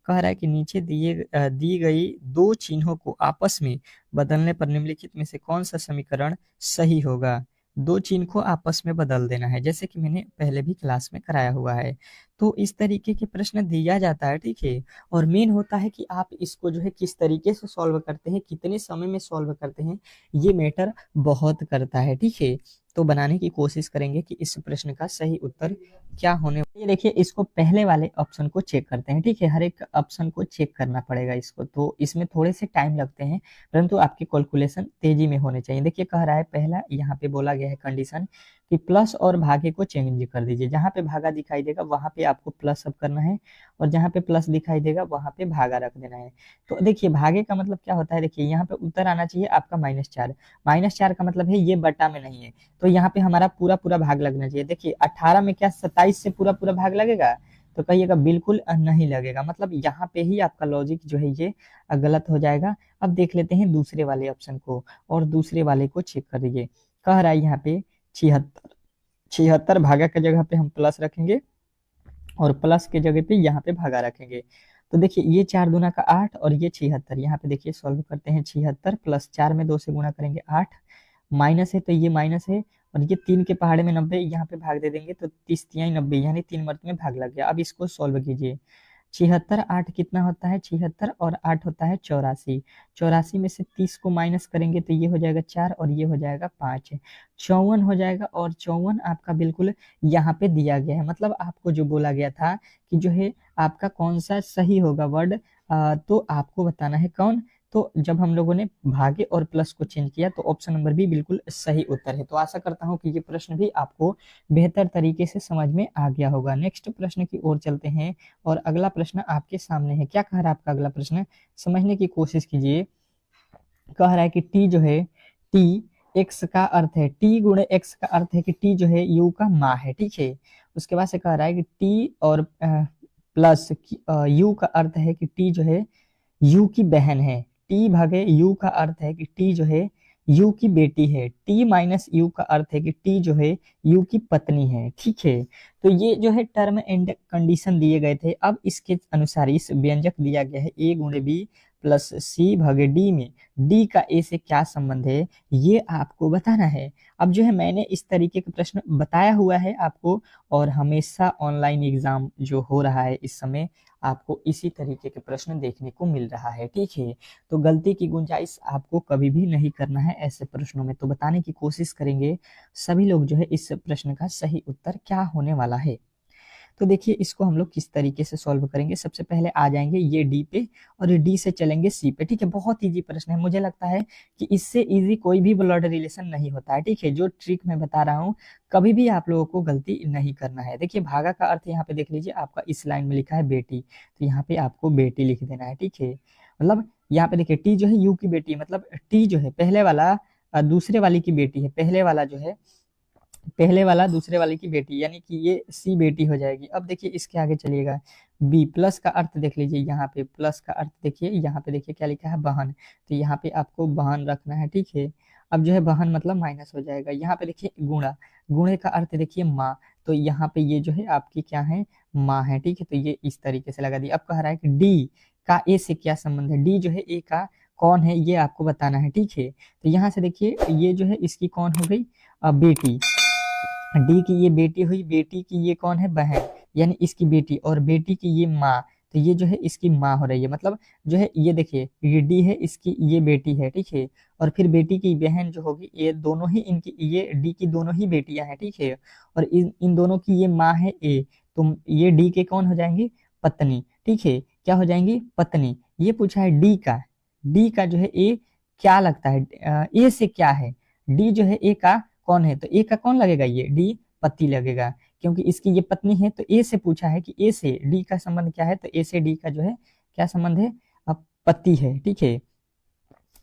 कह रहा है कि नीचे दी गई दो चिन्हों को आपस में बदलने पर निम्नलिखित में से कौन सा समीकरण सही होगा। दो चिन्ह को आपस में बदल देना है, जैसे कि मैंने पहले भी क्लास में कराया हुआ है। तो इस तरीके के प्रश्न दिया जाता है, ठीक है, और मेन होता है कि आप इसको जो है किस तरीके से सॉल्व करते हैं, कितने समय में सॉल्व करते हैं, ये मैटर बहुत करता है, ठीक है। तो बनाने की कोशिश करेंगे कि इस प्रश्न का सही उत्तर क्या होने। ये देखिए, इसको पहले वाले ऑप्शन को चेक करते हैं, ठीक है। हर एक ऑप्शन को चेक करना पड़ेगा इसको, तो इसमें थोड़े से टाइम लगते हैं, परंतु आपके कैलकुलेशन तेजी में होने चाहिए। देखिए कह रहा है पहला, यहाँ पे बोला गया है कंडीशन कि प्लस और भागे को चेंज कर दीजिए। जहाँ पे भागा दिखाई देगा वहां पे आपको प्लस अब करना है, और जहाँ पे प्लस दिखाई देगा वहां पे भागा रख देना है। तो देखिए भागे का मतलब क्या होता है, देखिए यहाँ पे उत्तर आना चाहिए आपका -4। -4 का मतलब है ये बटा में नहीं है, तो यहाँ पे हमारा पूरा पूरा भाग लगना चाहिए। देखिए 18 में क्या 27 से पूरा पूरा भाग लगेगा, तो कहिएगा बिल्कुल नहीं लगेगा। मतलब यहाँ पे ही आपका लॉजिक जो है ये गलत हो जाएगा। अब देख लेते हैं दूसरे वाले ऑप्शन को, और दूसरे वाले को चेक कर दीजिए। कह रहा है यहाँ पे 76। 76 भागा की जगह पे हम प्लस रखेंगे, और प्लस के जगह पे यहाँ पे भागा रखेंगे। तो देखिए ये 4 दूना का 8 और ये 76। यहाँ पे देखिए सॉल्व करते हैं। 76 प्लस 4 में 2 से गुणा करेंगे 8, माइनस है तो ये माइनस है, और ये 3 के पहाड़े में 90, यहाँ पे भाग दे देंगे तो 30 तियाई 90, यानी 3 मर्त में भाग लग गया। अब इसको सॉल्व कीजिए। 76 8 कितना होता है, 76 और 8 होता है 84। 84 में से 30 को माइनस करेंगे तो ये हो जाएगा 4 और ये हो जाएगा 5, 54 हो जाएगा। और 54 आपका बिल्कुल यहाँ पे दिया गया है। मतलब आपको जो बोला गया था कि जो है आपका कौन सा सही होगा वर्ड, तो आपको बताना है कौन। तो जब हम लोगों ने भागे और प्लस को चेंज किया तो ऑप्शन नंबर बी बिल्कुल सही उत्तर है। तो आशा करता हूं कि ये प्रश्न भी आपको बेहतर तरीके से समझ में आ गया होगा। नेक्स्ट प्रश्न की ओर चलते हैं, और अगला प्रश्न आपके सामने है। क्या कह रहा है आपका अगला प्रश्न, समझने की कोशिश कीजिए। कह रहा है कि टी जो है, टी एक्स का अर्थ है, टी गुणे एक्स का अर्थ है कि टी जो है यू का माँ है, ठीक है। उसके बाद से कह रहा है कि टी और प्लस यू का अर्थ है कि टी जो है यू की बहन है। टी भागे यू का अर्थ है कि टी जो है यू की बेटी है। टी माइनस यू का अर्थ है कि टी जो है यू की पत्नी है, ठीक है। तो ये जो है टर्म एंड कंडीशन दिए गए थे। अब इसके अनुसार इस व्यंजक दिया गया है ए गुणे बी प्लस सी भागे डी में डी का ए से क्या संबंध है, ये आपको बताना है। अब जो है मैंने इस तरीके के प्रश्न बताया हुआ है आपको, और हमेशा ऑनलाइन एग्जाम जो हो रहा है इस समय आपको इसी तरीके के प्रश्न देखने को मिल रहा है, ठीक है। तो गलती की गुंजाइश आपको कभी भी नहीं करना है ऐसे प्रश्नों में। तो बताने की कोशिश करेंगे सभी लोग जो है इस प्रश्न का सही उत्तर क्या होने वाला है। तो देखिए इसको हम लोग किस तरीके से सॉल्व करेंगे। सबसे पहले आ जाएंगे ये डी पे, और डी से चलेंगे सी पे, ठीक है। बहुत इजी प्रश्न है, मुझे लगता है कि इससे इजी कोई भी ब्लड रिलेशन नहीं होता है, ठीक है। जो ट्रिक मैं बता रहा हूँ कभी भी आप लोगों को गलती नहीं करना है। देखिए भागा का अर्थ यहाँ पे देख लीजिए, आपका इस लाइन में लिखा है बेटी, तो यहाँ पे आपको बेटी लिख देना है, ठीक है। मतलब यहाँ पे देखिए टी जो है यू की बेटी है, मतलब टी जो है पहले वाला दूसरे वाली की बेटी है, पहले वाला जो है पहले वाला दूसरे वाले की बेटी, यानी कि ये सी बेटी हो जाएगी। अब देखिए इसके आगे चलिएगा, बी प्लस का अर्थ देख लीजिए। यहाँ पे प्लस का अर्थ देखिए, यहाँ पे देखिए क्या लिखा है बहन, तो यहाँ पे आपको बहन रखना है, ठीक है। अब जो है बहन मतलब माइनस हो जाएगा। यहाँ पे देखिए गुणा, गुणे का अर्थ देखिए माँ, तो यहाँ पे ये जो है आपकी क्या है, माँ है, ठीक है। तो ये इस तरीके से लगा दी। अब कह रहा है कि डी का ए से क्या संबंध है, डी जो है ए का कौन है ये आपको बताना है, ठीक है। तो यहाँ से देखिए ये जो है इसकी कौन हो गई, बेटी। डी की ये बेटी हुई, बेटी की ये कौन है, बहन, यानी इसकी बेटी, और बेटी की ये माँ, तो ये जो है इसकी माँ हो रही है। मतलब जो है ये देखिए ये डी है, इसकी ये बेटी है, ठीक है। और फिर बेटी की बहन जो होगी, ये दोनों ही इनकी, ये डी की दोनों ही बेटियां हैं, ठीक है। और इन दोनों की ये माँ है ए, तो ये डी के कौन हो जाएंगे, पत्नी, ठीक है। क्या हो जाएंगी, पत्नी। ये पूछा है डी का, डी का जो है ए क्या लगता है, ए से क्या है, डी जो है ए का कौन है, तो ए का कौन लगेगा, ये डी पति लगेगा, क्योंकि इसकी ये पत्नी है। तो ए से पूछा है कि ए से डी का संबंध क्या है, तो ए से डी का जो है क्या संबंध है, अब पति है, ठीक है।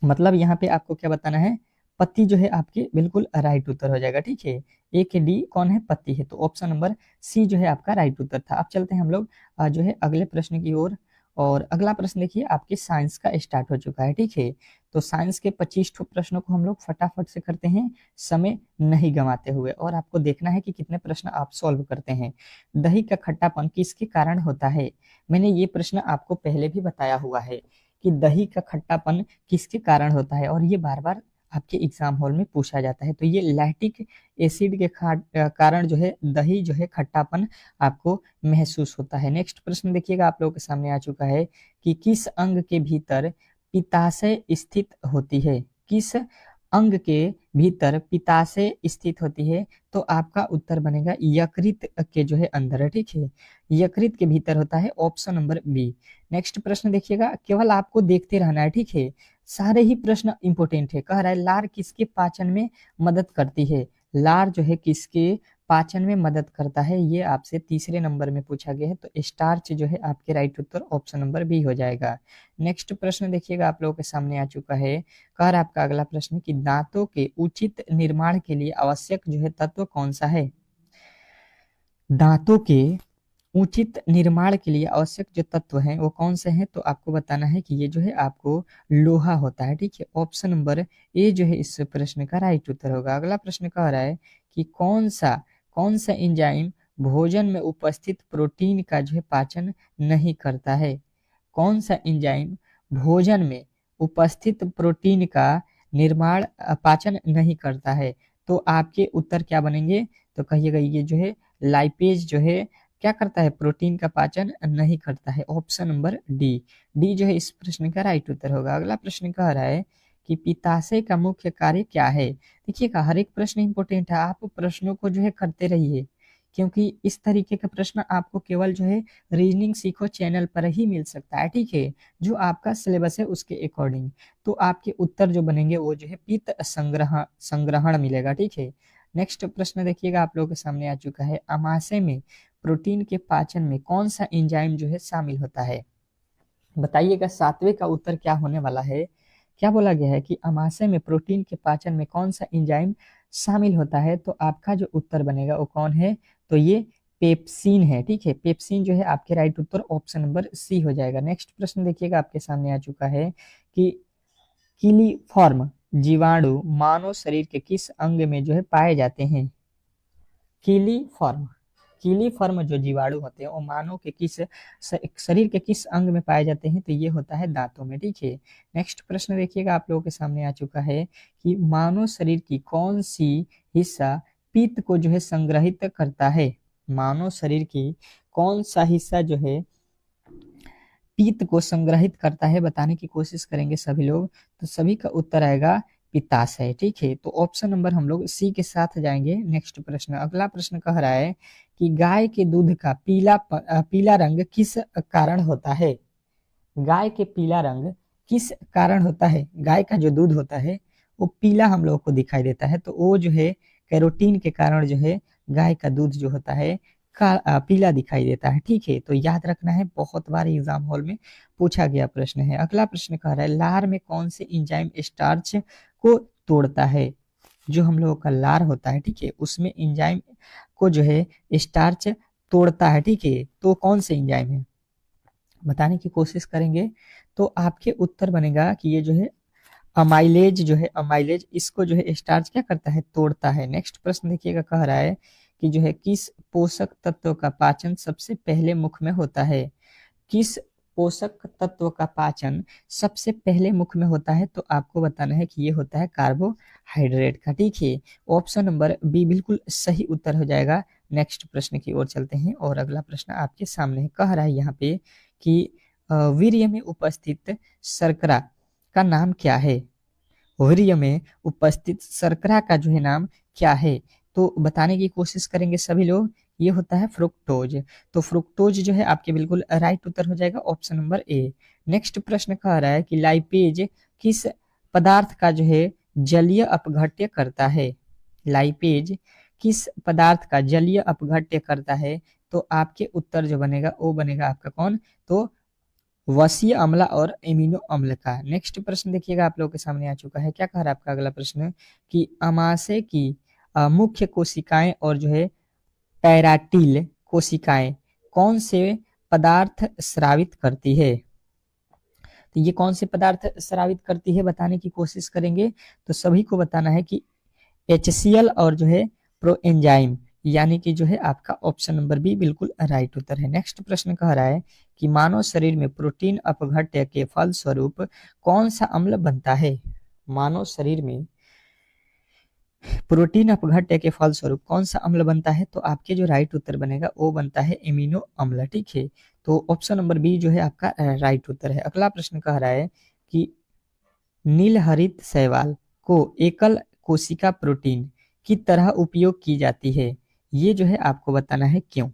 मतलब यहाँ पे आपको क्या बताना है, पति जो है आपके बिल्कुल राइट उत्तर हो जाएगा, ठीक है। ए के डी कौन है, पति है, तो ऑप्शन नंबर सी जो है आपका राइट उत्तर था। अब चलते हैं हम लोग जो है अगले प्रश्न की ओर, और अगला प्रश्न देखिए आपके साइंस का स्टार्ट हो चुका है, ठीक है। तो साइंस के 25 प्रश्नों को हम लोग फटाफट से करते हैं, समय नहीं गंवाते हुए, और आपको देखना है कि कितने प्रश्न आप सॉल्व करते हैं। दही का खट्टापन किसके कारण होता है, मैंने ये प्रश्न आपको पहले भी बताया हुआ है कि दही का खट्टापन किसके कारण होता है, और ये बार बार आपके एग्जाम हॉल में पूछा जाता है। तो ये लैक्टिक एसिड के कारण जो है दही जो है खट्टापन आपको महसूस होता है। नेक्स्ट प्रश्न देखिएगा आप लोगों के सामने आ चुका है कि किस अंग के भीतर पित्ताशय स्थित होती है, किस अंग के भीतर पित्ताशय स्थित होती है, तो आपका उत्तर बनेगा यकृत के जो है अंदर, ठीक है, यकृत के भीतर होता है, ऑप्शन नंबर बी। नेक्स्ट प्रश्न देखिएगा, केवल आपको देखते रहना है, ठीक है, सारे ही प्रश्न इंपोर्टेंट है। कह रहा है लार किसके पाचन में मदद करती है, लार जो है किसके पाचन में मदद करता है, ये आपसे तीसरे नंबर में पूछा गया है, तो स्टार्च जो है आपके राइट उत्तर ऑप्शन नंबर बी हो जाएगा। नेक्स्ट प्रश्न देखिएगा आप लोगों के सामने आ चुका है। कह रहा आपका अगला प्रश्न कि दांतों के उचित निर्माण के लिए आवश्यक जो है तत्व कौन सा है। दांतों के उचित निर्माण के लिए आवश्यक जो तत्व हैं वो कौन से हैं, तो आपको बताना है कि ये जो है आपको लोहा होता है, ठीक है, ऑप्शन नंबर ए जो है इस प्रश्न का राइट उत्तर होगा। अगला प्रश्न कह रहा है कि कौन सा एंजाइम भोजन में उपस्थित प्रोटीन का जो है पाचन नहीं करता है। कौन सा एंजाइम भोजन में उपस्थित प्रोटीन का निर्माण पाचन नहीं करता है, तो आपके उत्तर क्या बनेंगे, तो कहिएगा ये जो है लाइपेज जो है क्या करता है, प्रोटीन का पाचन नहीं करता है, ऑप्शन नंबर डी। डी जो है इस प्रश्न का राइट उत्तर होगा। अगला प्रश्न कह रहा है कि पित्ताशय का मुख्य कार्य क्या है। देखिएगा हर एक प्रश्न इंपोर्टेंट है, आप प्रश्नों को जो है करते रहिए, क्योंकि इस तरीके का प्रश्न आपको केवल जो है रीजनिंग सीखो चैनल पर ही मिल सकता है, ठीक है, जो आपका सिलेबस है उसके अकॉर्डिंग। तो आपके उत्तर जो बनेंगे वो जो है पित्त संग्रहण मिलेगा, ठीक है। नेक्स्ट प्रश्न देखिएगा आप लोगों के सामने आ चुका है, अमाशय में प्रोटीन के पाचन में कौन सा एंजाइम जो है शामिल होता है। बताइएगा सातवें का उत्तर क्या होने वाला है। क्या बोला गया है कि अमाशय में प्रोटीन के पाचन में कौन सा एंजाइम शामिल होता है, तो आपका जो उत्तर बनेगा वो कौन है, तो ये पेप्सिन है, ठीक है, पेप्सिन जो है आपके राइट उत्तर ऑप्शन नंबर सी हो जाएगा। नेक्स्ट प्रश्न देखिएगा आपके सामने आ चुका है कि किलीफॉर्म जीवाणु मानव शरीर के किस अंग में जो है पाए जाते हैं। किलीफॉर्म किलीफॉर्म जो जीवाणु होते हैं वो मानव के किस शरीर के किस अंग में पाए जाते हैं, तो ये होता है दांतों में, ठीक है। नेक्स्ट प्रश्न देखिएगा आप लोगों के सामने आ चुका है कि मानव शरीर की कौन सी हिस्सा पित्त को जो है संग्रहित करता है। मानव शरीर की कौन सा हिस्सा जो है पित्त को संग्रहित करता है, बताने की कोशिश करेंगे सभी लोग, तो सभी का उत्तर आएगा पित्ताशय, ठीक है, तो ऑप्शन नंबर हम लोग सी के साथ जाएंगे। नेक्स्ट प्रश्न, अगला प्रश्न कह रहा है कि गाय के दूध का पीला रंग किस कारण होता है। गाय के पीला रंग किस कारण होता है, गाय का जो दूध होता है वो पीला हम लोग को दिखाई देता है, तो वो जो है कैरोटीन के कारण जो है गाय का दूध जो होता है पीला दिखाई देता है, ठीक है, तो याद रखना है, बहुत बार एग्जाम हॉल में पूछा गया प्रश्न है। अगला प्रश्न कह रहा है लार में कौन से एंजाइम स्टार्च को तोड़ता है। जो हम लोगों का लार होता है, ठीक है, उसमें एंजाइम को जो है स्टार्च तोड़ता है, ठीक है, तो कौन से एंजाइम है बताने की कोशिश करेंगे, तो आपके उत्तर बनेगा कि ये जो है अमाइलेज जो है, अमाइलेज इसको जो है स्टार्च क्या करता है, तोड़ता है। नेक्स्ट प्रश्न देखिएगा कह रहा है कि जो है किस पोषक तत्व का पाचन सबसे पहले मुख में होता है। किस पोषक तत्व का पाचन सबसे पहले मुख में होता है, तो आपको बताना है कि ये होता है कार्बोहाइड्रेट का, ठीक है, ऑप्शन नंबर बी बिल्कुल सही उत्तर हो जाएगा। नेक्स्ट प्रश्न की ओर चलते हैं और अगला प्रश्न आपके सामने है। कह रहा है यहाँ पे कि वीर्य में उपस्थित शर्करा का नाम क्या है। वीर्य में उपस्थित शर्करा का जो है नाम क्या है, तो बताने की कोशिश करेंगे सभी लोग, ये होता है फ्रुक्टोज, तो फ्रुक्टोज जो है आपके बिल्कुल राइट उत्तर हो जाएगा, ऑप्शन नंबर ए। नेक्स्ट प्रश्न कह रहा है कि लाइपेज किस पदार्थ का जो है जलीय अपघट्य करता है। लाइपेज किस पदार्थ का जलीय अपघट्य करता है, तो आपके उत्तर जो बनेगा वो बनेगा आपका कौन, तो वसीय अम्ल और एमिनो अम्ल का। नेक्स्ट प्रश्न देखिएगा आप लोगों के सामने आ चुका है। क्या कह रहा है आपका अगला प्रश्न कि अमाशय की मुख्य कोशिकाएं और जो है पैराटील कोशिकाएं कौन से पदार्थ स्रावित करती है। तो ये कौन से पदार्थ स्रावित करती है बताने की कोशिश करेंगे, तो सभी को बताना है कि HCl और जो है प्रोएंजाइम, यानी कि जो है आपका ऑप्शन नंबर बी बिल्कुल राइट उत्तर है। नेक्स्ट प्रश्न कह रहा है कि मानव शरीर में प्रोटीन अपघट्य के फलस्वरूप कौन सा अम्ल बनता है। मानव शरीर में प्रोटीन अपघट्य के फलस्वरूप कौन सा अम्ल बनता है, तो आपके जो राइट उत्तर बनेगा वो बनता है एमिनो अम्ल, ठीक है, तो ऑप्शन नंबर बी जो है आपका राइट उत्तर है। अगला प्रश्न कह रहा है कि नीलहरित शैवाल को एकल कोशिका प्रोटीन की तरह उपयोग की जाती है, ये जो है आपको बताना है क्यों।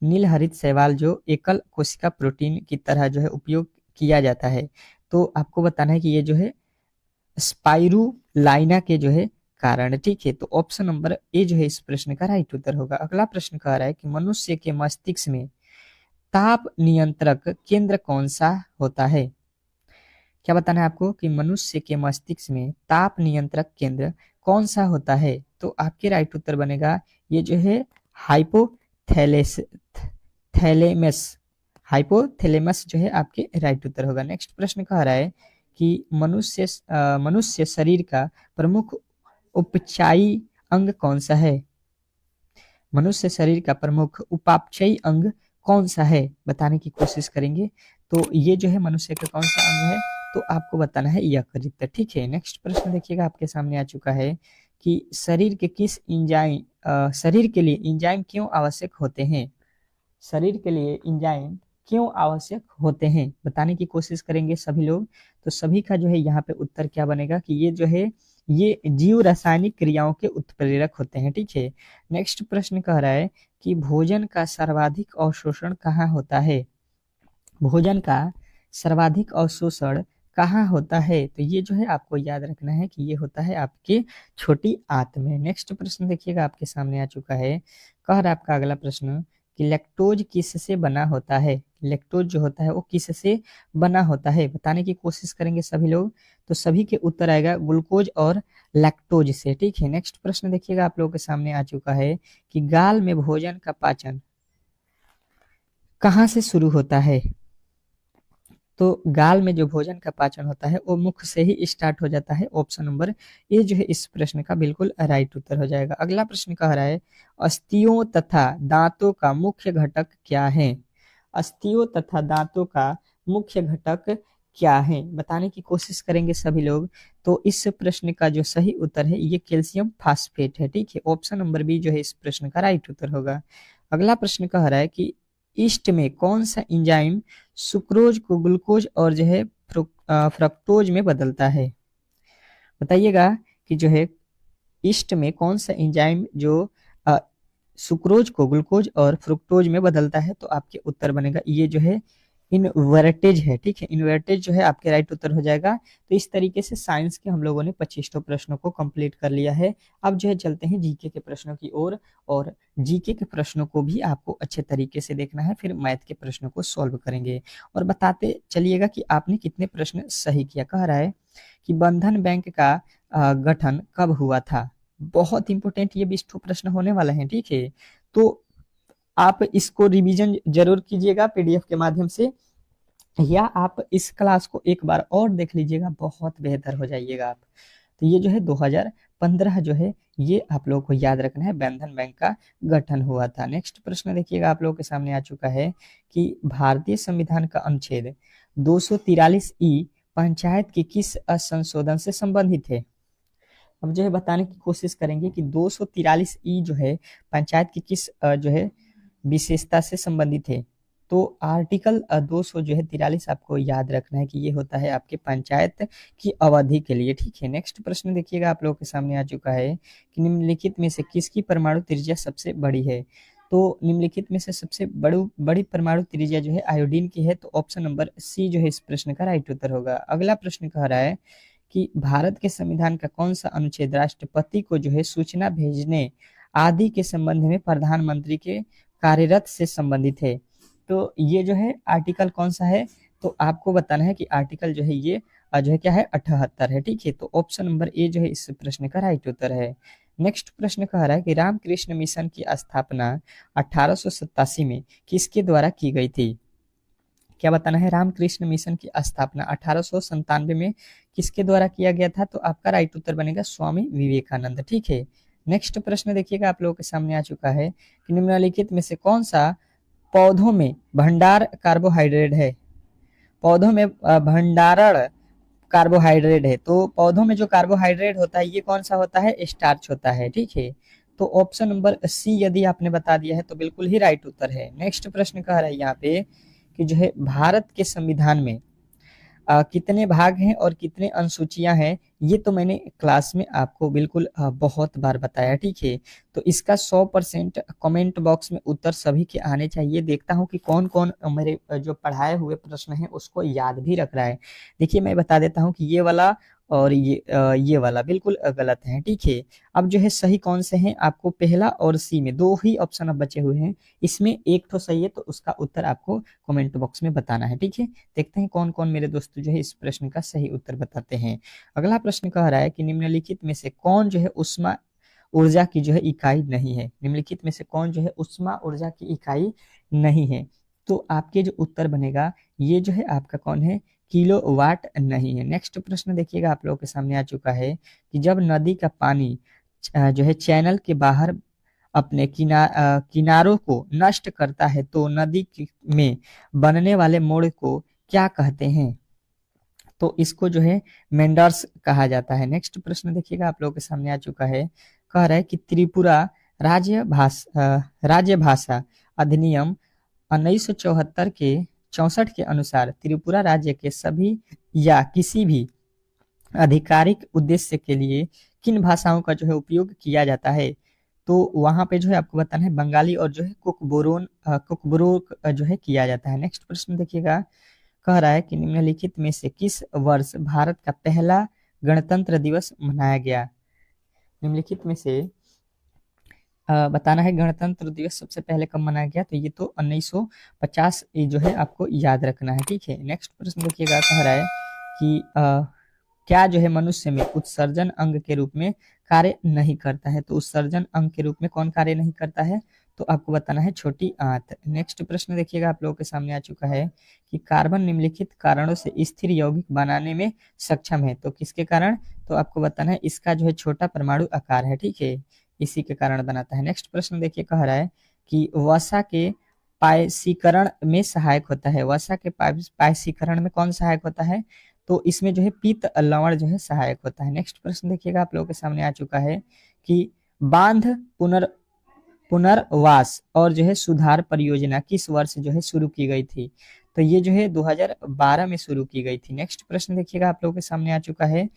नील हरित शैवाल जो एकल कोशिका प्रोटीन की तरह जो है उपयोग किया जाता है, तो आपको बताना है कि ये जो है स्पाइरुलाइना के जो है कारण, ठीक है। तो ऑप्शन नंबर ए जो है इस प्रश्न का राइट उत्तर होगा। अगला प्रश्न कह रहा है कि मनुष्य के मस्तिष्क में ताप नियंत्रक केंद्र कौन सा होता है। क्या बताना है आपको कि मनुष्य के मस्तिष्क में ताप नियंत्रक केंद्र कौन सा होता है। तो आपके राइट उत्तर बनेगा ये जो है हाइपोथैलेस थैलेमस हाइपोथैलेमस जो है आपके राइट उत्तर होगा। नेक्स्ट प्रश्न कह रहा है कि मनुष्य शरीर का प्रमुख उपचायी अंग कौन सा है। मनुष्य शरीर का प्रमुख उपापचयी अंग कौन सा है, बताने की कोशिश करेंगे। तो ये जो है मनुष्य का कौन सा अंग है, तो आपको बताना है यकृत, ठीक है। नेक्स्ट प्रश्न देखिएगा आपके सामने आ चुका है कि शरीर के लिए एंजाइम क्यों आवश्यक होते हैं। शरीर के लिए एंजाइम क्यों आवश्यक होते हैं, बताने की कोशिश करेंगे सभी लोग। तो सभी का जो है यहाँ पे उत्तर क्या बनेगा कि ये जो है ये जीव रासायनिक क्रियाओं के उत्प्रेरक होते हैं, ठीक है। नेक्स्ट प्रश्न कह रहा है कि भोजन का सर्वाधिक अवशोषण कहाँ होता है। भोजन का सर्वाधिक अवशोषण कहाँ होता है, तो ये जो है आपको याद रखना है कि ये होता है आपके छोटी आंत में। नेक्स्ट प्रश्न देखिएगा आपके सामने आ चुका है। कह रहा है आपका अगला प्रश्न कि लैक्टोज किससे बना होता है। लैक्टोज जो होता है वो किससे बना होता है, बताने की कोशिश करेंगे सभी लोग। तो सभी के उत्तर आएगा ग्लूकोज और लैक्टोज से, ठीक है। नेक्स्ट प्रश्न देखिएगा आप लोगों के सामने आ चुका है कि गाल में भोजन का पाचन कहाँ से शुरू होता है। तो गाल में जो भोजन का पाचन होता है वो मुख से ही स्टार्ट हो जाता है। ऑप्शन नंबर ए जो है इस प्रश्न का बिल्कुल राइट उत्तर हो जाएगा। अगला प्रश्न कह रहा है अस्थियों तथा दांतों का मुख्य घटक क्या है। अस्थियों तथा दांतों का मुख्य घटक क्या है, बताने की कोशिश करेंगे सभी लोग। तो इस प्रश्न का जो सही उत्तर है ये कैल्शियम फास्फेट है, ठीक है। ऑप्शन नंबर बी जो है इस प्रश्न का राइट उत्तर होगा। अगला प्रश्न कह रहा है कि ईस्ट में कौन सा एंजाइम सुक्रोज को ग्लूकोज और जो है फ्रक्टोज में बदलता है, बताइएगा कि जो है ईस्ट में कौन सा एंजाइम जो सुक्रोज को ग्लूकोज और फ्रुक्टोज में बदलता है। तो आपके उत्तर बनेगा ये जो है इनवर्टेज है, ठीक है। इनवर्टेज जो है आपके राइट उत्तर हो जाएगा। तो इस तरीके से साइंस के हम लोगों ने 25 प्रश्नों को कंप्लीट कर लिया है। अब जो है चलते हैं जीके के प्रश्नों की ओर, और जीके के प्रश्नों को भी आपको अच्छे तरीके से देखना है, फिर मैथ के प्रश्नों को सॉल्व करेंगे और बताते चलिएगा कि आपने कितने प्रश्न सही किया। कह रहा है कि बंधन बैंक का गठन कब हुआ था। बहुत इंपॉर्टेंट ये 20 प्रश्न होने वाला है, ठीक है। तो आप इसको रिवीजन जरूर कीजिएगा पीडीएफ के माध्यम से, या आप इस क्लास को एक बार और देख लीजिएगा, बहुत बेहतर हो जाइएगा आप। तो ये जो है 2015 जो है ये आप लोगों को याद रखना है, बंधन बैंक का गठन हुआ था। नेक्स्ट प्रश्न देखिएगा आप लोगों के सामने आ चुका है कि भारतीय संविधान का अनुच्छेद 243 पंचायत के किस संशोधन से संबंधित है। अब जो है बताने की कोशिश करेंगे कि 243 जो है पंचायत की किस जो है विशेषता से संबंधित है। तो आर्टिकल 200 जो है 43 आपको याद रखना है कि ये होता है आपके पंचायत की अवधि के लिए, ठीक है। नेक्स्ट प्रश्न देखिएगा आप लोगों के सामने आ चुका है कि निम्नलिखित में से किसकी परमाणु त्रिज्या सबसे बड़ी है। तो निम्नलिखित में से सबसे बड़ी परमाणु त्रिज्या जो है आयोडीन की है। तो ऑप्शन नंबर सी जो है इस प्रश्न का राइट उत्तर होगा। अगला प्रश्न कह रहा है कि भारत के संविधान का कौन सा अनुच्छेद राष्ट्रपति को जो है सूचना भेजने आदि के संबंध में प्रधानमंत्री के कार्यरत से संबंधित है। तो ये जो है आर्टिकल कौन सा है, तो आपको बताना है कि आर्टिकल जो है ये जो है क्या है 78 है, ठीक है। तो ऑप्शन नंबर ए जो है इस प्रश्न का राइट उत्तर है। नेक्स्ट प्रश्न कह रहा है कि रामकृष्ण मिशन की स्थापना 1887 में किसके द्वारा की गई थी। क्या बताना है, रामकृष्ण मिशन की स्थापना 1897 में किसके द्वारा किया गया था। तो आपका राइट उत्तर बनेगा स्वामी विवेकानंद, ठीक है। नेक्स्ट प्रश्न देखिएगा आप लोगों के सामने आ चुका है कि निम्नलिखित में से कौन सा पौधों में भंडार कार्बोहाइड्रेट है। पौधों में भंडारण कार्बोहाइड्रेट है। तो पौधों में जो कार्बोहाइड्रेट होता है ये कौन सा होता है, स्टार्च होता है, ठीक है। तो ऑप्शन नंबर सी यदि आपने बता दिया है तो बिल्कुल ही राइट उत्तर है। नेक्स्ट प्रश्न कह रहा है यहाँ पे कि जो है भारत के संविधान में कितने भाग हैं और कितने अनुसूचियां हैं, ये तो मैंने क्लास में आपको बिल्कुल बहुत बार बताया, ठीक है। तो इसका 100% कमेंट बॉक्स में उत्तर सभी के आने चाहिए। देखता हूँ कि कौन कौन मेरे जो पढ़ाए हुए प्रश्न हैं उसको याद भी रख रहा है। देखिए मैं बता देता हूँ कि ये वाला और ये वाला बिल्कुल गलत है, ठीक है। अब जो है सही कौन से हैं, आपको पहला और सी में दो ही ऑप्शन अब बचे हुए हैं, इसमें एक तो सही है, तो उसका उत्तर आपको कमेंट बॉक्स में बताना है, ठीक है। देखते हैं कौन कौन मेरे दोस्त जो है इस प्रश्न का सही उत्तर बताते हैं। अगला प्रश्न कह रहा है कि निम्नलिखित में से कौन जो है उष्मा ऊर्जा की जो है इकाई नहीं है। निम्नलिखित में से कौन जो है उष्मा ऊर्जा की इकाई नहीं है। तो आपके जो उत्तर बनेगा ये जो है आपका कौन है, किलोवाट नहीं है। नेक्स्ट प्रश्न देखिएगा आप लोगों के सामने आ चुका है कि जब नदी का पानी जो है चैनल के बाहर अपने किनारों को नष्ट करता है तो नदी में बनने वाले मोड़ को क्या कहते हैं। तो इसको जो है मेंडर्स कहा जाता है। नेक्स्ट प्रश्न देखिएगा आप लोगों के सामने आ चुका है, कह रहा है कि त्रिपुरा राज्य भाषा अधिनियम 1974 के 64 के अनुसार त्रिपुरा राज्य के सभी या किसी भी आधिकारिक उद्देश्य के लिए किन भाषाओं का जो है उपयोग किया जाता है। तो वहां पे जो है आपको बताना है बंगाली और जो है कुकबुरो जो है किया जाता है। नेक्स्ट प्रश्न देखिएगा, कह रहा है कि निम्नलिखित में से किस वर्ष भारत का पहला गणतंत्र दिवस मनाया गया। निम्नलिखित में से बताना है गणतंत्र दिवस सबसे पहले कब मनाया गया। तो ये तो 1950 ये जो है आपको याद रखना है, ठीक है। नेक्स्ट प्रश्न देखिएगा, कह रहा है कि क्या जो है मनुष्य में उत्सर्जन अंग के रूप में कार्य नहीं करता है। तो उत्सर्जन अंग के रूप में कौन कार्य नहीं करता है, तो आपको बताना है छोटी आंत। नेक्स्ट प्रश्न देखिएगा आप लोगों के सामने आ चुका है कि कार्बन निम्नलिखित कारणों से स्थिर यौगिक बनाने में सक्षम है। तो किसके कारण, तो आपको बताना है इसका जो है छोटा परमाणु आकार है, ठीक है, इसी के कारण बनाता है। नेक्स्ट प्रश्न देखिए, कह रहा है कि वसा के पायसीकरण में सहायक होता है। वसा के पायसीकरण में कौन सहायक होता है, तो इसमें जो है पीत लवण जो है सहायक होता है। नेक्स्ट प्रश्न देखिएगा आप लोगों के सामने आ चुका है कि बांध पुनर्वास और जो है सुधार परियोजना किस वर्ष जो है शुरू की गई थी। तो ये जो है 2012 में शुरू की गई थी। नेक्स्ट प्रश्न देखिएगा आप लोगों के सामने आ चुका है,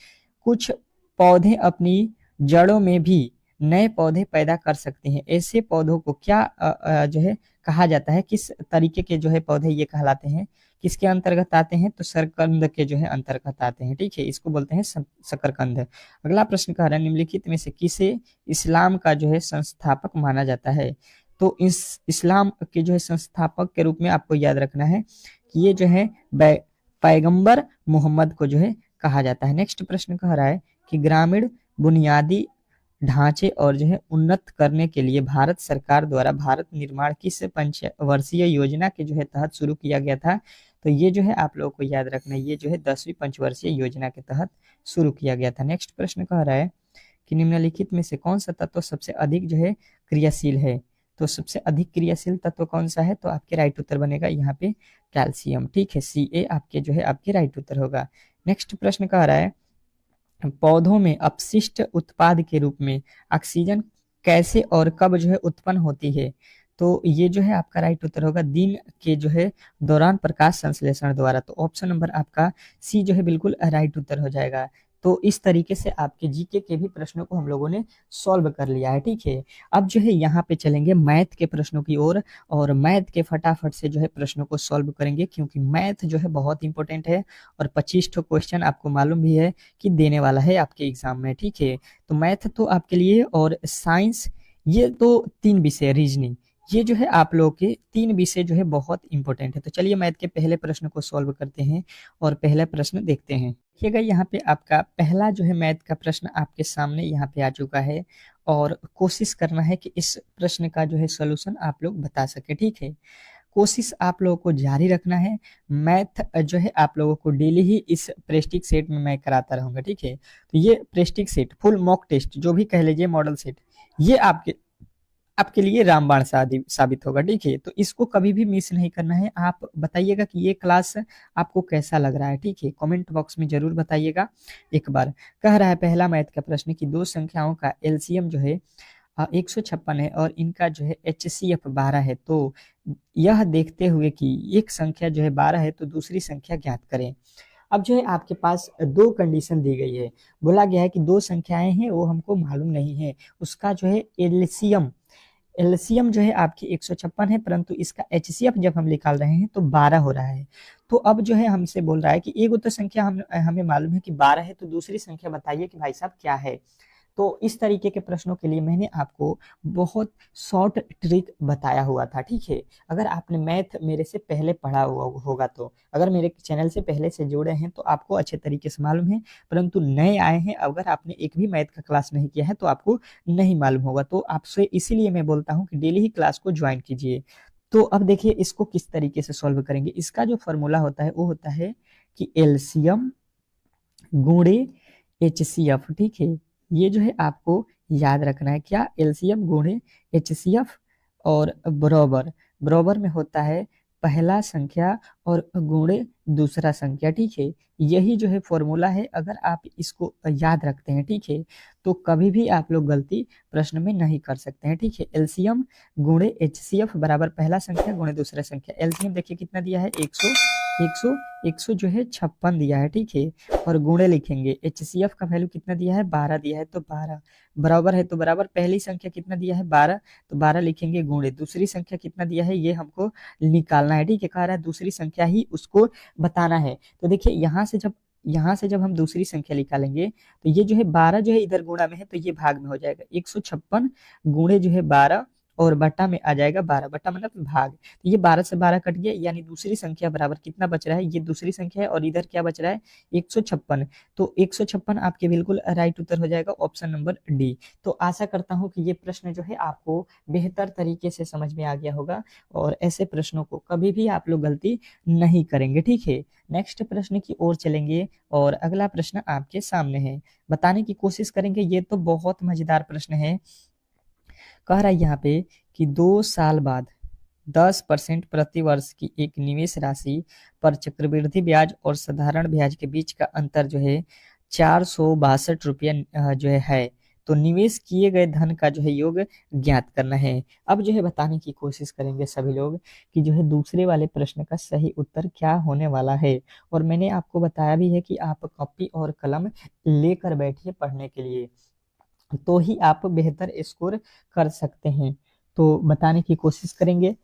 कुछ पौधे अपनी जड़ों में भी नए पौधे पैदा कर सकते हैं, ऐसे पौधों को क्या जो है कहा जाता है, किस तरीके के जो है पौधे ये कहलाते हैं, किसके अंतर्गत आते हैं, तो शकरकंद के जो है अंतर्गत आते हैं, ठीक है, इसको बोलते हैं शकरकंद। अगला प्रश्न कह रहा है निम्नलिखित में से किसे इस्लाम का जो है संस्थापक माना जाता है। तो इस इस्लाम के जो है संस्थापक के रूप में आपको याद रखना है कि ये जो है पैगंबर मोहम्मद को जो है कहा जाता है। नेक्स्ट प्रश्न कह रहा है कि ग्रामीण बुनियादी ढांचे और जो है उन्नत करने के लिए भारत सरकार द्वारा भारत निर्माण किस पंचवर्षीय योजना के जो है तहत शुरू किया गया था। तो ये जो है आप लोगों को याद रखना है, ये जो है 10वीं पंचवर्षीय योजना के तहत शुरू किया गया था। नेक्स्ट प्रश्न कह रहा है कि निम्नलिखित में से कौन सा तत्व सबसे अधिक जो है क्रियाशील है। तो सबसे अधिक क्रियाशील तत्व कौन सा है, तो आपके राइट उत्तर बनेगा यहाँ पे कैल्शियम, ठीक है, Ca आपके जो है आपके राइट उत्तर होगा। नेक्स्ट प्रश्न कह रहा है पौधों में अपशिष्ट उत्पाद के रूप में ऑक्सीजन कैसे और कब जो है उत्पन्न होती है। तो ये जो है आपका राइट उत्तर होगा दिन के जो है दौरान प्रकाश संश्लेषण द्वारा। तो ऑप्शन नंबर आपका सी जो है बिल्कुल राइट उत्तर हो जाएगा। तो इस तरीके से आपके जीके के भी प्रश्नों को हम लोगों ने सॉल्व कर लिया है, ठीक है। अब जो है यहाँ पे चलेंगे मैथ के प्रश्नों की ओर, और मैथ के फटाफट से जो है प्रश्नों को सॉल्व करेंगे, क्योंकि मैथ जो है बहुत इंपॉर्टेंट है और 25 क्वेश्चन आपको मालूम भी है कि देने वाला है आपके एग्जाम में, ठीक है। तो मैथ तो आपके लिए, और साइंस ये तो 3 विषय, रीजनिंग ये जो है आप लोगों के 3 विषय जो है बहुत इंपॉर्टेंट है। तो चलिए मैथ के पहले प्रश्न को सॉल्व करते हैं और पहला प्रश्न देखते हैं। देखिएगा यहाँ पे आपका पहला जो है मैथ का प्रश्न आपके सामने यहाँ पे आ चुका है, और कोशिश करना है कि इस प्रश्न का जो है सोल्यूशन आप लोग बता सके, ठीक है। कोशिश आप लोगों को जारी रखना है। मैथ जो है आप लोगों को डेली ही इस प्रेस्टिक सेट में मैं कराता रहूंगा, ठीक है। तो ये प्रेस्टिक सेट फुल मॉक टेस्ट जो भी कह लीजिए मॉडल सेट, ये आपके लिए रामबाण साबित होगा, ठीक है। तो इसको कभी भी मिस नहीं करना है। आप बताइएगा कि ये क्लास आपको कैसा लग रहा है, ठीक है, कमेंट बॉक्स में जरूर बताइएगा एक बार। कह रहा है पहला मैथ का प्रश्न कि दो संख्याओं का एलसीएम जो है 156 है और इनका जो है HCF 12 है। तो यह देखते हुए कि एक संख्या जो है 12 है तो दूसरी संख्या ज्ञात करें। अब जो है आपके पास दो कंडीशन दी गई है, बोला गया है कि दो संख्याएं हैं वो हमको मालूम नहीं है, उसका जो है एलसीएम एलसीएम जो है आपकी 156 है, परंतु इसका एचसीएफ जब हम निकाल रहे हैं तो 12 हो रहा है। तो अब जो है हमसे बोल रहा है कि एक तो संख्या हमें मालूम है कि 12 है, तो दूसरी संख्या बताइए कि भाई साहब क्या है। तो इस तरीके के प्रश्नों के लिए मैंने आपको बहुत शॉर्ट ट्रिक बताया हुआ था, ठीक है। अगर आपने मैथ मेरे से पहले पढ़ा हुआ होगा, तो अगर मेरे चैनल से पहले से जुड़े हैं तो आपको अच्छे तरीके से मालूम है, परंतु नए आए हैं, अगर आपने एक भी मैथ का क्लास नहीं किया है तो आपको नहीं मालूम होगा। तो आपसे इसीलिए मैं बोलता हूँ कि डेली ही क्लास को ज्वाइन कीजिए। तो अब देखिए इसको किस तरीके से सॉल्व करेंगे। इसका जो फॉर्मूला होता है वो होता है कि एलसीएम गुणे एचसीएफ, ठीक है। ये जो है आपको याद रखना है, क्या, एलसीएम गुणे एचसीएफ और बराबर बराबर में होता है पहला संख्या और गुणे दूसरा संख्या, ठीक है। यही जो है फॉर्मूला है, अगर आप इसको याद रखते हैं, ठीक है, तो कभी भी आप लोग गलती प्रश्न में नहीं कर सकते हैं, ठीक है। एलसीएम गुणे एचसीएफ बराबर पहला संख्या गुणे दूसरा संख्या। एलसीएम देखिए कितना दिया है, 100 जो है 56 दिया है, ठीक है। और गुणे लिखेंगे, एचसीएफ का वैल्यू कितना दिया है, 12 दिया है, तो 12 बराबर है, तो बराबर पहली संख्या कितना दिया है, 12, तो 12 लिखेंगे, गुणे दूसरी संख्या कितना दिया है ये हमको निकालना है, ठीक है। कह रहा है दूसरी संख्या ही उसको बताना है। तो देखिए यहाँ से जब हम दूसरी संख्या निकालेंगे तो ये जो है 12 जो है इधर गुणा में है, तो ये भाग में हो जाएगा, 156 गुणे जो है 12 और बटा में आ जाएगा 12, बटा मतलब भाग, तो ये 12 से 12 कट गया, यानी दूसरी संख्या बराबर कितना बच रहा है, ये दूसरी संख्या है, और इधर क्या बच रहा है, 156। तो 156 आपके बिल्कुल राइट उत्तर हो जाएगा, ऑप्शन नंबर डी। तो आशा करता हूँ कि ये प्रश्न जो है आपको बेहतर तरीके से समझ में आ गया होगा, और ऐसे प्रश्नों को कभी भी आप लोग गलती नहीं करेंगे, ठीक है। नेक्स्ट प्रश्न की ओर चलेंगे, और अगला प्रश्न आपके सामने है, बताने की कोशिश करेंगे। ये तो बहुत मजेदार प्रश्न है। कह रहा है यहाँ पे कि 2 साल बाद 10% प्रति वर्ष की एक निवेश राशि पर चक्रवृद्धि ब्याज और साधारण ब्याज के बीच का अंतर जो है 462 रुपया जो है, तो निवेश किए गए धन का जो है योग ज्ञात करना है। अब जो है बताने की कोशिश करेंगे सभी लोग कि जो है दूसरे वाले प्रश्न का सही उत्तर क्या होने वाला है। और मैंने आपको बताया भी है कि आप कॉपी और कलम लेकर बैठिए पढ़ने के लिए, तो ही आप बेहतर स्कोर कर सकते हैं। तो बताने की कोशिश करेंगे,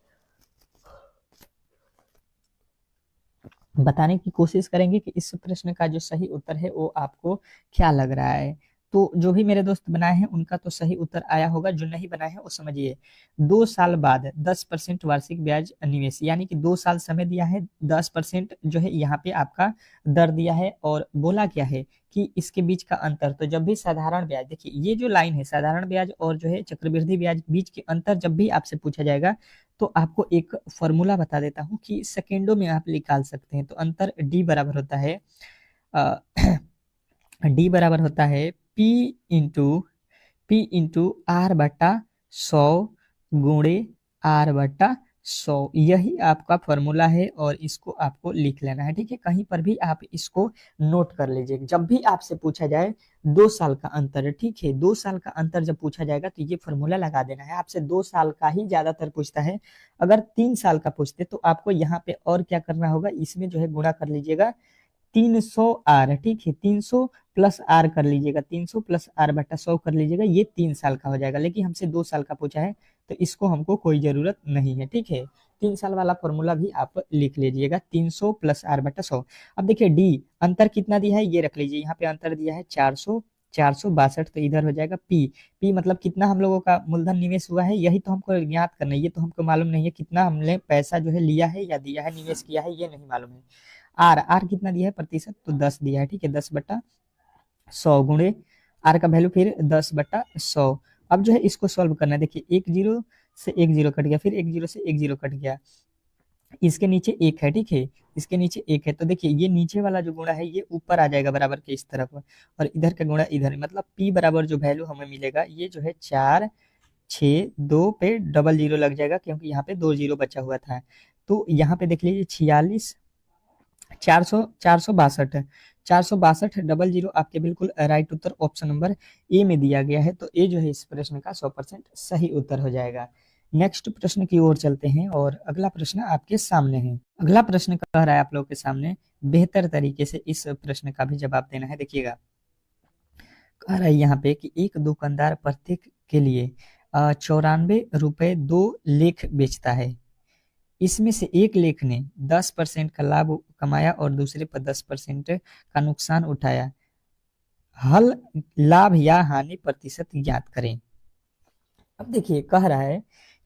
कि इस प्रश्न का जो सही उत्तर है वो आपको क्या लग रहा है। तो जो भी मेरे दोस्त बनाए हैं उनका तो सही उत्तर आया होगा, जो नहीं बनाए हैं वो समझिए। 2 साल बाद 10% वार्षिक ब्याज निवेश, यानी कि 2 साल समय दिया है, 10% जो है यहाँ पे आपका दर दिया है, और बोला क्या है कि इसके बीच का अंतर। तो जब भी साधारण ब्याज, देखिए ये जो लाइन है, साधारण ब्याज और जो है चक्रवृद्धि ब्याज बीच के अंतर जब भी आपसे पूछा जाएगा, तो आपको एक फॉर्मूला बता देता हूँ कि सेकेंडों में आप निकाल सकते हैं। तो अंतर डी बराबर होता है डी बराबर होता है पी इंटू आर बटा 100 गुणे आर बटा 100। यही आपका फॉर्मूला है, और इसको आपको लिख लेना है, ठीक है। कहीं पर भी आप इसको नोट कर लीजिए, जब भी आपसे पूछा जाए 2 साल का अंतर, ठीक है, 2 साल का अंतर जब पूछा जाएगा तो ये फॉर्मूला लगा देना है। आपसे 2 साल का ही ज्यादातर पूछता है, अगर 3 साल का पूछते तो आपको यहाँ पे और क्या करना होगा, इसमें जो है गुणा कर लीजिएगा 300 आर, ठीक है, 300 प्लस आर कर लीजिएगा, 300 प्लस आर बटा 100 कर लीजिएगा, ये 3 साल का हो जाएगा। लेकिन हमसे 2 साल का पूछा है तो इसको हमको कोई जरूरत नहीं है, ठीक है। 3 साल वाला फॉर्मूला भी आप लिख लीजिएगा, 300 प्लस आर बटा 100। अब देखिए डी अंतर कितना दिया है, ये रख लीजिए, यहाँ पे अंतर दिया है 462, तो इधर हो जाएगा पी मतलब कितना हम लोगों का मूलधन निवेश हुआ है, यही तो हमको ज्ञात करना है। ये तो हमको मालूम नहीं है कितना हमने पैसा जो है लिया है या दिया है, निवेश किया है, ये नहीं मालूम है। आर कितना दिया है प्रतिशत, तो 10 दिया है, ठीक है, 10/100 गुणे आर का वैल्यू फिर 10/100। अब जो है इसको सॉल्व करना है, देखिए 1 0 से 1 0 कट गया, फिर 1 0 से 1 0 कट गया, इसके नीचे 1 है, ठीक है, इसके नीचे 1 है, तो देखिए ये नीचे वाला जो गुणा है ये ऊपर आ जाएगा बराबर के इस तरफ, और इधर का गुणा इधर, मतलब पी बराबर जो वैल्यू हमें मिलेगा ये जो है 462 पे डबल जीरो लग जाएगा, क्योंकि यहाँ पे 2 0 बचा हुआ था। तो यहाँ पे देख लीजिए 46 462 462 डबल जीरो आपके बिल्कुल right Uttar option number A में दिया गया है। तो ए जो है इस प्रश्न का 100% सही उत्तर हो जाएगा। नेक्स्ट प्रश्न की ओर चलते हैं और अगला प्रश्न आपके सामने है। अगला प्रश्न कह रहा है आप लोग के सामने, बेहतर तरीके से इस प्रश्न का भी जवाब देना है। देखिएगा, कह रहा है यहाँ पे कि एक दुकानदार प्रत्येक के लिए 94 रुपए 2 लेख बेचता है। इसमें से एक लेख ने 10% का लाभ कमाया और दूसरे पर 10% का नुकसान उठाया। हल लाभ या हानि प्रतिशत ज्ञात करें। अब देखिए, कह रहा है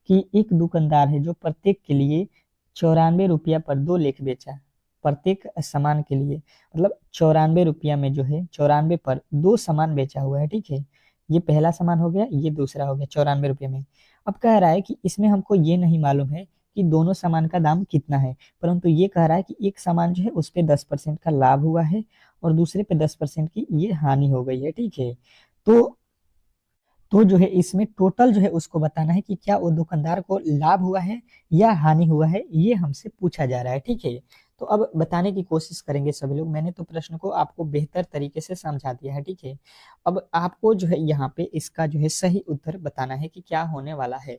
कि एक दुकानदार है जो प्रत्येक के लिए 94 रुपया पर 2 लेख बेचा। प्रत्येक सामान के लिए मतलब 94 रुपया में जो है 94 पर 2 सामान बेचा हुआ है। ठीक है, ये पहला सामान हो गया, ये दूसरा हो गया 94 रुपये में। अब कह रहा है कि इसमें हमको ये नहीं मालूम है कि दोनों सामान का दाम कितना है, परंतु ये कह रहा है कि एक सामान जो है उस पर 10% का लाभ हुआ है और दूसरे पे 10% की ये हानि हो गई है। ठीक है, तो जो है इसमें टोटल जो है उसको बताना है कि क्या वो दुकानदार को लाभ हुआ है या हानि हुआ है, ये हमसे पूछा जा रहा है। ठीक है, तो अब बताने की कोशिश करेंगे सभी लोग। मैंने तो प्रश्न को आपको बेहतर तरीके से समझा दिया है। ठीक है, अब आपको जो है यहाँ पे इसका जो है सही उत्तर बताना है कि क्या होने वाला है।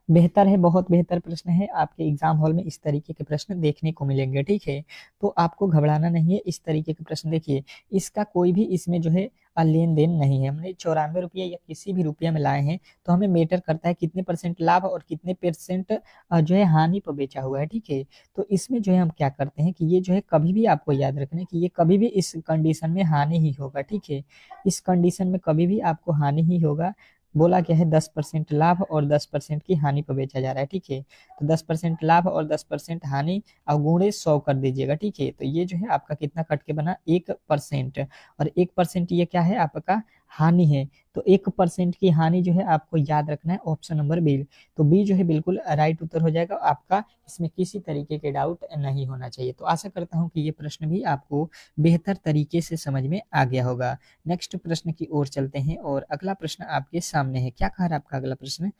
बेहतर है, बहुत बेहतर प्रश्न है। आपके एग्जाम हॉल में इस तरीके के प्रश्न देखने को मिलेंगे। ठीक है, तो आपको घबराना नहीं है। इस तरीके के प्रश्न देखिए, इसका कोई भी इसमें जो है लेन देन नहीं है। हमने 94 रुपया या किसी भी रुपया में लाए हैं तो हमें मेटर करता है कितने परसेंट लाभ और कितने परसेंट जो है हानि पर बेचा हुआ है। ठीक है, तो इसमें जो है हम क्या करते हैं कि ये जो है कभी भी आपको याद रखना है कि ये कभी भी इस कंडीशन में हानि ही होगा। ठीक है, इस कंडीशन में कभी भी आपको हानि ही होगा। बोला क्या है, 10% लाभ और 10% की हानि पर बेचा जा रहा है। ठीक है, तो 10% लाभ और 10% हानि और गुणे 100 कर दीजिएगा। ठीक है, तो ये जो है आपका कितना कट के बना, 1%। और 1% ये क्या है, आपका हानि है। तो 1% की हानि जो है आपको याद रखना है ऑप्शन नंबर बी। तो बी जो है बिल्कुल राइट उत्तर हो जाएगा आपका। इसमें किसी तरीके के डाउट नहीं होना चाहिए। तो आशा करता हूँ कि ये प्रश्न भी आपको बेहतर तरीके से समझ में आ गया होगा। नेक्स्ट प्रश्न की ओर चलते हैं और अगला प्रश्न आपके सामने है। क्या कह रहा है आपका अगला प्रश्न,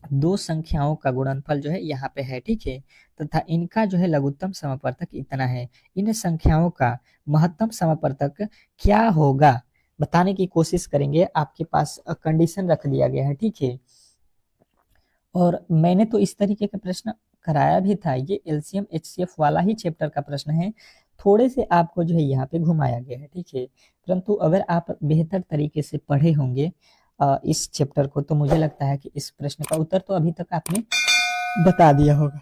दो संख्याओं का गुणनफल जो है यहाँ पे है। ठीक है, तथा इनका जो है लघुत्तम समापवर्तक इतना है। इन संख्याओं का महत्तम समापवर्तक क्या होगा, बताने की कोशिश करेंगे। आपके पास कंडीशन रख दिया गया है। ठीक है, और मैंने तो इस तरीके का प्रश्न कराया भी था। ये एलसीएम एचसीएफ वाला ही चैप्टर का प्रश्न है। थोड़े से आपको जो है यहाँ पे घुमाया गया है। ठीक है, परंतु अगर आप बेहतर तरीके से पढ़े होंगे इस चैप्टर को, तो मुझे लगता है कि इस प्रश्न का उत्तर तो अभी तक आपने बता दिया होगा।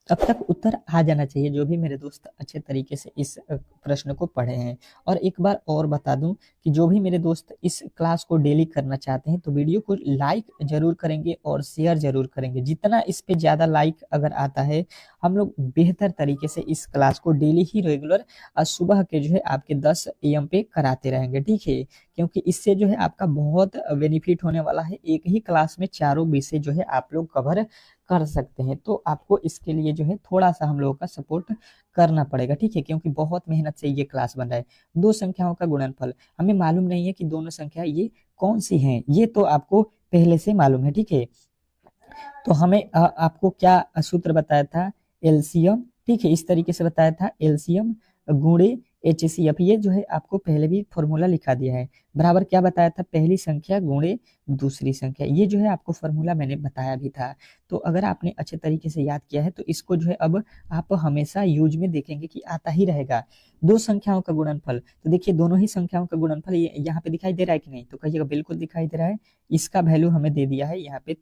अब तक उत्तर आ जाना चाहिए जो भी मेरे दोस्त अच्छे तरीके से इस प्रश्न को पढ़े हैं। और एक बार और बता दूं कि जो भी मेरे दोस्त इस क्लास को डेली करना चाहते हैं तो वीडियो को लाइक जरूर करेंगे और शेयर जरूर करेंगे। जितना इस पे ज़्यादा लाइक अगर आता है, हम लोग बेहतर तरीके से इस क्लास को डेली ही रेगुलर सुबह के जो है आपके 10 AM पे कराते रहेंगे। ठीक है, क्योंकि इससे जो है आपका बहुत बेनिफिट होने वाला है। एक ही क्लास में चारों विषय जो है आप लोग कवर कर सकते हैं। तो आपको इसके लिए जो है थोड़ा सा हम लोगों का सपोर्ट करना पड़ेगा। ठीक है, क्योंकि बहुत मेहनत से ये क्लास बन रहा है। दो संख्याओं का गुणनफल हमें मालूम नहीं है कि दोनों संख्या ये कौन सी हैं, ये तो आपको पहले से मालूम है। ठीक है, तो हमें आपको क्या सूत्र बताया था, एलसीएम। ठीक है, इस तरीके से बताया था, एलसीएम गुणे एचसीएफ। ये जो है आपको पहले भी फॉर्मूला लिखा दिया है। बराबर क्या बताया था, पहली संख्या गुणे दूसरी संख्या। ये जो है आपको फॉर्मूला मैंने बताया भी था। तो अगर आपने अच्छे तरीके से याद किया है तो इसको जो है अब आप हमेशा यूज में देखेंगे कि आता ही रहेगा। दो संख्याओं का गुणनफल, तो देखिए दोनों ही संख्याओं का गुणनफल ये यहाँ पे दिखाई दे रहा है कि नहीं, तो कहिएगा बिल्कुल दिखाई दे रहा है। इसका वैल्यू हमें दे दिया है यहाँ पे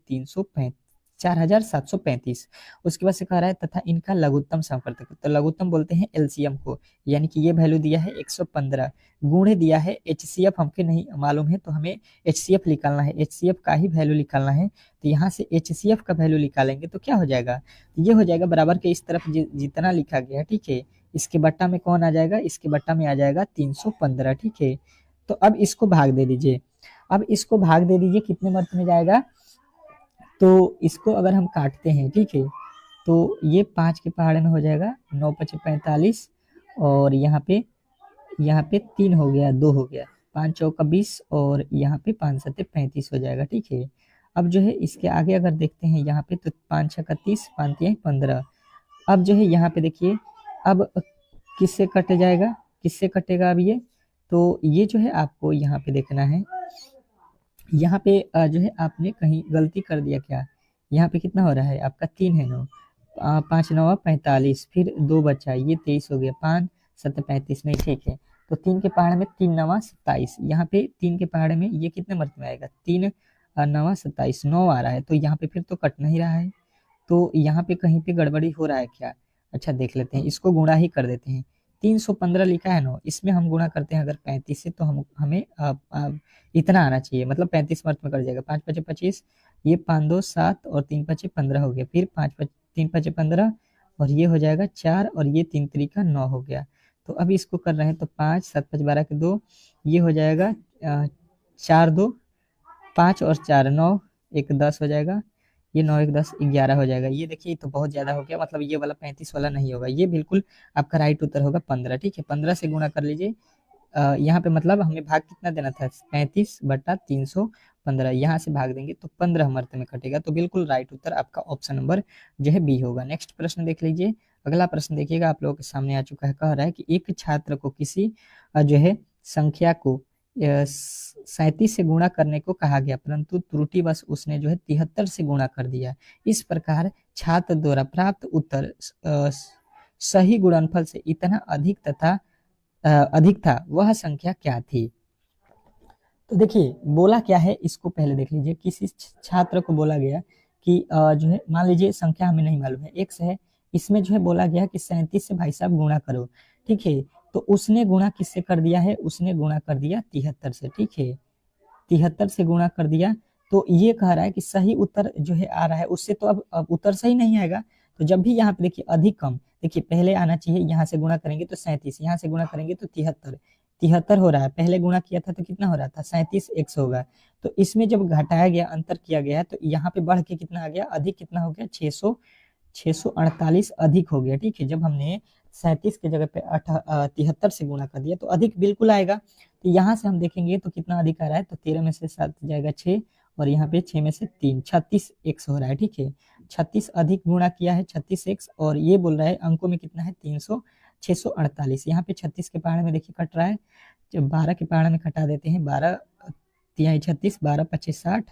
4735। उसके बाद से कह रहा है तथा इनका लघुत्तम समापवर्तक, तो लघुत्तम बोलते हैं एलसीएम को, यानी कि ये वैल्यू दिया है 115, गुणे दिया है एचसीएफ हमके नहीं मालूम है तो हमें एचसीएफ निकालना है, एचसीएफ का ही वैल्यू निकालना है। तो यहाँ से एचसीएफ का वैल्यू निकालेंगे तो क्या हो जाएगा, ये हो जाएगा बराबर के इस तरफ जितना लिखा गया है। ठीक है, इसके बट्टा में कौन आ जाएगा, इसके बट्टा में आ जाएगा 315। ठीक है, तो अब इसको भाग दे दीजिए। अब इसको भाग दे दीजिए, कितने मर्त में जाएगा, तो इसको अगर हम काटते हैं, ठीक है, तो ये 5 के पहाड़े में हो जाएगा, 9 5 45 और यहाँ पे 3 हो गया, 2 हो गया, 5 चौका 20 और यहाँ पे 5 7 35 हो जाएगा। ठीक है, अब जो है इसके आगे अगर देखते हैं यहाँ पे, तो 5 6 30, 5 3 15। अब जो है यहाँ पे देखिए, अब किससे कट जाएगा, किससे कटेगा अब ये, तो ये जो है आपको यहाँ पे देखना है, यहाँ पे जो है आपने कहीं गलती कर दिया क्या। यहाँ पे कितना हो रहा है आपका 3 है 9, 5 9 45, फिर 2 बचा, ये 23 हो गया, 5 7 35 नहीं, ठीक है। तो 3 के पहाड़ में 3 9 27, यहाँ पे 3 के पहाड़ में ये कितने मर्त में आएगा, 3 9 27, 9 आ रहा है, तो यहाँ पे फिर तो कट नहीं रहा है। तो यहाँ पे कहीं पे गड़बड़ी हो रहा है क्या। अच्छा देख लेते हैं, इसको गुणा ही कर देते हैं। 315 लिखा है ना, इसमें हम गुणा करते हैं अगर 35 से, तो हम हमें इतना आना चाहिए, मतलब 35 मर्थ में कर जाएगा, 5 पचे 25, ये 5 2 7 और 3 पचे 15 हो गया, फिर 3 पचे 15, और ये हो जाएगा 4, और ये 3 तरीका 9 हो गया। तो अभी इसको कर रहे हैं, तो 5 7 5 12 के 2, ये हो जाएगा 4 2 5 और 4 9, एक 10 हो जाएगा, ये 9 एक 10 11 हो जाएगा। ये देखिए तो बहुत ज्यादा हो गया, मतलब ये वाला 35 वाला नहीं होगा, ये बिल्कुल आपका राइट उत्तर होगा 15, ठीक है। 15 से गुणा कर लीजिए, यहाँ पे मतलब हमें भाग कितना देना था, 35/315, यहाँ से भाग देंगे तो 15 मर्ते में कटेगा, तो बिल्कुल राइट उत्तर आपका ऑप्शन नंबर जो है बी होगा। नेक्स्ट प्रश्न देख लीजिए, अगला प्रश्न देखिएगा, आप लोगों के सामने आ चुका है, कह रहा है कि एक छात्र को किसी जो है संख्या को 37 से गुणा करने को कहा गया, परंतु त्रुटिवश उसने जो है 73 से गुणा कर दिया। इस प्रकार छात्र द्वारा प्राप्त उत्तर सही गुणनफल से इतना अधिक था, वह संख्या क्या थी। तो देखिए बोला क्या है, इसको पहले देख लीजिए। किसी छात्र को बोला गया कि जो है मान लीजिए संख्या हमें नहीं मालूम है, x है, इसमें जो है बोला गया कि 37 से भाई साहब गुणा करो, ठीक है। तो उसने गुणा किससे कर दिया है, उसने गुणा कर दिया 73 से, ठीक है, 73 से गुणा कर दिया। तो ये कह रहा है कि सही उत्तर जो है आ रहा है उससे, तो अब उत्तर सही नहीं आएगा। तो जब भी यहाँ पे देखिए अधिक कम, देखिए पहले आना चाहिए, यहाँ से गुणा करेंगे तो 37, यहाँ से गुणा करेंगे तो 73, 73 हो रहा है, पहले गुणा किया था तो कितना हो रहा था 37 x होगा। तो इसमें जब घटाया गया, अंतर किया गया है, तो यहाँ पे बढ़ के कितना आ गया, अधिक कितना हो गया, 648 अधिक हो गया, ठीक है। जब हमने 37 के जगह पे 73 से गुणा कर दिया तो अधिक बिल्कुल आएगा। तो यहाँ से हम देखेंगे तो कितना अधिक आ रहा है, तो 13 में से 7 जाएगा 6, और यहाँ पे 6 में से 3, 36 x हो रहा है, ठीक है। 36 अधिक गुणा किया है 36 x, और ये बोल रहा है अंकों में कितना है 648, यहाँ पे 36 के पहाड़ में देखिए कट रहा है, जब 12 के पहाड़ में कटा देते हैं, 12 तिहाई 36, 12 25 60,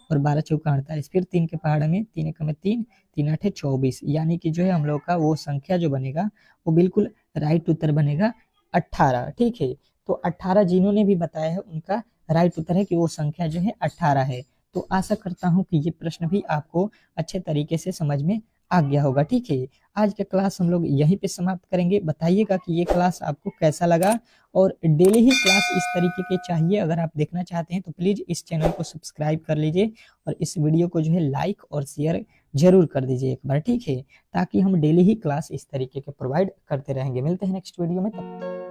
और 12 चौका 48, फिर 3 के पहाड़ में 3 एकम में 3, 3 8 24, यानी कि जो है हम लोग का वो संख्या जो बनेगा वो बिल्कुल राइट उत्तर बनेगा 18, ठीक है। तो 18 जिन्होंने भी बताया है उनका राइट उत्तर है कि वो संख्या जो है 18 है। तो आशा करता हूँ कि ये प्रश्न भी आपको अच्छे तरीके से समझ में आ गया होगा, ठीक है। आज का क्लास हम लोग यहीं पे समाप्त करेंगे। बताइएगा कि ये क्लास आपको कैसा लगा, और डेली ही क्लास इस तरीके के चाहिए अगर आप देखना चाहते हैं तो प्लीज इस चैनल को सब्सक्राइब कर लीजिए, और इस वीडियो को जो है लाइक और शेयर जरूर कर दीजिए एक बार, ठीक है, ताकि हम डेली ही क्लास इस तरीके के प्रोवाइड करते रहेंगे। मिलते हैं नेक्स्ट वीडियो में, तब